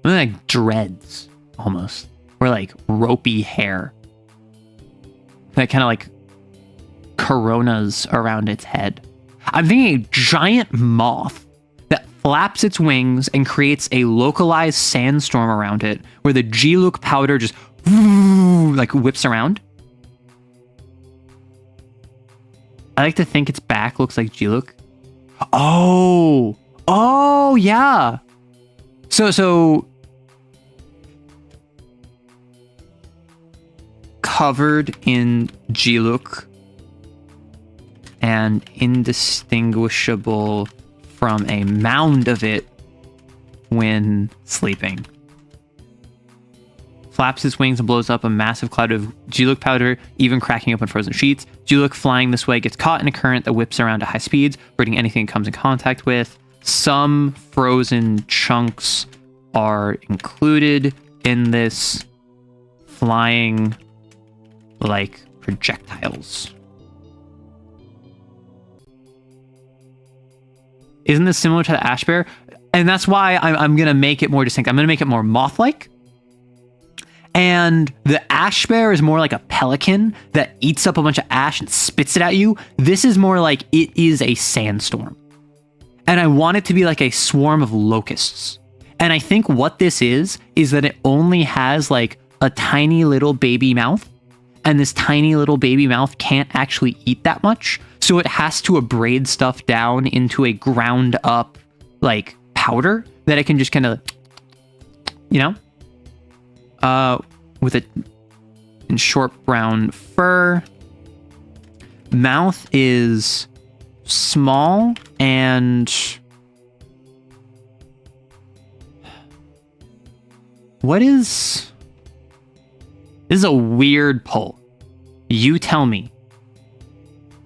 like dreads almost, or like ropey hair that kind of like coronas around its head. I'm thinking a giant moth that flaps its wings and creates a localized sandstorm around it where the Jiluk powder just like whips around. I like to think its back looks like Jiluk. Oh yeah. So covered in Jiluk and indistinguishable from a mound of it when sleeping. flaps its wings and blows up a massive cloud of Juluk powder, even cracking open frozen sheets. Juluk flying this way gets caught in a current that whips around at high speeds, burning anything it comes in contact with. Some frozen chunks are included in this flying like projectiles. Isn't this similar to the ash bear? And that's why I'm going to make it more distinct. I'm going to make it more moth-like. And the ash bear is more like a pelican that eats up a bunch of ash and spits it at you. This is more like it is a sandstorm. And I want it to be like a swarm of locusts. And I think what this is that it only has like a tiny little baby mouth. And this tiny little baby mouth can't actually eat that much. So it has to abrade stuff down into a ground up like powder that it can just kind of, you know, with it in short brown fur. Mouth is small and what is, this is a weird poll. You tell me.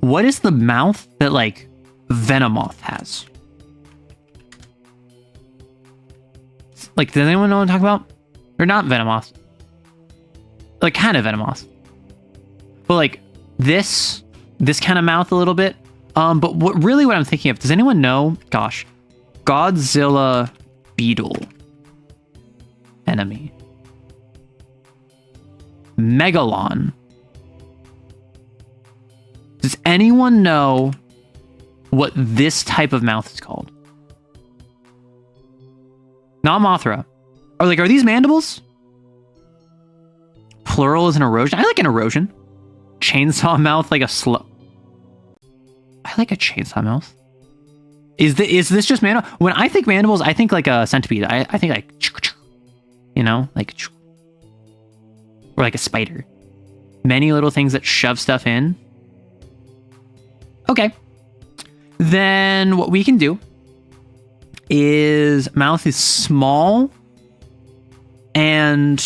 What is the mouth that like Venomoth has? Like, does anyone know what I'm talking about? Or not Venomoth. Like kind of Venomoth. But like this kind of mouth a little bit. But what I'm thinking of, does anyone know? Gosh. Godzilla beetle. Enemy. Megalon. Does anyone know what this type of mouth is called? Not Mothra. Or like, are these mandibles? Plural is an erosion. I like an erosion. Chainsaw mouth, like a slow. I like a chainsaw mouth. Is this just mandible? When I think mandibles, I think like a centipede. I think like, you know, like, or like a spider. Many little things that shove stuff in. Okay. Then what we can do is mouth is small and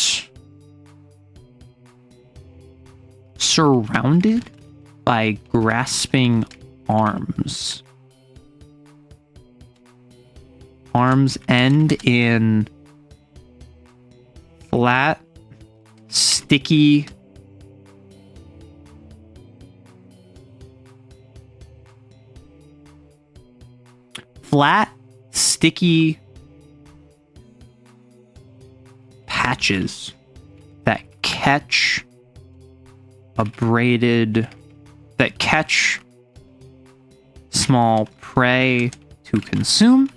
surrounded by grasping arms. Arms end in flat, sticky, patches that catch small prey to consume.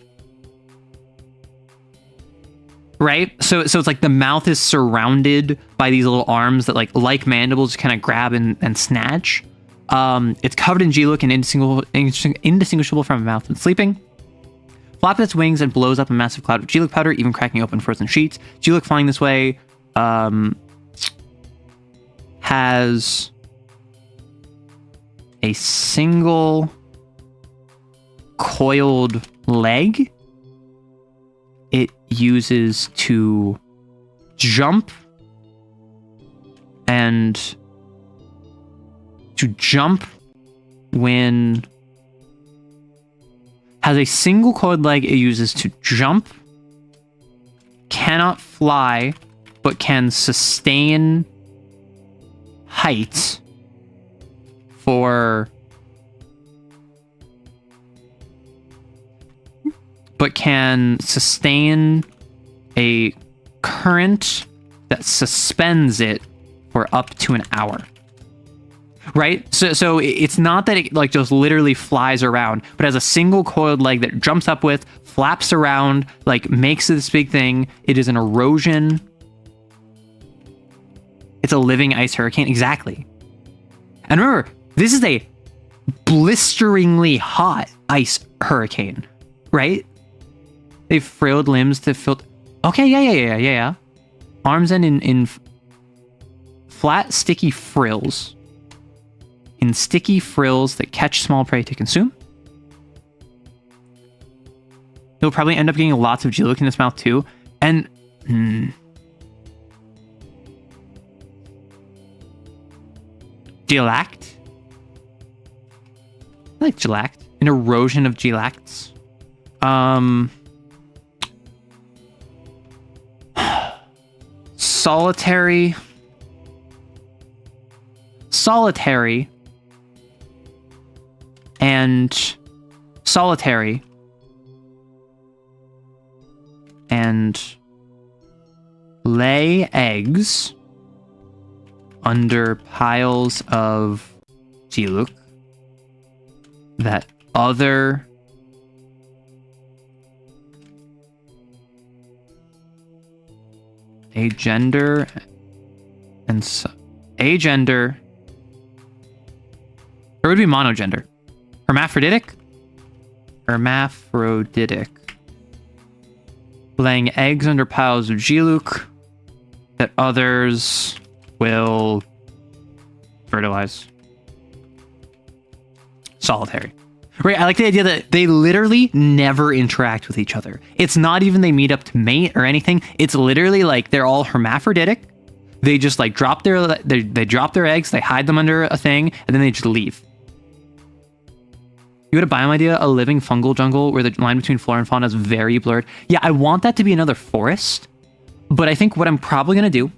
Right? So it's like the mouth is surrounded by these little arms that like mandibles kind of grab and snatch. It's covered in G-Look and indistinguishable from a mouth when sleeping. Flaps its wings and blows up a massive cloud of G-Look powder, even cracking open frozen sheets. G-Look flying this way has a single coiled leg it uses to jump when has a single coiled leg it uses to jump, cannot fly, but can sustain height but can sustain a current that suspends it for up to an hour. Right? So it's not that it like just literally flies around, but has a single coiled leg that jumps up with, flaps around, like makes this big thing. It is an erosion. It's a living ice hurricane. Exactly. And remember, this is a blisteringly hot ice hurricane, right? They've frilled limbs to fill. Okay, yeah. Arms end in flat, sticky frills. In sticky frills that catch small prey to consume. He'll probably end up getting lots of G-Look in his mouth too. And Gelact. I like gelact. An erosion of gelacts. Solitary. And solitary. And lay eggs under piles of Jiluk that other agender and agender, or would be monogender, hermaphroditic, laying eggs under piles of Jiluk that others will fertilize. Solitary. Right, I like the idea that they literally never interact with each other. It's not even they meet up to mate or anything. It's literally like they're all hermaphroditic. They just like drop their eggs, they hide them under a thing, and then they just leave. You had a biome idea, a living fungal jungle where the line between flora and fauna is very blurred. Yeah, I want that to be another forest, but I think what I'm probably gonna do,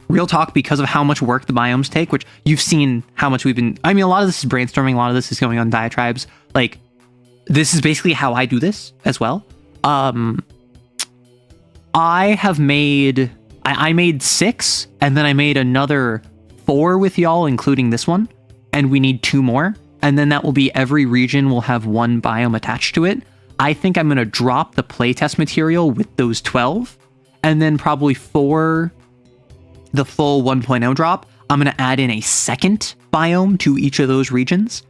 real talk, because of how much work the biomes take, which you've seen how much we've been, I mean, a lot of this is brainstorming, a lot of this is going on diatribes. Like, this is basically how I do this as well. I made 6, and then I made another 4 with y'all, including this one, and we need 2 more, and then that will be every region will have 1 biome attached to it. I think I'm going to drop the playtest material with those 12, and then probably for the full 1.0 drop, I'm going to add in a second biome to each of those regions,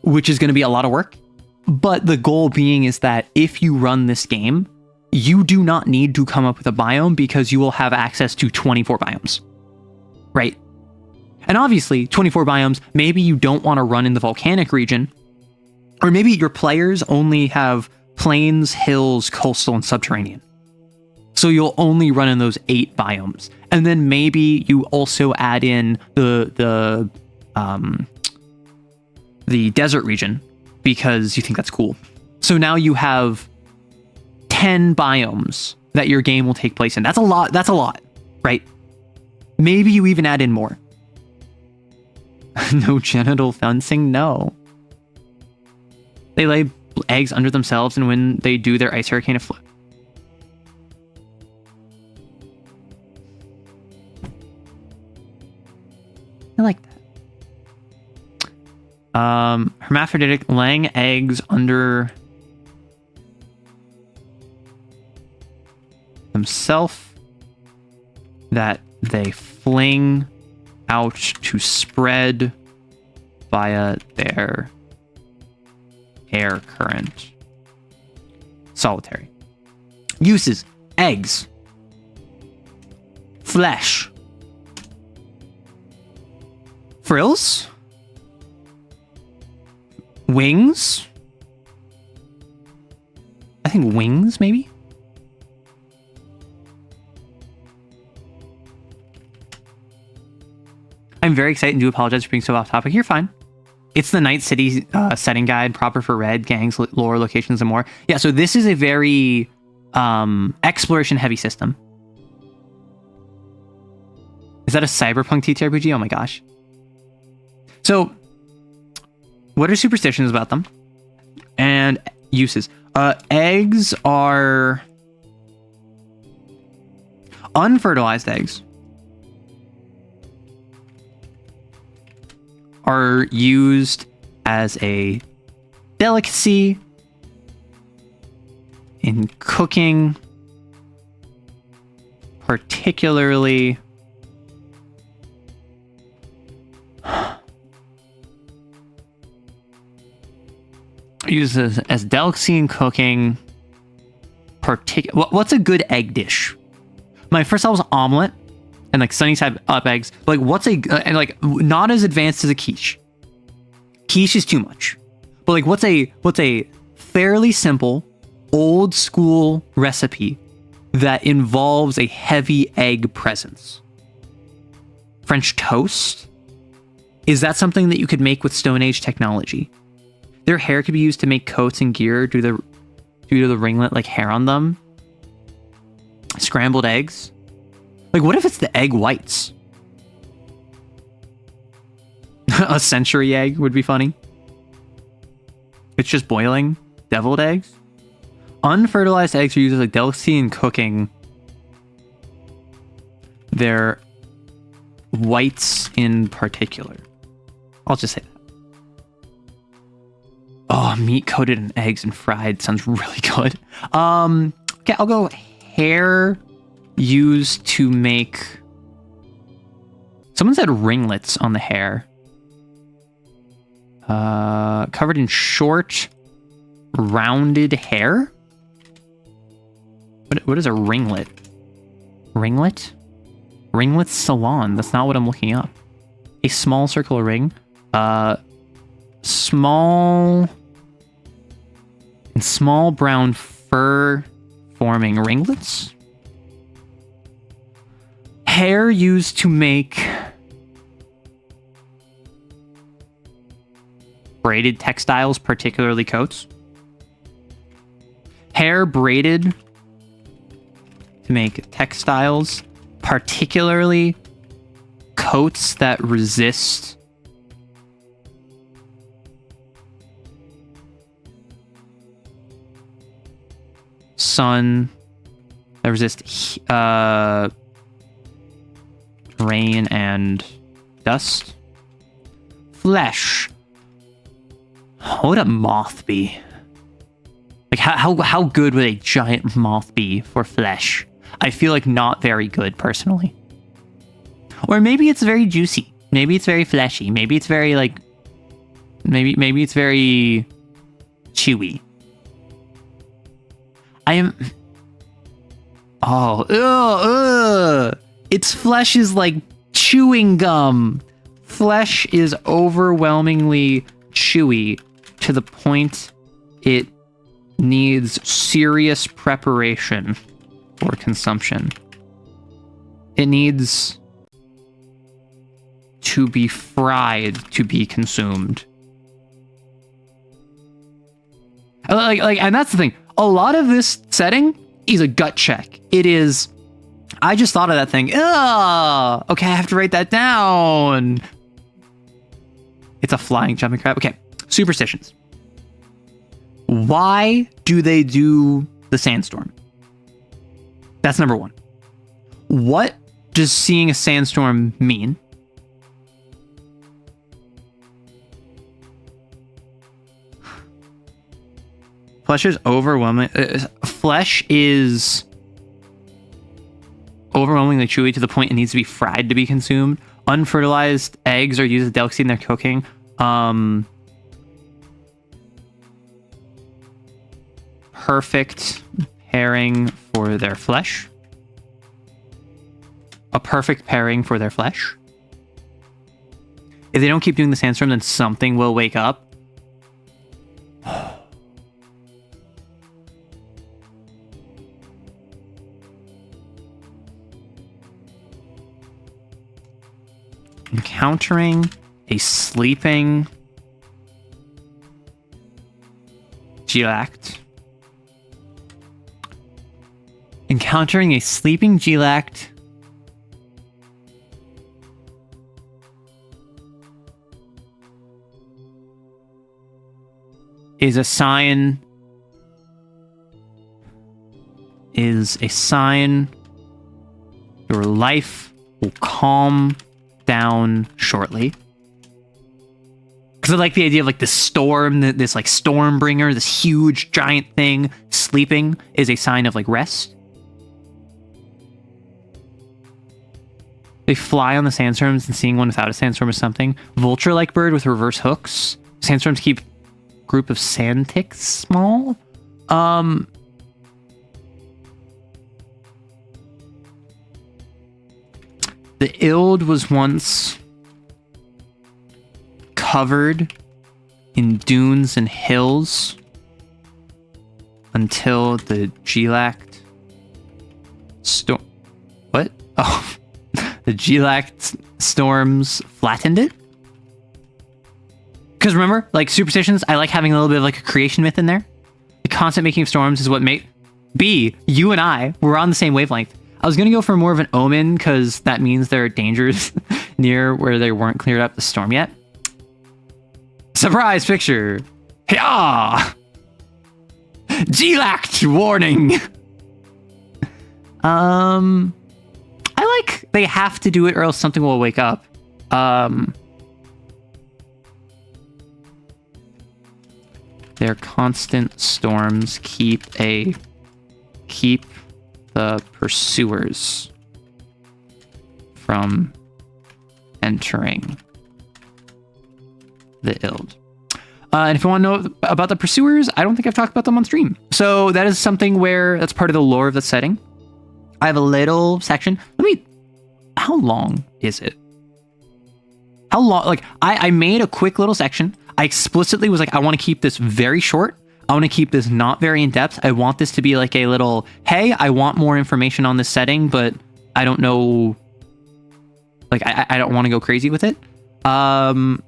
which is going to be a lot of work. But the goal being is that if you run this game, you do not need to come up with a biome because you will have access to 24 biomes, right? And obviously 24 biomes, maybe you don't want to run in the volcanic region, or maybe your players only have plains, hills, coastal, and subterranean. So you'll only run in those 8 biomes. And then maybe you also add in the desert region because you think that's cool. So now you have 10 biomes that your game will take place in. That's a lot, right? Maybe you even add in more. No genital fencing? No. They lay eggs under themselves, and when they do, their ice hurricane afloat. I like that. Hermaphroditic, laying eggs under themselves that they fling out to spread via their air current. Solitary. Uses: eggs, flesh, frills, wings. I think wings, maybe. I'm very excited and do apologize for being so off topic. You're fine. It's the Night City setting guide, proper for red, gangs, lore, locations, and more. Yeah, so this is a very exploration-heavy system. Is that a cyberpunk TTRPG? Oh my gosh. So, what are superstitions about them? And uses. Eggs are unfertilized eggs. Are used as a delicacy in cooking, particularly used as delicacy in cooking. What's a good egg dish? My first thought was omelet. And like sunny side up eggs. Like what's and like not as advanced as a quiche. Quiche is too much. But like what's a fairly simple old school recipe that involves a heavy egg presence? French toast? Is that something that you could make with Stone Age technology? Their hair could be used to make coats and gear due to the ringlet-like hair on them. Scrambled eggs. Like, what if it's the egg whites? A century egg would be funny. It's just boiling. Deviled eggs. Unfertilized eggs are used as a delicacy in cooking. They're whites in particular. I'll just say that. Oh, meat coated in eggs and fried sounds really good. Okay, I'll go hair used to make... Someone said ringlets on the hair. Covered in short, rounded hair? What is a ringlet? Ringlet? Ringlet salon. That's not what I'm looking up. A small circular ring. Small brown fur forming ringlets. Hair used to make braided textiles, particularly coats. Hair braided to make textiles, particularly coats that resist sun, that resist rain and dust. Flesh. What would a moth be? Like, how good would a giant moth be for flesh? I feel like not very good, personally. Or maybe it's very juicy. Maybe it's very fleshy. Maybe it's very, like... Maybe it's very chewy. I am... Oh, its flesh is like chewing gum. Flesh is overwhelmingly chewy to the point it needs serious preparation for consumption. It needs to be fried to be consumed. And that's the thing. A lot of this setting is a gut check. It is, I just thought of that thing. Ugh, okay, I have to write that down. It's a flying jumping crab. Okay, superstitions. Why do they do the sandstorm? That's number one. What does seeing a sandstorm mean? Flesh is overwhelming. Flesh is overwhelmingly chewy to the point it needs to be fried to be consumed. Unfertilized eggs are used as delicacy in their cooking. Perfect pairing for their flesh. A perfect pairing for their flesh. If they don't keep doing the sandstorm, then something will wake up. Encountering a sleeping gelact. Encountering a sleeping gelact is a sign your life will calm down shortly. Because I like the idea of like this storm, this like storm bringer, this huge giant thing sleeping is a sign of like rest. They fly on the sandstorms, and seeing one without a sandstorm is something. Vulture-like bird with reverse hooks. Sandstorms keep group of sand ticks small. The Ild was once covered in dunes and hills until the Gelact storm. What? Oh, the Gelact storms flattened it. Because remember, like superstitions, I like having a little bit of like a creation myth in there. The constant making of storms is what made B, you and I were on the same wavelength. I was going to go for more of an omen because that means there are dangers near where they weren't cleared up the storm yet. Surprise picture. Yeah. G-lact warning. I like they have to do it or else something will wake up. Their constant storms keep the pursuers from entering the Ild. And if you want to know about the pursuers, I don't think I've talked about them on stream. So that is something where that's part of the lore of the setting. I have a little section. How long is it? How long? Like I made a quick little section. I explicitly was like, I want to keep this very short. I want to keep this not very in depth. I want this to be like a little, hey, I want more information on this setting, but I don't know. Like, I don't want to go crazy with it. Sorry.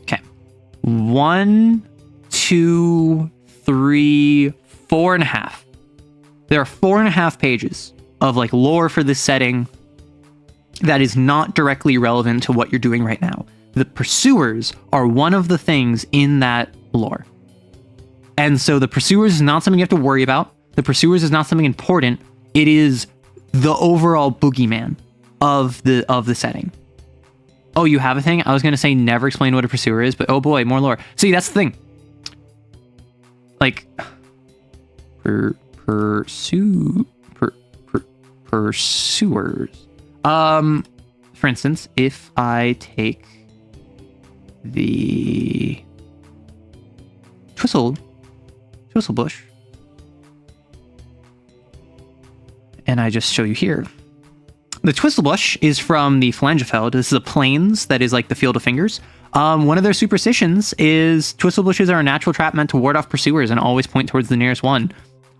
Okay. 1, 2, 3, 4.5. There are 4.5 pages of like lore for this setting that is not directly relevant to what you're doing right now. The pursuers are one of the things in that lore. And so the pursuers is not something you have to worry about. The pursuers is not something important. It is the overall boogeyman of the setting. Oh, you have a thing? I was going to say never explain what a pursuer is, but oh boy, more lore. See, that's the thing. Like, pursuers. For instance, if I take the Twistle bush and I just show you here. The Twistle bush is from the Phalangefeld. This is a plains that is like the field of fingers. One of their superstitions is Twistle bushes are a natural trap meant to ward off pursuers and always point towards the nearest one.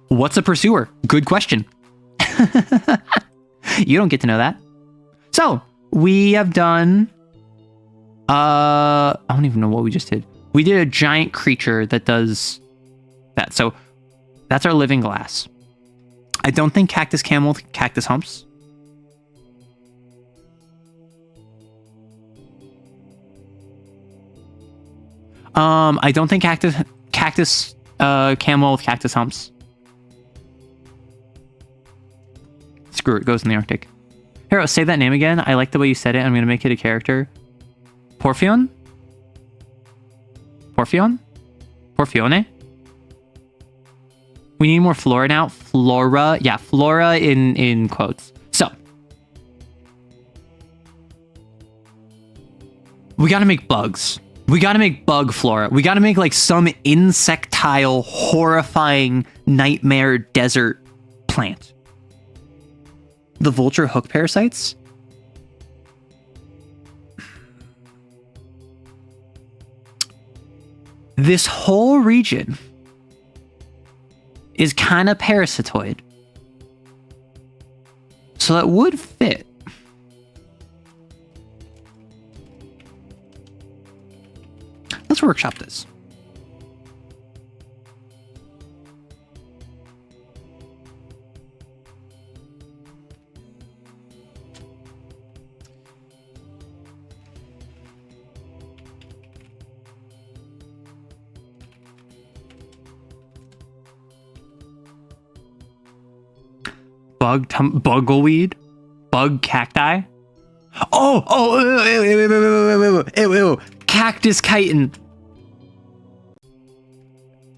What's a pursuer? Good question. You don't get to know that. So we have done, I don't even know what we just did. We did a giant creature that does that. So that's our living glass. I don't think cactus camel, cactus humps. I don't think cactus camel with cactus humps. Screw it, goes in the Arctic. Hero, say that name again. I like the way you said it. I'm going to make it a character. Porphion? Porphion? Porphione? We need more flora now. Flora. Yeah, flora in quotes. So. We got to make bugs. We got to make bug flora. We got to make like some insectile, horrifying nightmare desert plant. The vulture hook parasites? This whole region is kind of parasitoid. So that would fit. Let's workshop this. Buggleweed? Bug cacti? Ew. Cactus chitin.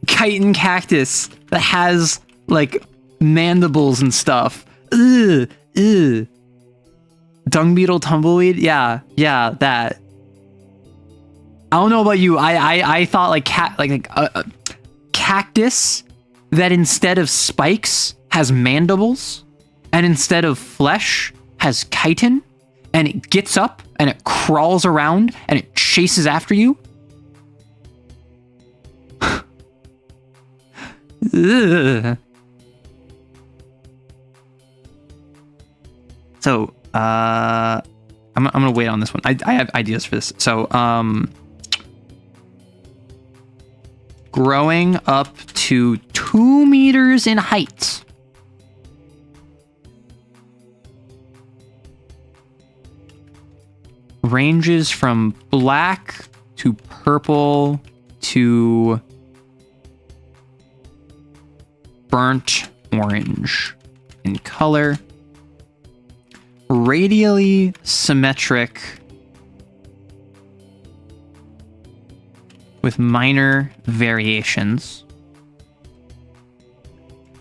Chitin cactus that has like mandibles and stuff. Ugh. Dung beetle tumbleweed? Yeah, that. I don't know about you. I thought like cactus that instead of spikes has mandibles. And instead of flesh, has chitin, and it gets up, and it crawls around, and it chases after you. So, I'm gonna wait on this one. I have ideas for this. So, growing up to 2 meters in height. Ranges from black to purple to burnt orange in color. Radially symmetric with minor variations.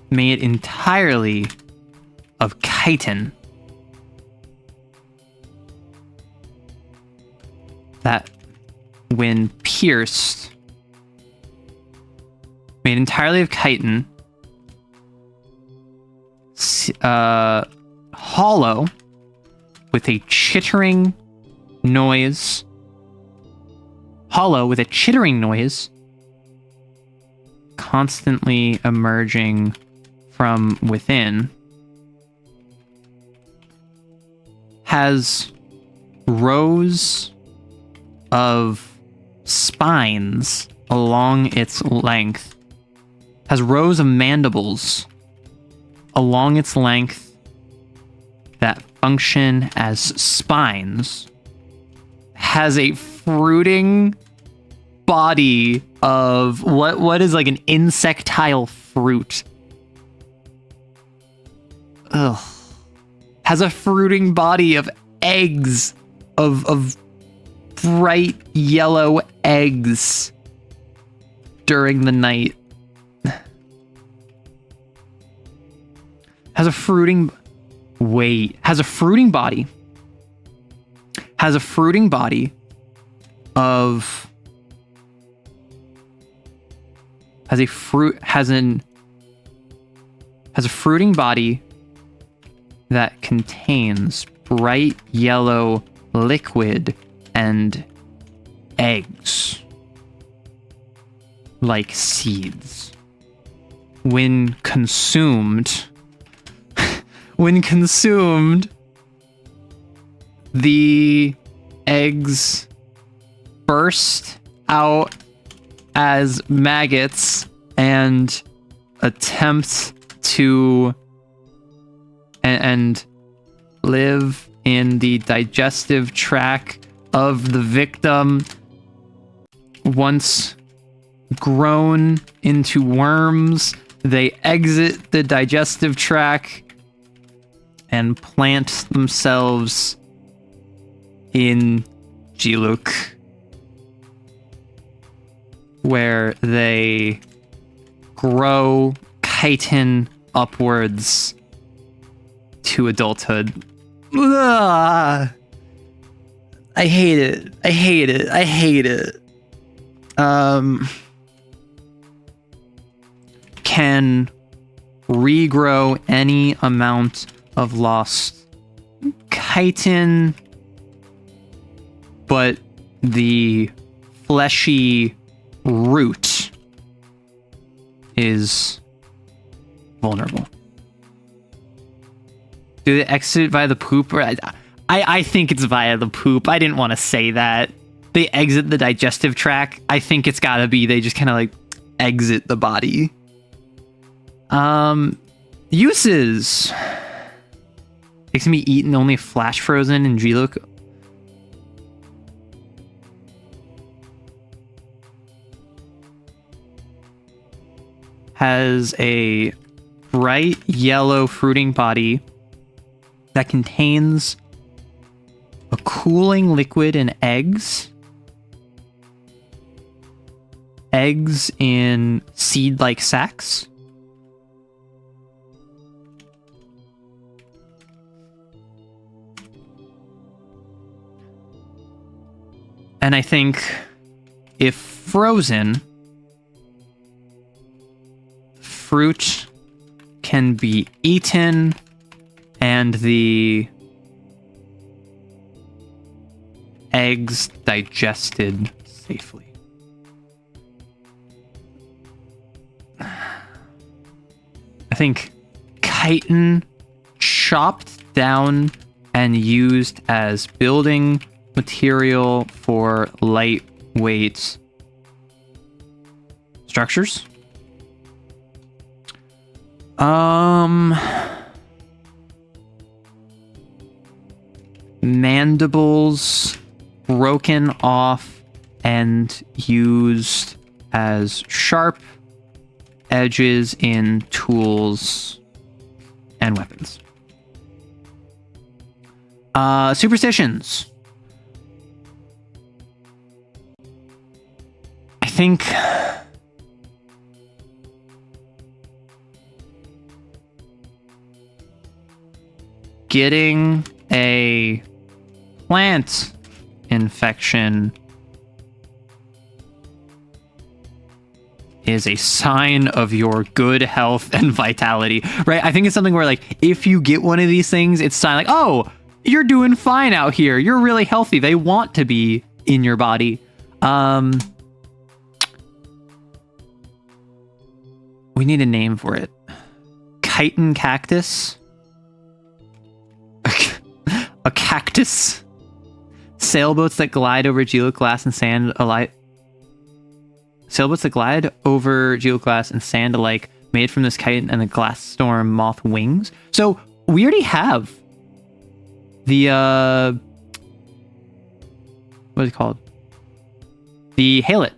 Made entirely of chitin. That, when pierced, made entirely of chitin, hollow, with a chittering noise, constantly emerging from within, has rows of spines along its length, has rows of mandibles along its length that function as spines, has a fruiting body of what is like an insectile fruit. Ugh. Has a fruiting body of eggs, of bright yellow eggs during the night. Has a fruiting body. Has a fruiting body of has a fruiting body that contains bright yellow liquid and eggs like seeds. When consumed, the eggs burst out as maggots and attempt to and live in the digestive tract of the victim. Once grown into worms, they exit the digestive tract and plant themselves in Jiluk, where they grow chitin upwards to adulthood. Ugh. I hate it. Can regrow any amount of lost chitin, but the fleshy root is vulnerable. Do they exit via the poop? Or I think it's via the poop. I didn't want to say that. They exit the digestive tract. I think it's gotta be they just kind of like exit the body. Uses. It can be eaten only flash frozen in Jiluk. Has a bright yellow fruiting body that contains a cooling liquid and eggs. Eggs in seed-like sacs. And I think if frozen, fruit can be eaten and the eggs digested safely. I think chitin chopped down and used as building material for lightweight structures. Mandibles broken off and used as sharp edges in tools and weapons. Superstitions. I think getting a plant infection is a sign of your good health and vitality, right? I think it's something where, like, if you get one of these things, it's a sign like, oh, you're doing fine out here. You're really healthy. They want to be in your body. We need a name for it. Chitin cactus? A cactus? Sailboats that glide over geoglass and sand alike. Sailboats that glide over geoglass and sand alike, made from this chitin and the glass storm moth wings. So we already have the what is it called? The halet.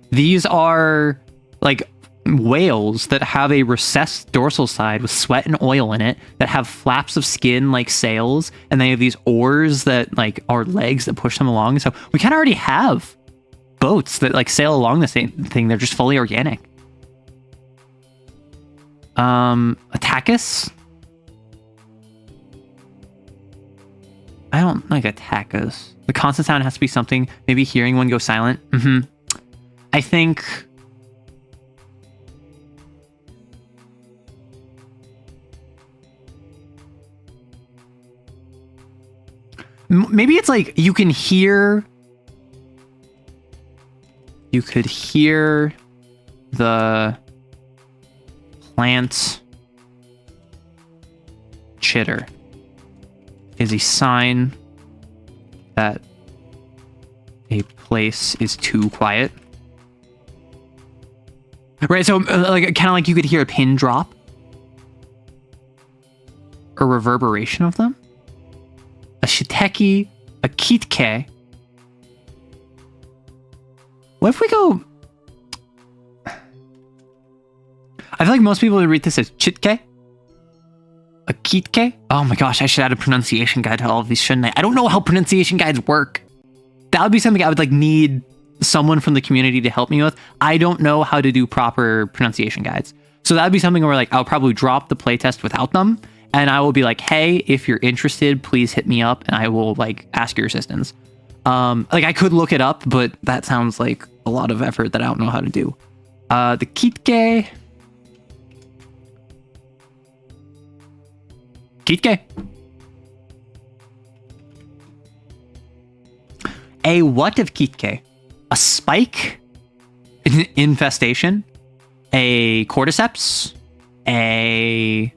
These are like whales that have a recessed dorsal side with sweat and oil in it, that have flaps of skin like sails, and they have these oars that like are legs that push them along. So we kind of already have boats that like sail along the same thing. They're just fully organic. Attackus? I don't like attackus. The constant sound has to be something. Maybe hearing one go silent. I think maybe it's like you could hear the plant chitter is a sign that a place is too quiet. Right, so like kind of like you could hear a pin drop, a reverberation of them. A shiteki, a kitke. What if we go? I feel like most people would read this as chitke. A kitke? Oh my gosh, I should add a pronunciation guide to all of these, shouldn't I? I don't know how pronunciation guides work. That would be something I would like need someone from the community to help me with. I don't know how to do proper pronunciation guides. So that would be something where like I'll probably drop the playtest without them, and I will be like, hey, if you're interested, please hit me up and I will like ask your assistance. Like I could look it up, but that sounds like a lot of effort that I don't know how to do. The kitke. Kitke. A what of kitke? A spike? An infestation? A cordyceps? The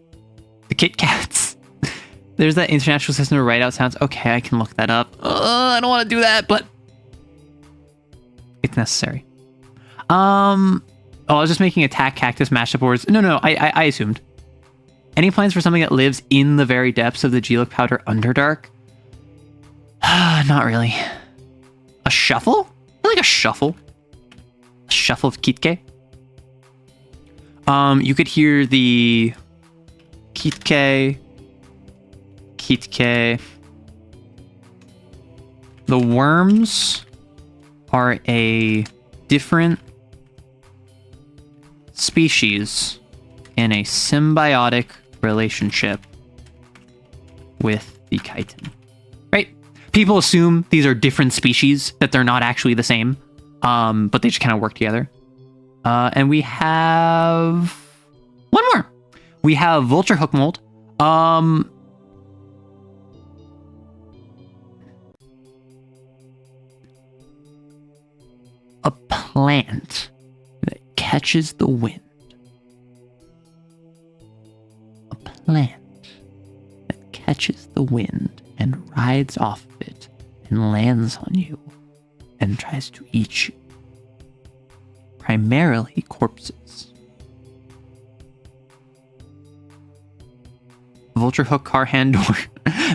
Kit Kats. There's that international system to write out sounds. Okay, I can look that up. I don't want to do that, but it's necessary. I was just making attack cactus mashup words. No, I assumed. Any plans for something that lives in the very depths of the Geolic Powder Underdark? Not really. A shuffle? I feel like a shuffle. A shuffle of Kitke. You could hear the Kitke. The worms are a different species in a symbiotic relationship with the chitin. Right? People assume these are different species, that they're not actually the same, but they just kind of work together. And we have one more. We have vulture hook mold. A plant that catches the wind. A plant that catches the wind and rides off of it and lands on you and tries to eat you. Primarily corpses. Vulture hook car handor.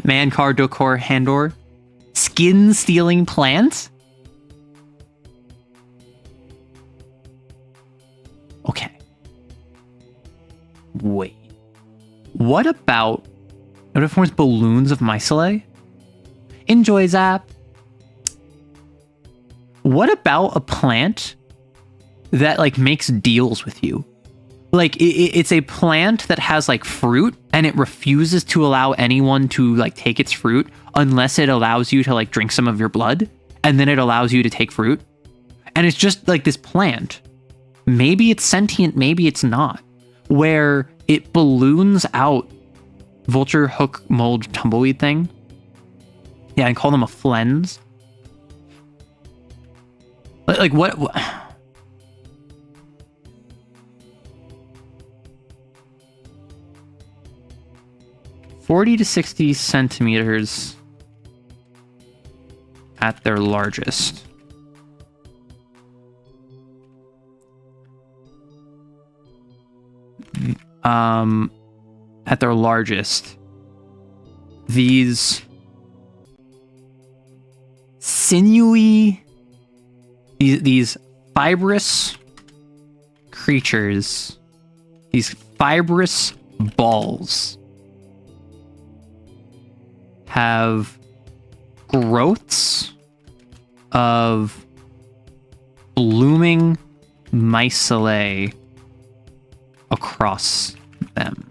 Man car decor handor. Skin stealing plant? Okay. Wait. What if it forms balloons of mycelium? Enjoy Zap. What about a plant that like makes deals with you? Like it's a plant that has like fruit and it refuses to allow anyone to like take its fruit unless it allows you to like drink some of your blood, and then it allows you to take fruit. And it's just like this plant. Maybe it's sentient, maybe it's not, where it balloons out vulture hook mold tumbleweed thing. Yeah, I call them a flens. Like what 40 to 60 centimeters at their largest. At their largest, these sinewy, these fibrous creatures, these fibrous balls have growths of blooming mycelium across them.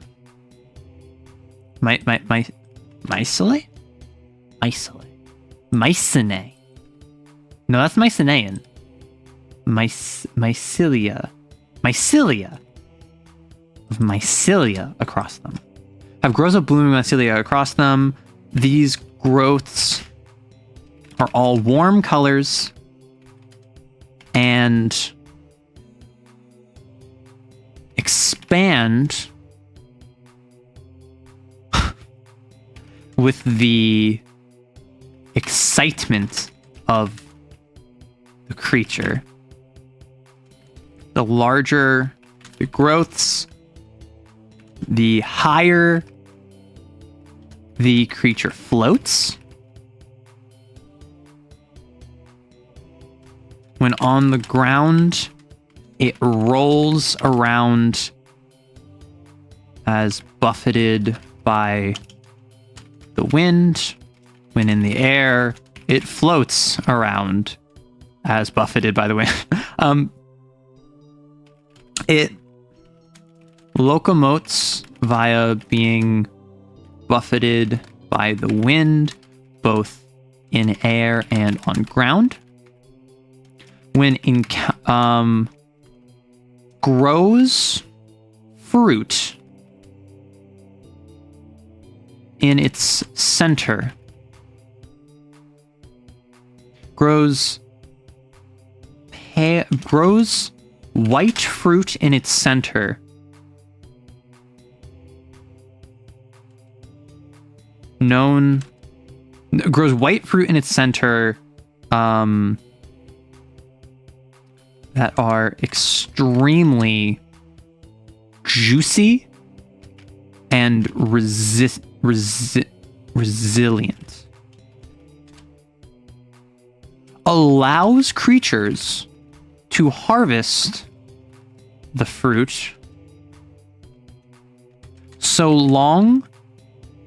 Mycelium? Mycene. No, that's mycenaean. Mycelia of mycelia across them. Have growths of blooming mycelia across them. These growths are all warm colors and expand with the excitement of the creature. The larger the growths, the higher the creature floats. When on the ground, it rolls around as buffeted by the wind. When in the air, it floats around as buffeted by the wind. It locomotes via being buffeted by the wind, both in air and on ground. When grows fruit in its center. Grows white fruit in its center. Grows white fruit in its center that are extremely juicy and resilient. Allows creatures to harvest the fruit so long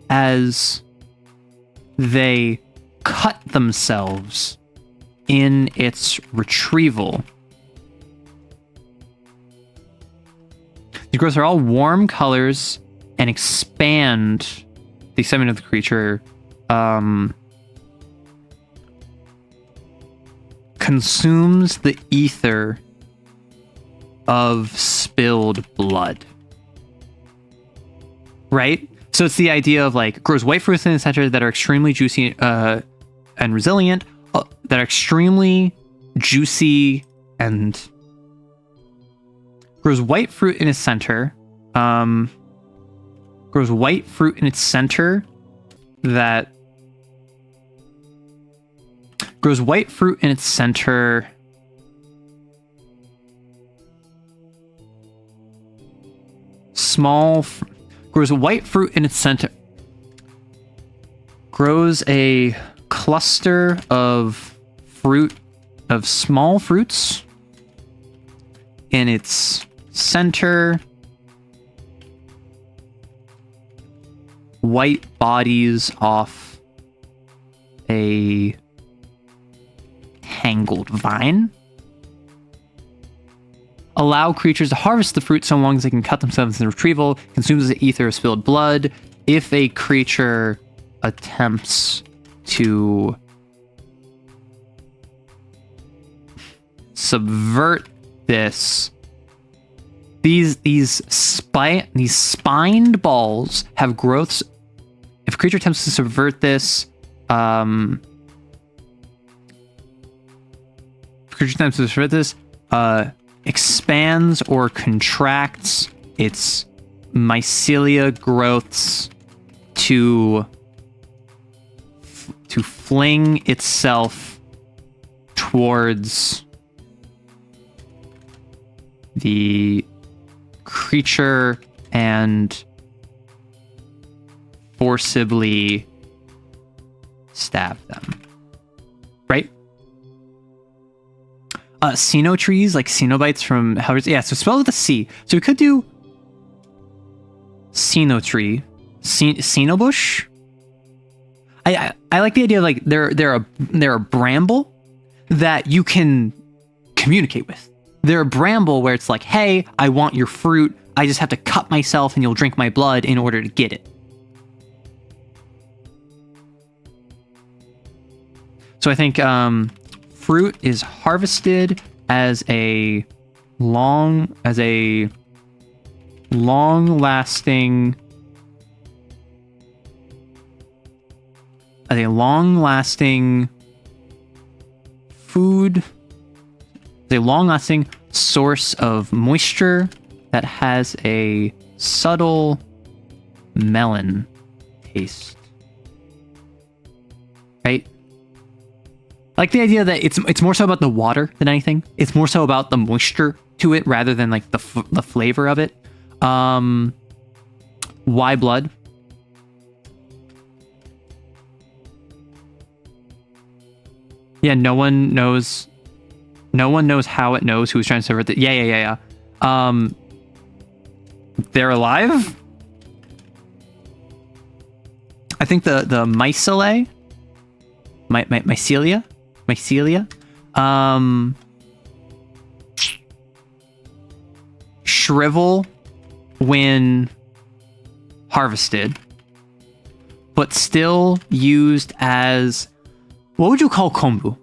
as they cut themselves in its retrieval. The growths are all warm colors and expand the excitement of the creature. Consumes the ether of spilled blood. Right? So it's the idea of like grows white fruits in the center that are extremely juicy and resilient, that are extremely juicy and grows white fruit in its center. Grows white fruit in its center that Grows white fruit in its center. Grows a white fruit in its center. Grows a cluster of small fruits in its center. White bodies off a tangled vine. Allow creatures to harvest the fruit so long as they can cut themselves in retrieval. Consumes the ether of spilled blood. If a creature attempts to subvert this, these spined balls have growths. If a creature attempts to subvert this, expands or contracts its mycelia growths to fling itself towards the creature and forcibly stab them. Right? Xenotrees, like Cenobites from Hellraiser. Yeah, so spell with a C. So we could do Xenotree. Xenobush? I like the idea of like they're a bramble that you can communicate with. They're a bramble where it's like, hey, I want your fruit. I just have to cut myself and you'll drink my blood in order to get it. So I think fruit is harvested as a long-lasting food, a long-lasting source of moisture that has a subtle melon taste. Right? I like the idea that it's more so about the water than anything. It's more so about the moisture to it rather than like the flavor of it. Why blood? Yeah, no one knows how it knows who's trying to subvert it. Yeah. They're alive? I think the mycelia, shrivel when harvested, but still used as, what would you call kombu?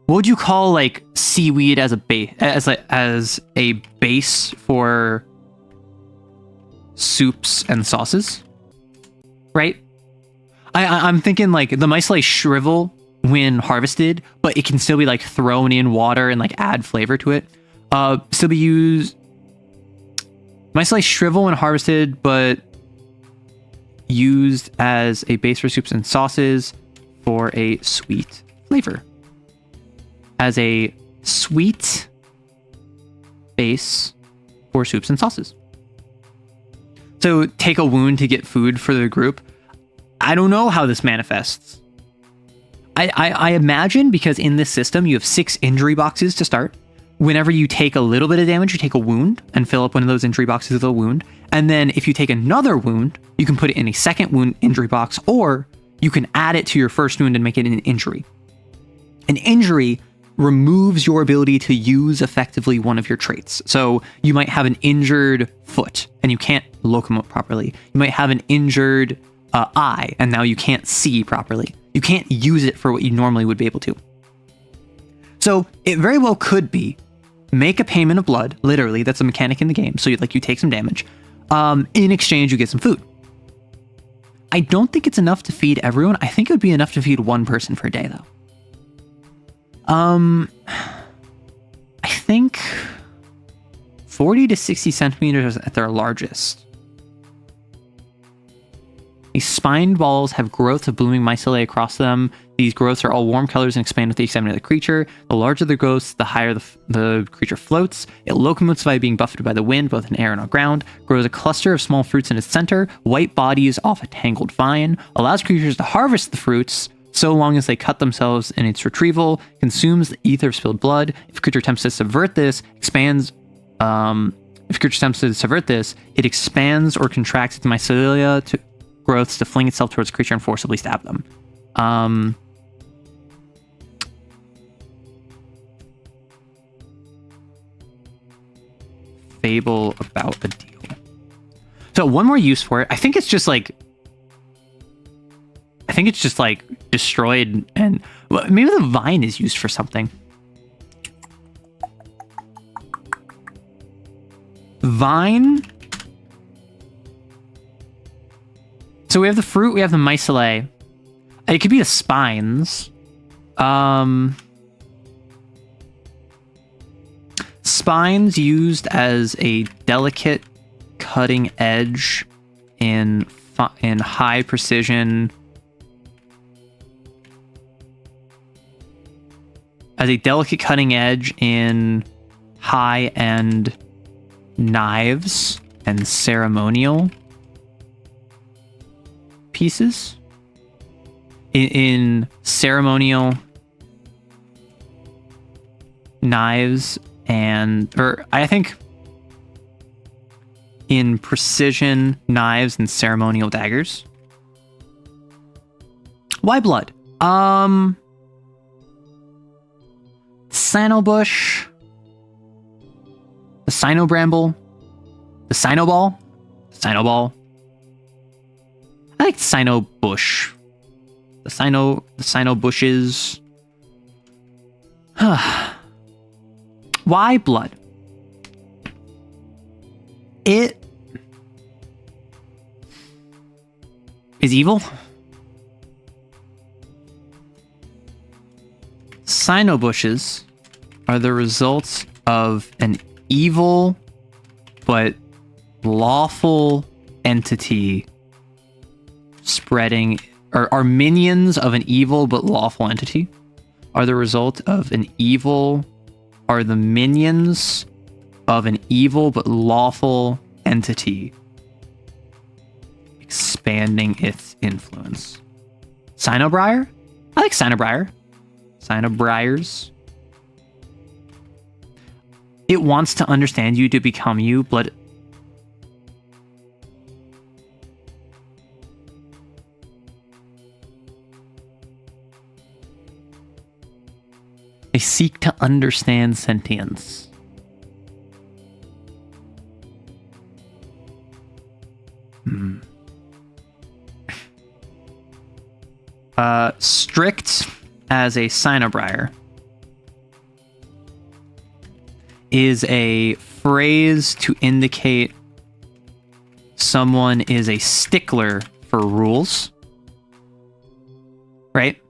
What would you call like seaweed as a base, as a base for soups and sauces, right? I'm thinking like the mycelia shrivel when harvested, but it can still be like thrown in water and like add flavor to it. Still be used. Mycelia shrivel when harvested, but used as a base for soups and sauces for a sweet flavor. As a sweet base for soups and sauces. So take a wound to get food for the group. I don't know how this manifests. I imagine because in this system you have 6 injury boxes to start. Whenever you take a little bit of damage, you take a wound and fill up one of those injury boxes with a wound. And then if you take another wound, you can put it in a second wound injury box, or you can add it to your first wound and make it an injury. An injury removes your ability to use effectively one of your traits. So you might have an injured foot and you can't locomote properly. You might have an injured eye and now you can't see properly. You can't use it for what you normally would be able to. So it very well could be make a payment of blood, literally, that's a mechanic in the game. So you take some damage. In exchange, you get some food. I don't think it's enough to feed everyone. I think it would be enough to feed one person per day, though. I think 40 to 60 centimeters at their largest. These spined balls have growths of blooming myceliae across them. These growths are all warm colors and expand with the extent of the creature. The larger the growths, the higher the creature floats. It locomotes by being buffeted by the wind, both in air and on ground. Grows a cluster of small fruits in its center. White bodies off a tangled vine. Allows creatures to harvest the fruits so long as they cut themselves in its retrieval. Consumes the ether of spilled blood. If a creature attempts to subvert this, it expands or contracts its mycelia to growths to fling itself towards the creature and forcibly stab them. Fable about a deal. So one more use for it. I think it's just like destroyed, and well, maybe the vine is used for something. Vine. So we have the fruit, we have the myceliae. It could be the spines. Spines used as a delicate cutting edge in high precision. As a delicate cutting edge in high-end knives and ceremonial pieces. In ceremonial knives I think in precision knives and ceremonial daggers. Why blood? Sinobush, the Sinobramble, the Sinoball, I like Sinobush, the Sinobushes. Why blood? It is evil. Sinobushes are the results of an evil but lawful entity spreading, or are minions of an evil but lawful entity, are the result of an evil, are the minions of an evil but lawful entity expanding its influence. Sinobriar? I like Sinobriar. Sinobriars. It wants to understand you to become you, but they seek to understand sentience. Strict as a Sinobriar is a phrase to indicate someone is a stickler for rules, right?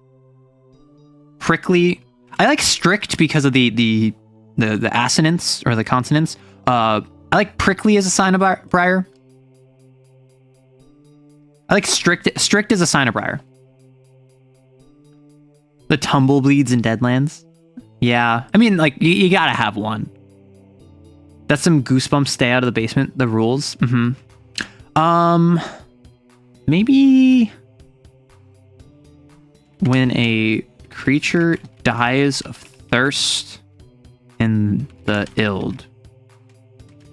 Prickly. I like strict because of the assonance or the consonants. I like prickly as a Sinobriar. I like strict as a Sinobriar. The tumbleweeds in Deadlands. Yeah, I mean, like, you gotta have one. That's some Goosebumps stay out of the basement, the rules. Maybe when a creature dies of thirst in the Ild,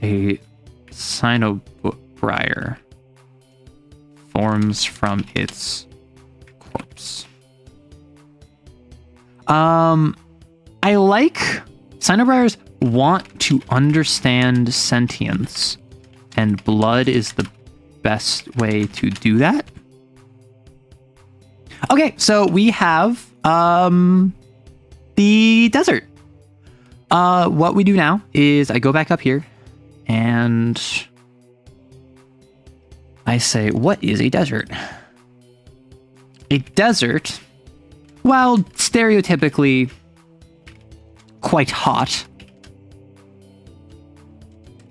a Sinobriar forms from its corpse. I like Sinobriars want to understand sentience, and blood is the best way to do that. Okay, so we have the desert. What we do now is I go back up here and I say, what is a desert? A desert, while stereotypically quite hot,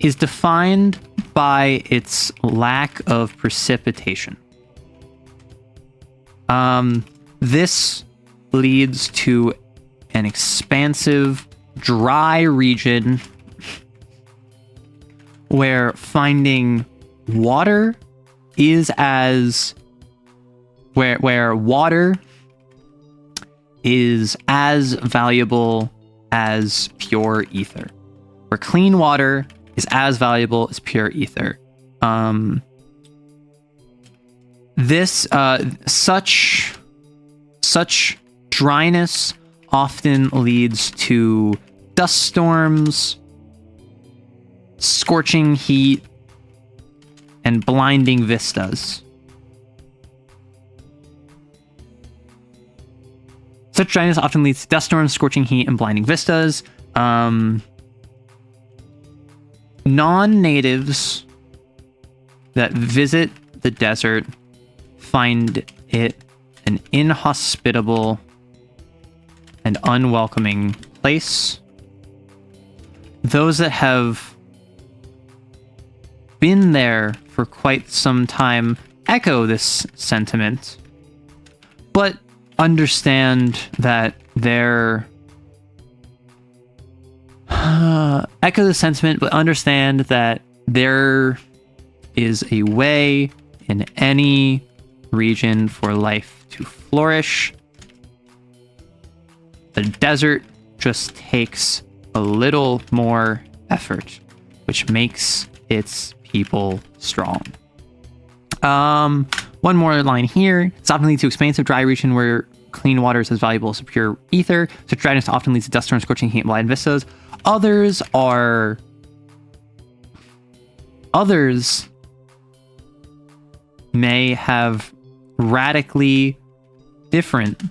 is defined by its lack of precipitation. This leads to an expansive, dry region where finding water is where water is as valuable as pure ether. Where clean water is as valuable as pure ether. Such dryness often leads to dust storms, scorching heat, and blinding vistas. Such dryness often leads to dust storms, scorching heat, and blinding vistas. Non-natives that visit the desert find it an inhospitable and unwelcoming place. Those that have been there for quite some time echo this sentiment, but understand that echo the sentiment, but understand that there is a way in any region for life to flourish. The desert just takes a little more effort, which makes its people strong. One more line here. It's often leads to expansive dry region where clean water is as valuable as pure ether. Such dryness often leads to dust storms, scorching heat, and blind vistas. Others may have radically different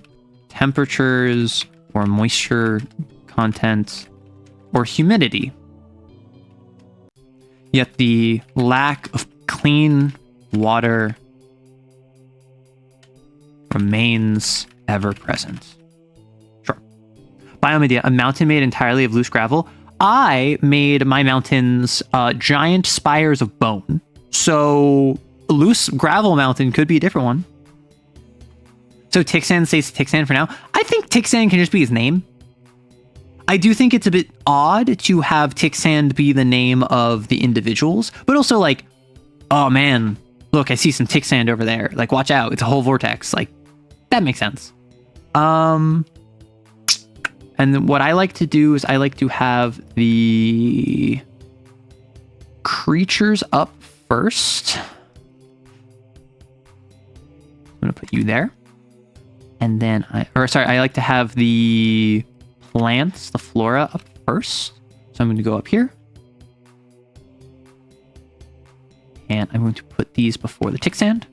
temperatures or moisture content or humidity. Yet the lack of clean water remains ever present. Sure. Biomedia, a mountain made entirely of loose gravel. I made my mountains giant spires of bone. So a loose gravel mountain could be a different one. So Tixan stays Tixan for now. I think Tixan can just be his name. I do think it's a bit odd to have Tixan be the name of the individuals, but also like, oh man, look, I see some Tixan over there. Like, watch out, it's a whole vortex. Like, that makes sense. And what I like to do is I like to have the creatures up first. I'm gonna put you there. And then I like to have the plants, the flora up first. So I'm going to go up here. And I'm going to put these before the tick sand.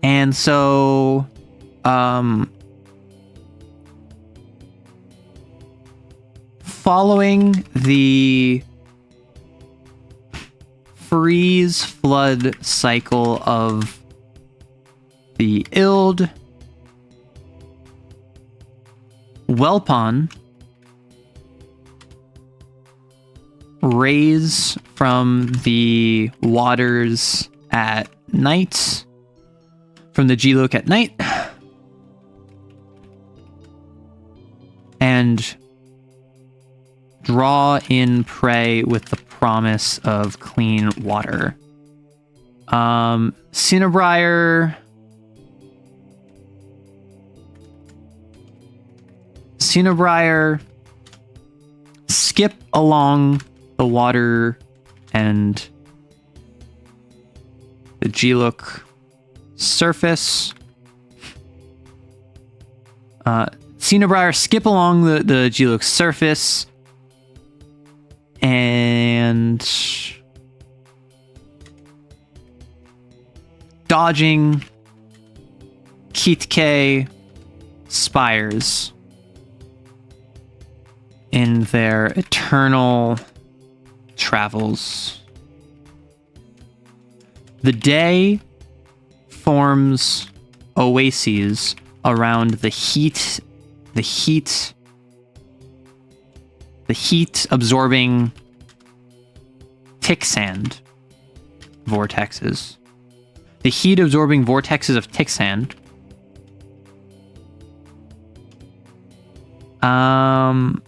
And so, following the freeze flood cycle of the Ild, Welpon raise from the waters at night, from the G-Look at night, and draw in prey with the promise of clean water. Cinnabriar skip along the water and the G-Look surface. Cinnabriar skip along the G-Look surface and dodging Kitke spires in their eternal travels. The day forms oases around the heat absorbing tick sand vortexes. the heat-absorbing vortexes of tick sand. And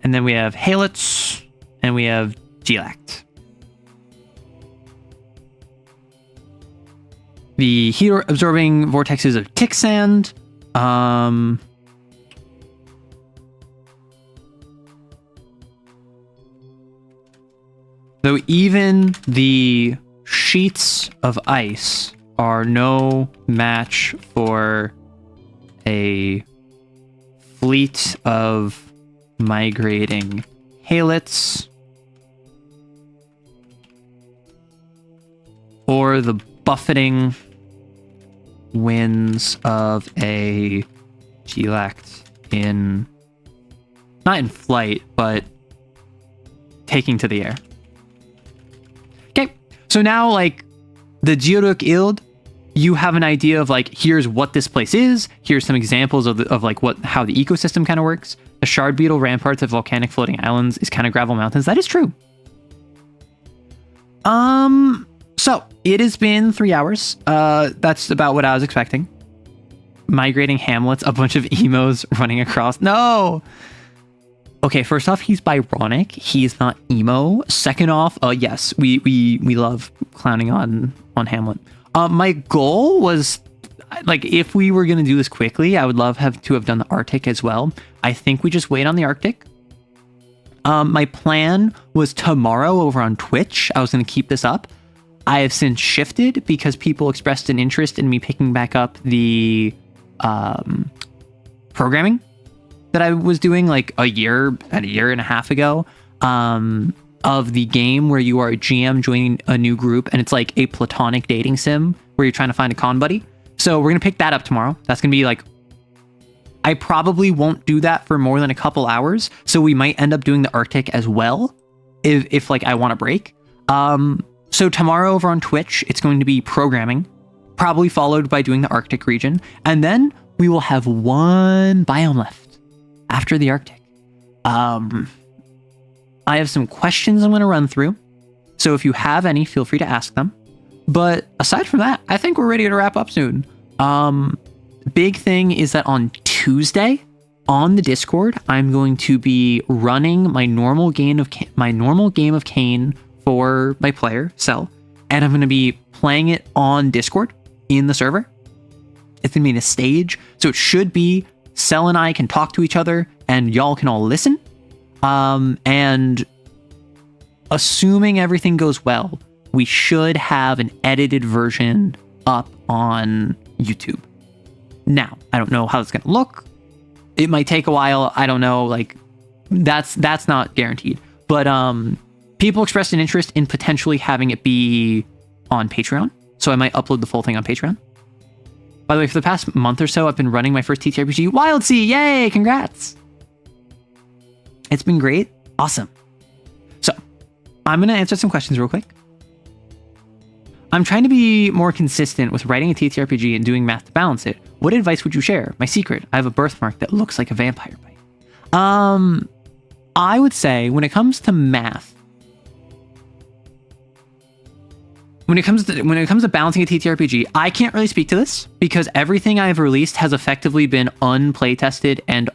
then we have halets, and we have gelact. The heat-absorbing vortexes of tick sand. Though even the sheets of ice are no match for a fleet of migrating halets or the buffeting winds of a gelact not in flight, but taking to the air. Okay, so now like the Geoduc Ild, you have an idea of like, here's what this place is. Here's some examples of like how the ecosystem kind of works. The shard beetle ramparts of volcanic floating islands is kind of gravel mountains. That is true. So it has been 3 hours. That's about what I was expecting. Migrating hamlets, a bunch of emos running across. No. Okay, first off, he's Byronic. He's not emo. Second off, yes, we love clowning on Hamlet. My goal was, like, if we were going to do this quickly, I would love to have done the Arctic as well. I think we just wait on the Arctic. My plan was tomorrow over on Twitch. I was going to keep this up. I have since shifted because people expressed an interest in me picking back up the programming that I was doing like a year and a half ago. Of the game where you are a GM joining a new group and it's like a platonic dating sim where you're trying to find a con buddy. So we're going to pick that up tomorrow. That's going to be like, I probably won't do that for more than a couple hours. So we might end up doing the Arctic as well if like I want a break. So tomorrow over on Twitch, it's going to be programming, probably followed by doing the Arctic region. And then we will have one biome left after the Arctic. I have some questions I'm going to run through. So if you have any, feel free to ask them. But aside from that, I think we're ready to wrap up soon. Big thing is that on Tuesday on the Discord, I'm going to be running my normal game of Kane for my player, Cell. And I'm going to be playing it on Discord in the server. It's going to be in a stage. So it should be Cell and I can talk to each other and y'all can all listen. And assuming everything goes well, we should have an edited version up on YouTube. Now, I don't know how it's going to look. It might take a while. I don't know. Like that's not guaranteed, but, people expressed an interest in potentially having it be on Patreon. So I might upload the full thing on Patreon. By the way, for the past month or so, I've been running my first TTRPG Wild Sea. Yay! Congrats. It's been great. Awesome. So I'm going to answer some questions real quick. I'm trying to be more consistent with writing a TTRPG and doing math to balance it. What advice would you share? My secret, I have a birthmark that looks like a vampire bite. I would say when it comes to math, when it comes to balancing a TTRPG, I can't really speak to this because everything I've released has effectively been unplay tested and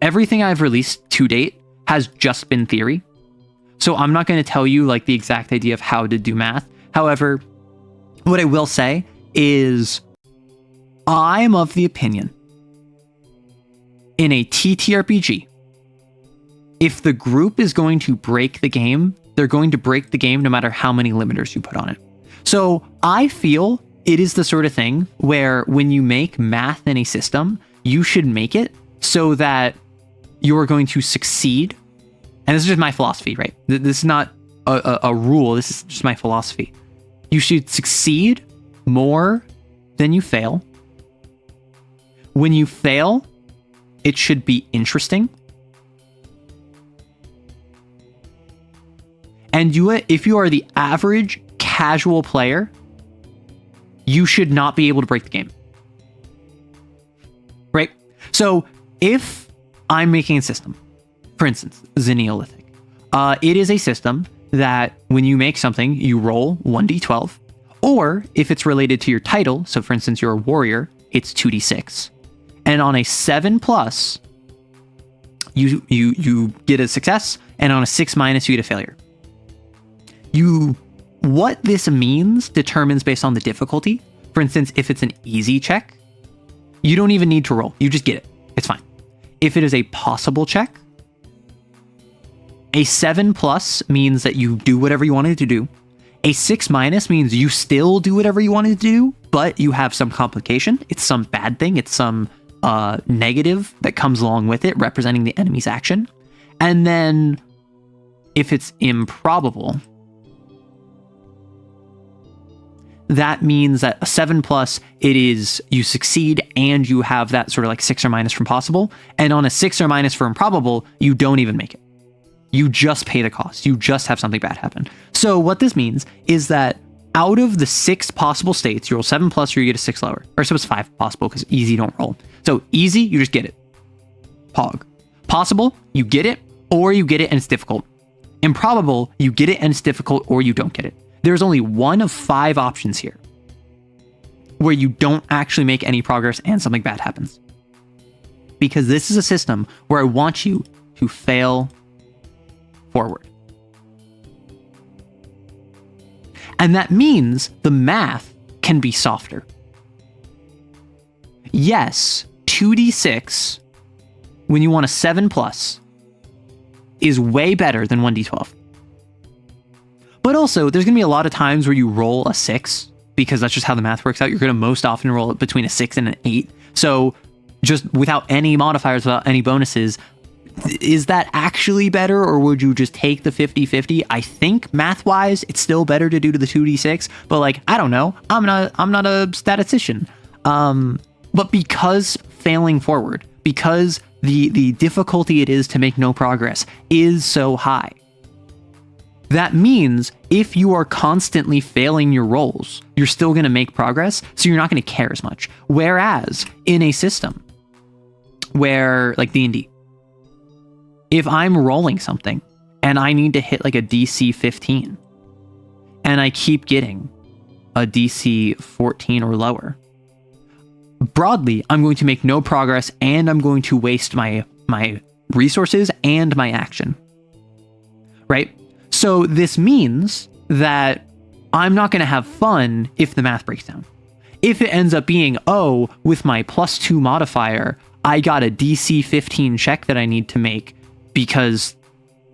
everything I've released to date has just been theory. So I'm not going to tell you like the exact idea of how to do math. However, what I will say is I'm of the opinion in a TTRPG, if the group is going to break the game, they're going to break the game no matter how many limiters you put on it. So I feel it is the sort of thing where when you make math in a system, you should make it so that you're going to succeed. And this is just my philosophy, right? This is not a rule. This is just my philosophy. You should succeed more than you fail. When you fail, it should be interesting. And if you are the average casual player, you should not be able to break the game. Right? So if I'm making a system, for instance, the Neolithic, it is a system that when you make something, you roll 1d12, or if it's related to your title, so for instance, you're a warrior, it's 2d6. And on a 7+, you get a success, and on a 6-, you get a failure. What this means determines based on the difficulty. For instance, if it's an easy check, you don't even need to roll. You just get it. It's fine. If it is a possible check, a 7+ means that you do whatever you wanted to do. A 6- means you still do whatever you wanted to do, but you have some complication. It's some bad thing. It's some negative that comes along with it, representing the enemy's action. And then if it's improbable, that means that a 7+, it is you succeed and you have that sort of like 6 or - from possible. And on a 6 or - for improbable, you don't even make it. You just pay the cost. You just have something bad happen. So what this means is that out of the 6 possible states, you roll 7+ or you get a 6 lower. Or so it's 5 possible because easy you don't roll. So easy, you just get it. Pog. Possible, you get it, or you get it and it's difficult. Improbable, you get it and it's difficult, or you don't get it. There's only one of 5 options here where you don't actually make any progress and something bad happens. Because this is a system where I want you to fail forward. And that means the math can be softer. Yes, 2d6 when you want a 7+ is way better than 1d12. But also, there's going to be a lot of times where you roll a 6, because that's just how the math works out. You're going to most often roll it between a 6 and an 8. So just without any modifiers, without any bonuses, is that actually better, or would you just take the 50-50? I think math-wise, it's still better to do to the 2d6, but like, I don't know. I'm not a statistician. But because failing forward, because the difficulty it is to make no progress is so high, that means if you are constantly failing your rolls, you're still going to make progress, so you're not going to care as much. Whereas in a system where, like D&D, if I'm rolling something and I need to hit like a DC 15 and I keep getting a DC 14 or lower, broadly, I'm going to make no progress and I'm going to waste my resources and my action. Right? So this means that I'm not going to have fun if the math breaks down. If it ends up being, oh, with my +2 modifier, I got a DC 15 check that I need to make because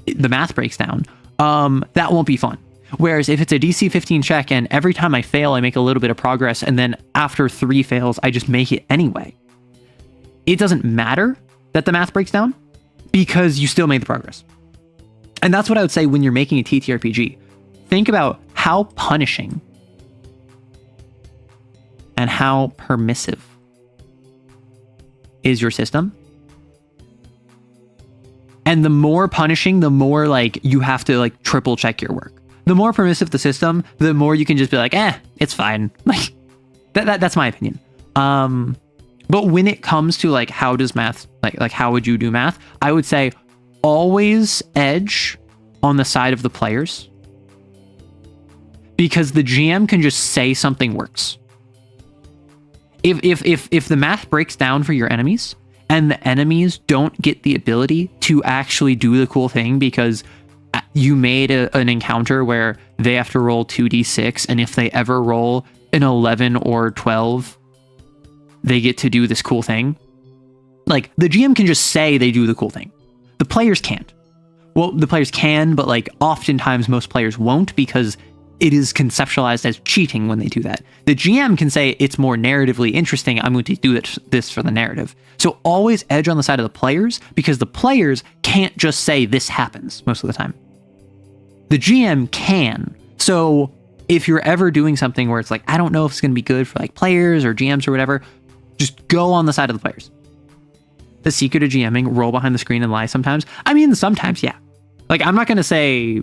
the math breaks down, that won't be fun. Whereas if it's a DC 15 check and every time I fail, I make a little bit of progress, and then after 3 fails, I just make it anyway, it doesn't matter that the math breaks down because you still made the progress. And that's what I would say when you're making a TTRPG. Think about how punishing and how permissive is your system. And the more punishing, the more like you have to like triple check your work. The more permissive the system, the more you can just be like, it's fine. Like that's my opinion. But when it comes to like, how does math, like how would you do math? I would say always edge on the side of the players, because the GM can just say something works. If the math breaks down for your enemies and the enemies don't get the ability to actually do the cool thing because you made an encounter where they have to roll 2d6, and if they ever roll an 11 or 12, they get to do this cool thing. Like, the GM can just say they do the cool thing. The players can't. Well, the players can, but like oftentimes most players won't, because it is conceptualized as cheating when they do that. The GM can say it's more narratively interesting, I'm going to do this for the narrative. So always edge on the side of the players, because the players can't just say this happens most of the time. The GM can. So if you're ever doing something where it's like, I don't know if it's going to be good for like players or GMs or whatever, just go on the side of the players. The secret of GMing, roll behind the screen and lie sometimes. I mean, sometimes, yeah. Like, I'm not going to say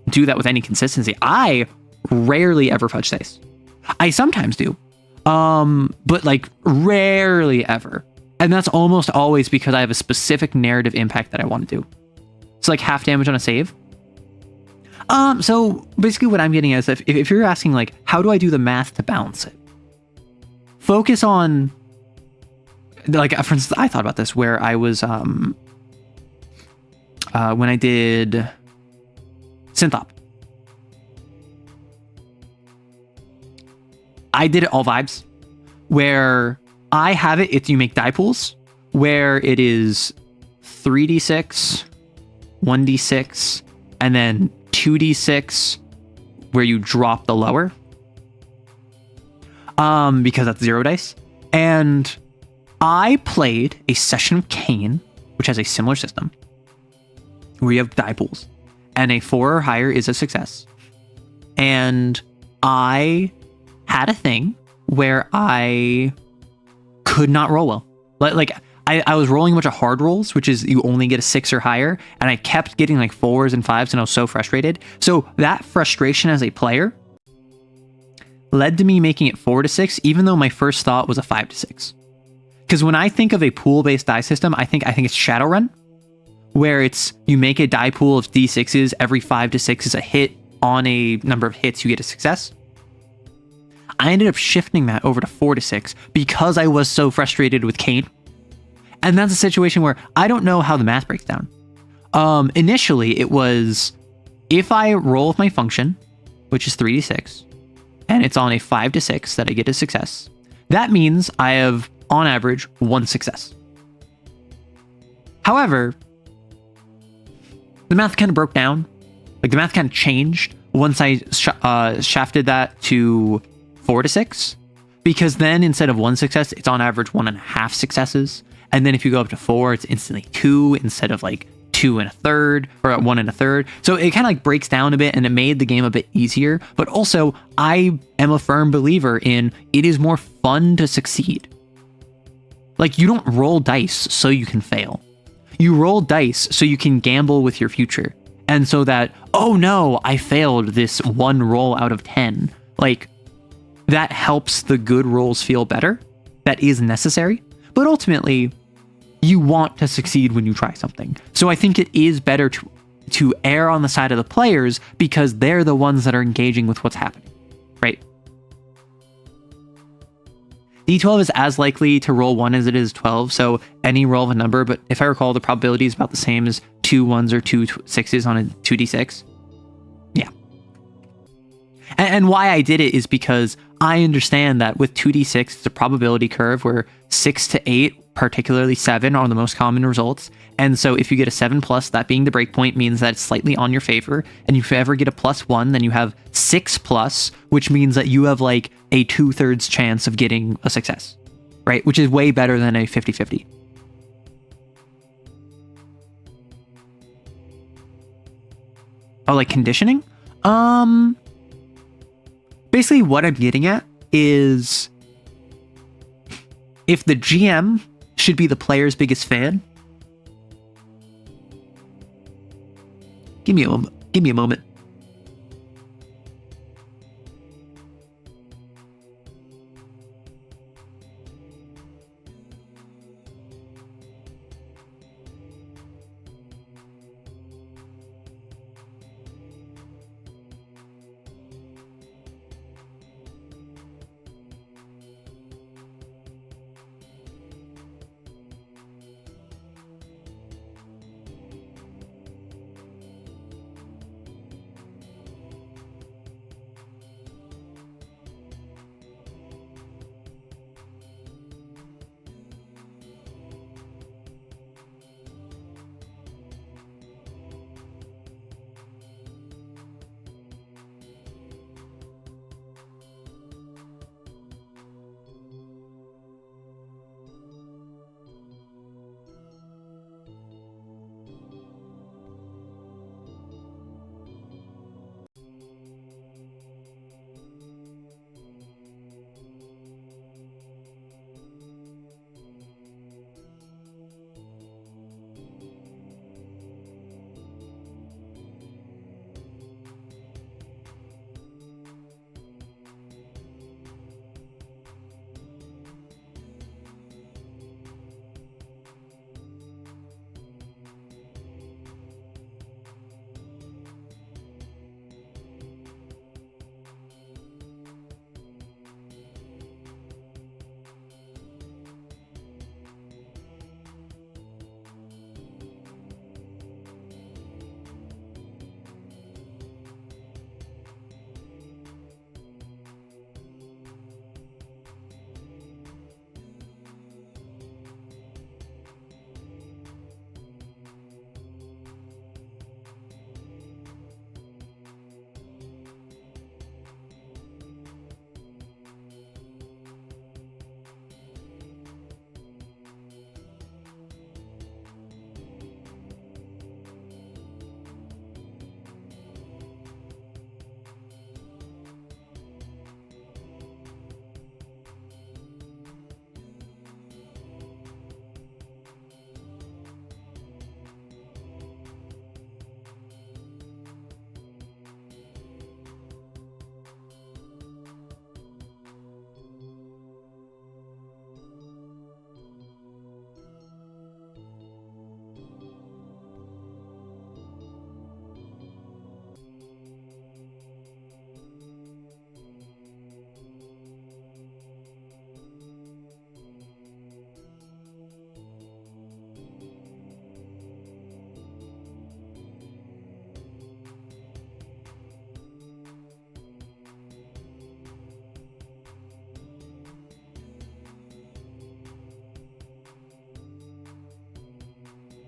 do that with any consistency. I rarely ever fudge dice. I sometimes do. But like rarely ever. And that's almost always because I have a specific narrative impact that I want to do. So like half damage on a save. So basically what I'm getting at is if you're asking like, how do I do the math to balance it? Focus on, like, for instance, I thought about this where I was, when I did Synthop, I did it all vibes where I have it, you make die pools where it is 3d6, 1d6, and then 2d6 where you drop the lower. Because that's 0 dice. And I played a session of Kane, which has a similar system, where you have die pools, and a 4 or higher is a success. And I had a thing where I could not roll well. Like I was rolling a bunch of hard rolls, which is you only get a 6 or higher, and I kept getting like 4s and 5s, and I was so frustrated. So that frustration as a player led to me making it 4 to 6, even though my first thought was a 5 to 6. Because when I think of a pool-based die system, I think it's Shadowrun, where it's you make a die pool of d6s, every 5 to 6 is a hit. On a number of hits, you get a success. I ended up shifting that over to 4 to 6 because I was so frustrated with Kane. And that's a situation where I don't know how the math breaks down. Initially, it was if I roll with my function, which is 3d6, and it's on a 5 to 6 that I get a success, that means I have, on average, 1 success. However, the math kind of broke down. Like, the math kind of changed once I shafted that to 4 to 6, because then instead of 1 success, it's on average 1.5 successes. And then if you go up to 4, it's instantly 2 instead of like 2 1/3 or 1 1/3. So it kind of like breaks down a bit, and it made the game a bit easier. But also, I am a firm believer in it is more fun to succeed. Like, you don't roll dice so you can fail. You roll dice so you can gamble with your future. And so that, oh no, I failed this 1 roll out of 10. Like, that helps the good rolls feel better. That is necessary. But ultimately, you want to succeed when you try something. So I think it is better to err on the side of the players because they're the ones that are engaging with what's happening, right? D12 is as likely to roll 1 as it is 12, so any roll of a number, but if I recall, the probability is about the same as 2 1s or 2 6s on a 2d6. Yeah. And why I did it is because I understand that with 2d6, it's a probability curve where 6 to 8, particularly 7, are the most common results. And so if you get a 7+, that being the breakpoint means that it's slightly on your favor. And if you ever get a +1, then you have 6+, which means that you have like a 2/3 chance of getting a success, right? Which is way better than a 50-50. Oh, like conditioning? Basically what I'm getting at is if the GM should be the player's biggest fan. Give me a moment.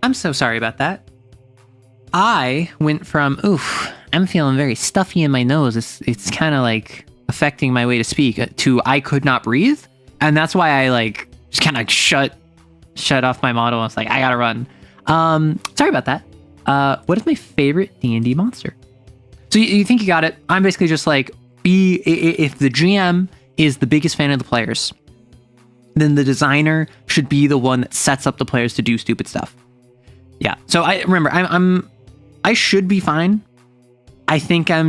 I'm so sorry about that. I went from, oof, I'm feeling very stuffy in my nose. It's kind of like affecting my way to speak, to I could not breathe. And that's why I like just kind of shut off my model. I was like, I gotta run. Sorry about that. What is my favorite D&D monster? So you think you got it. I'm basically just like, if the GM is the biggest fan of the players, then the designer should be the one that sets up the players to do stupid stuff. Yeah. So I remember I should be fine. I think I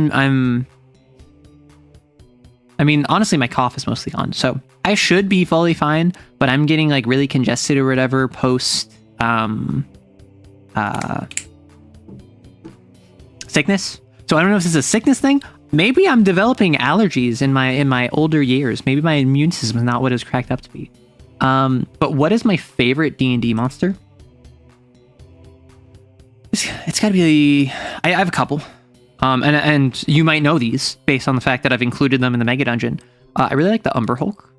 mean, honestly, my cough is mostly gone, so I should be fully fine, but I'm getting like really congested or whatever post sickness. So I don't know if this is a sickness thing. Maybe I'm developing allergies in my older years. Maybe my immune system is not what it's cracked up to be. But what is my favorite D&D monster? It's got to be... I have a couple. And you might know these based on the fact that I've included them in the Mega Dungeon. I really like the Umber Hulk.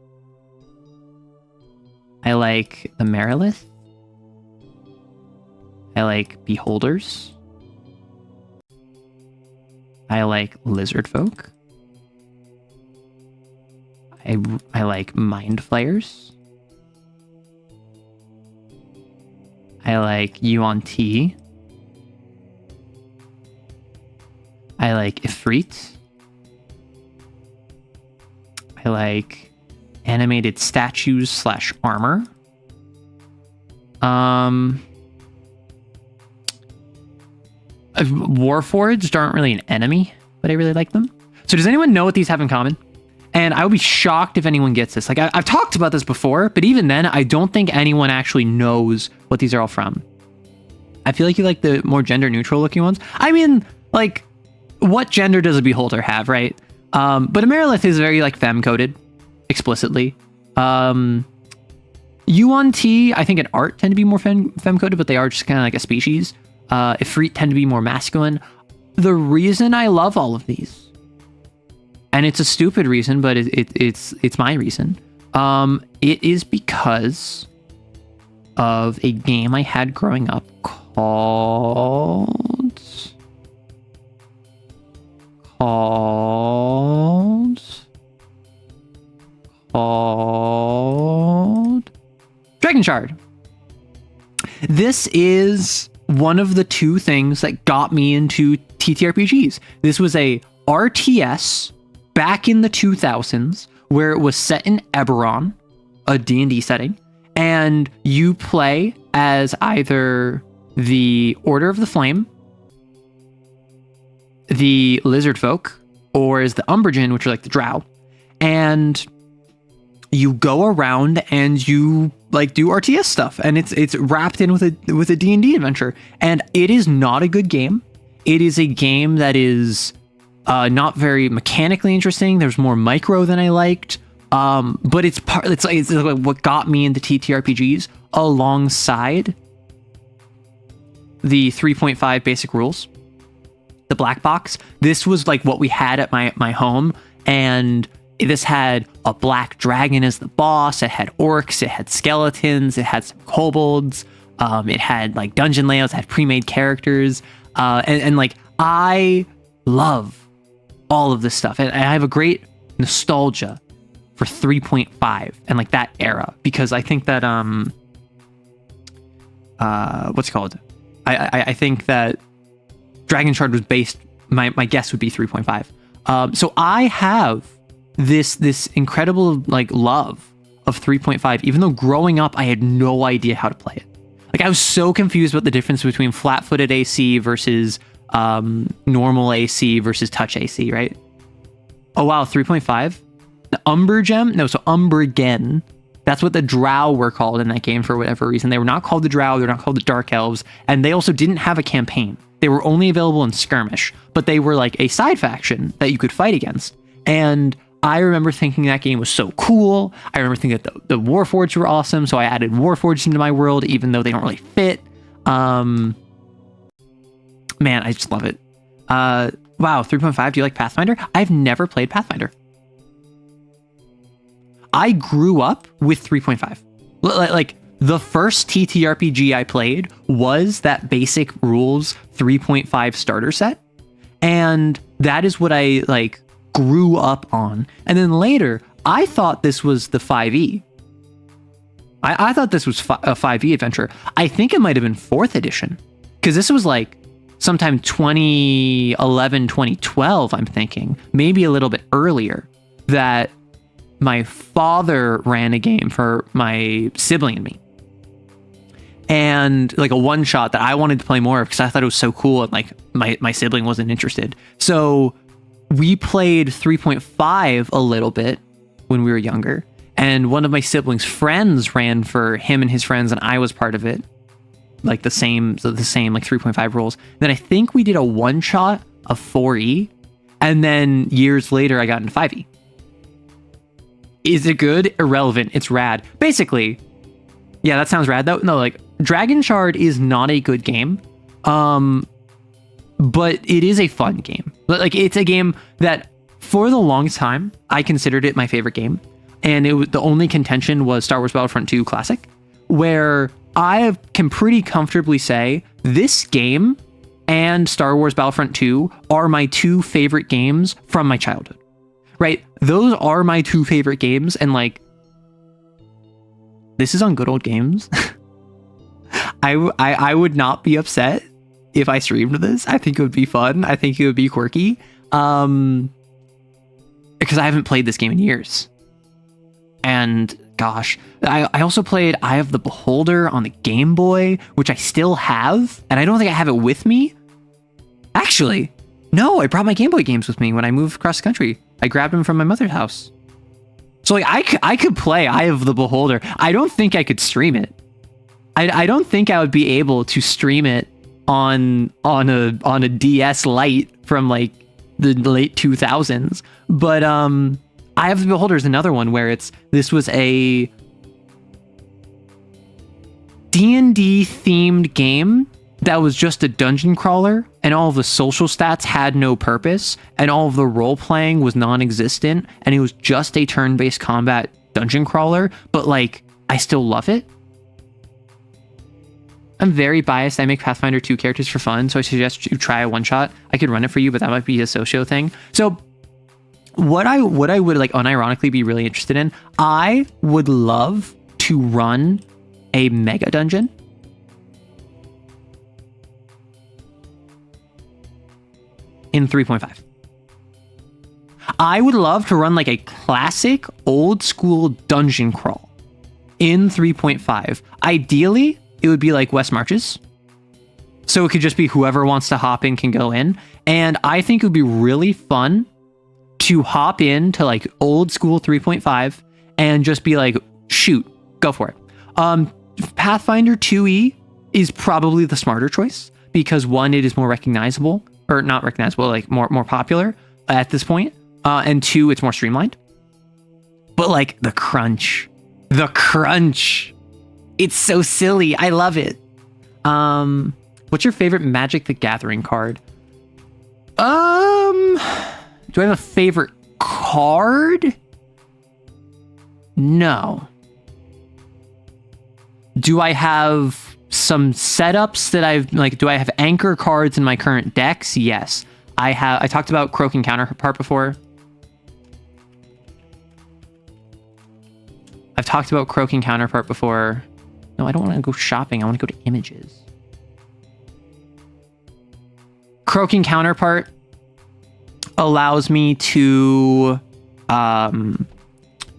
I like the Marilith. I like Beholders. I like Lizard Folk. I like Mind Flayers. I like Yuan-Ti. I like Ifrit. I like animated statues / armor. Warforged aren't really an enemy, but I really like them. So does anyone know what these have in common? And I would be shocked if anyone gets this. Like I've talked about this before, but even then, I don't think anyone actually knows what these are all from. I feel like you like the more gender neutral looking ones. I mean, like, what gender does a beholder have, right? But a Marilith is very like femme coded, explicitly. Yuan-Ti, I think in art tend to be more femme coded, but they are just kind of like a species. Ifrit tend to be more masculine. The reason I love all of these, and it's a stupid reason, but it's my reason. It is because of a game I had growing up called Dragon Shard. This is one of the two things that got me into TTRPGs. This was a RTS back in the 2000s where it was set in Eberron, a D&D setting, and you play as either the Order of the Flame, the Lizard Folk, or as the Umbergen, which are like the Drow. And you go around and you like do RTS stuff, and it's wrapped in with a D&D adventure. And it is not a good game. It is a game that is not very mechanically interesting. There's more micro than I liked. But it's like what got me into TTRPGs alongside the 3.5 basic rules. The black box. This was like what we had at my home, and this had a black dragon as the boss. It had orcs, it had skeletons, it had some kobolds, it had like dungeon layouts, it had pre-made characters, and like I love all of this stuff, and I have a great nostalgia for 3.5 and like that era, because I think that what's it called? I think that Dragon Shard was based, my guess would be 3.5. So I have this incredible like love of 3.5, even though growing up I had no idea how to play it. Like I was so confused about the difference between flat-footed AC versus normal AC versus touch AC, right? Oh wow, 3.5? The Umbergen. That's what the Drow were called in that game for whatever reason. They were not called the Drow, they're not called the Dark Elves, and they also didn't have a campaign. They were only available in skirmish, but they were like a side faction that you could fight against. And I remember thinking that game was so cool. I remember thinking that the Warforged were awesome, so I added Warforged into my world, even though they don't really fit. Man, I just love it. Wow, 3.5, do you like Pathfinder? I've never played Pathfinder. I grew up with 3.5. Like the first TTRPG I played was that basic rules 3.5 starter set. And that is what I like grew up on. And then later, I thought this was the 5e. I thought this was a 5e adventure. I think it might have been 4th edition, because this was like sometime 2011, 2012, I'm thinking, maybe a little bit earlier, that my father ran a game for my sibling and me. And like a one shot that I wanted to play more of because I thought it was so cool, and like my sibling wasn't interested. So we played 3.5 a little bit when we were younger. And one of my siblings' friends ran for him and his friends, and I was part of it. Like the same like 3.5 rules. Then I think we did a one shot of 4e, and then years later I got into 5e. Is it good? Irrelevant. It's rad. Basically, yeah, that sounds rad though. No, like Dragon Shard is not a good game, but it is a fun game. Like it's a game that for the longest time I considered it my favorite game. And it was, the only contention was Star Wars Battlefront 2 Classic, where I can pretty comfortably say this game and Star Wars Battlefront 2 are my two favorite games from my childhood, right? Those are my two favorite games. And like, this is on Good Old Games. I would not be upset if I streamed this. I think it would be fun. I think it would be quirky. Because I haven't played this game in years. And gosh, I also played Eye of the Beholder on the Game Boy, which I still have, and I don't think I have it with me. Actually, no, I brought my Game Boy games with me when I moved across the country. I grabbed them from my mother's house. So like I could play Eye of the Beholder. I don't think I could stream it. I don't think I would be able to stream it on a DS Lite from like the late 2000s. But Eye of the Beholder is another one where this was a D&D themed game that was just a dungeon crawler, and all of the social stats had no purpose, and all of the role playing was non-existent, and it was just a turn-based combat dungeon crawler, but like I still love it. I'm very biased. I make Pathfinder 2 characters for fun, so I suggest you try a one-shot. I could run it for you, but that might be a socio thing. So what I would like unironically be really interested in, I would love to run a mega dungeon. In 3.5. I would love to run like a classic old school dungeon crawl in 3.5. Ideally, it would be like West Marches. So it could just be whoever wants to hop in can go in. And I think it would be really fun to hop into like old school 3.5 and just be like, shoot, go for it. Pathfinder 2e is probably the smarter choice because one, it is more recognizable, or not recognizable, like more popular at this point. And two, it's more streamlined. But like the crunch, it's so silly. I love it. What's your favorite Magic the Gathering card? Do I have a favorite card? No. Do I have some setups that I've like, do I have anchor cards in my current decks? Yes. I talked about Croaking Counterpart before. I've talked about Croaking Counterpart before. No, I don't want to go shopping. I want to go to images. Croaking Counterpart allows me to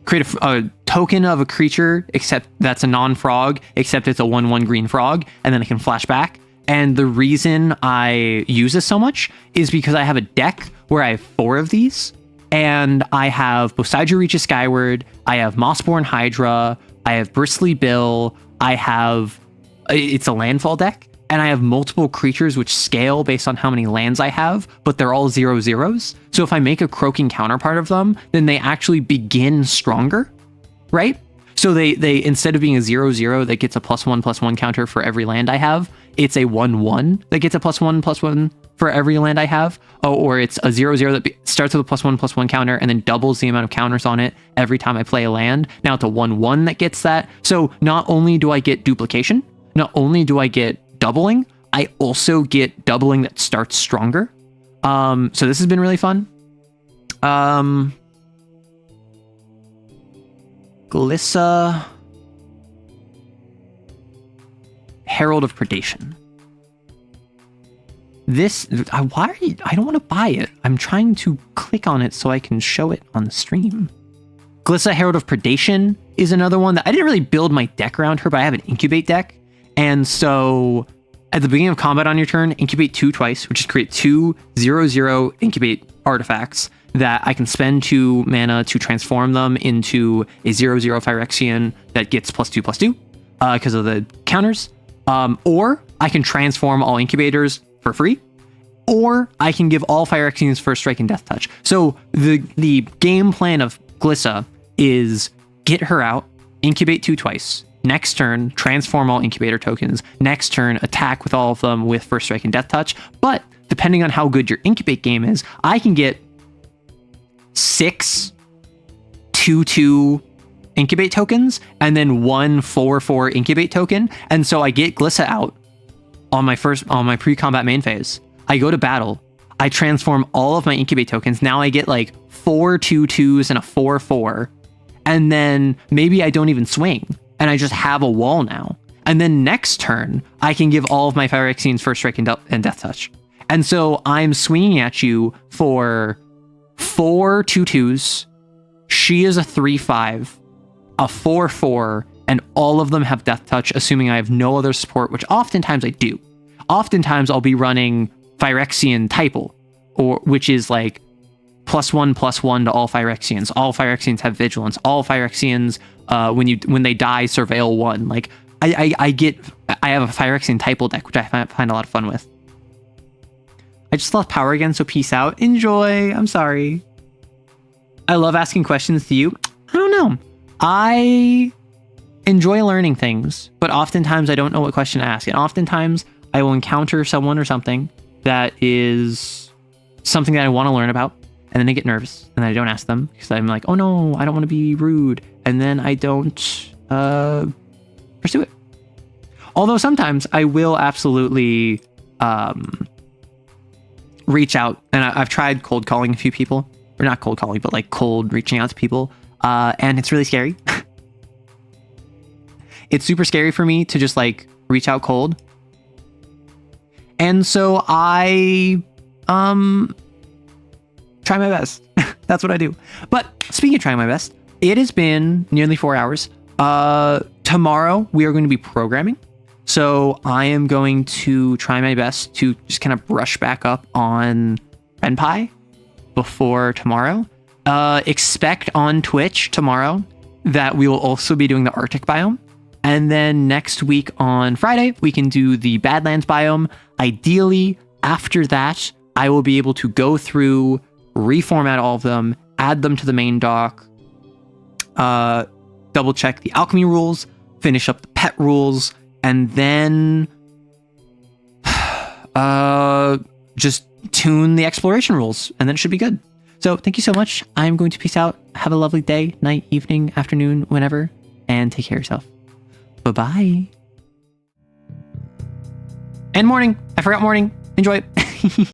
create a token of a creature, except that's a non-frog, except it's a 1/1 green frog, and then it can flash back. And the reason I use this so much is because I have a deck where I have 4 of these, and I have Bosaiju Reaches Skyward, I have Mossborn Hydra, I have Bristly Bill, it's a landfall deck, and I have multiple creatures which scale based on how many lands I have, but they're all 0/0s. So if I make a Croaking Counterpart of them, then they actually begin stronger, right? So they instead of being a 0/0 that gets a +1/+1 counter for every land I have, it's a 1/1 that gets a +1/+1 for every land I have, or it's a 0/0 that starts with a +1/+1 counter and then doubles the amount of counters on it every time I play a land. Now it's a 1/1 that gets that. So not only do I get duplication, not only do I get doubling, I also get doubling that starts stronger. So this has been really fun. Glissa, Herald of Predation. This, why are you, I don't want to buy it. I'm trying to click on it so I can show it on the stream. Glissa, Herald of Predation is another one that I didn't really build my deck around her, but I have an incubate deck. And so at the beginning of combat on your turn, incubate 2 twice, which is create 2 0/0 incubate artifacts that I can spend 2 mana to transform them into a 0/0 Phyrexian that gets +2/+2 because of the counters. Or I can transform all incubators for free, or I can give all Phyrexians First Strike and Death Touch. So the game plan of Glissa is get her out, incubate 2 twice. Next turn, transform all incubator tokens. Next turn, attack with all of them with First Strike and Death Touch. But depending on how good your incubate game is, I can get 6 2/2 incubate tokens and then 1 4/4 incubate token. And so I get Glissa out on my pre-combat main phase. I go to battle. I transform all of my incubate tokens. Now I get like 4 2/2s and a 4/4. And then maybe I don't even swing and I just have a wall now. And then next turn, I can give all of my Phyrexians First Strike and Death Touch. And so I'm swinging at you for 4 2/2s. She is a 3/5, a 4/4, and all of them have Death Touch, assuming I have no other support, which oftentimes I do. Oftentimes I'll be running Phyrexian Typal, which is like +1/+1 to all Phyrexians. All Phyrexians have Vigilance. All Phyrexians, when they die, surveil 1. Like I have a Phyrexian Typal deck, which I find a lot of fun with. I just lost power again, so peace out. Enjoy. I'm sorry. I love asking questions to you. I don't know. I enjoy learning things, but oftentimes I don't know what question to ask. And oftentimes I will encounter someone or something that is something that I want to learn about. And then I get nervous and then I don't ask them because I'm like, oh no, I don't want to be rude. And then I don't pursue it. Although sometimes I will absolutely reach out, and I've tried cold calling a few people, or not cold calling, but like cold reaching out to people. And it's really scary. It's super scary for me to just like reach out cold. And so I try my best. That's what I do. But speaking of trying my best, it has been nearly 4 hours. Tomorrow we are going to be programming. So I am going to try my best to just kind of brush back up on Ren'Py before tomorrow. Expect on Twitch tomorrow that we will also be doing the Arctic biome. And then next week on Friday, we can do the Badlands biome. Ideally, after that, I will be able to go through, reformat all of them, add them to the main doc, double check the alchemy rules, finish up the pet rules, and then just tune the exploration rules, and then it should be good. So thank you so much. I'm going to peace out. Have a lovely day, night, evening, afternoon, whenever, and take care of yourself. Bye-bye. And morning. I forgot morning. Enjoy it.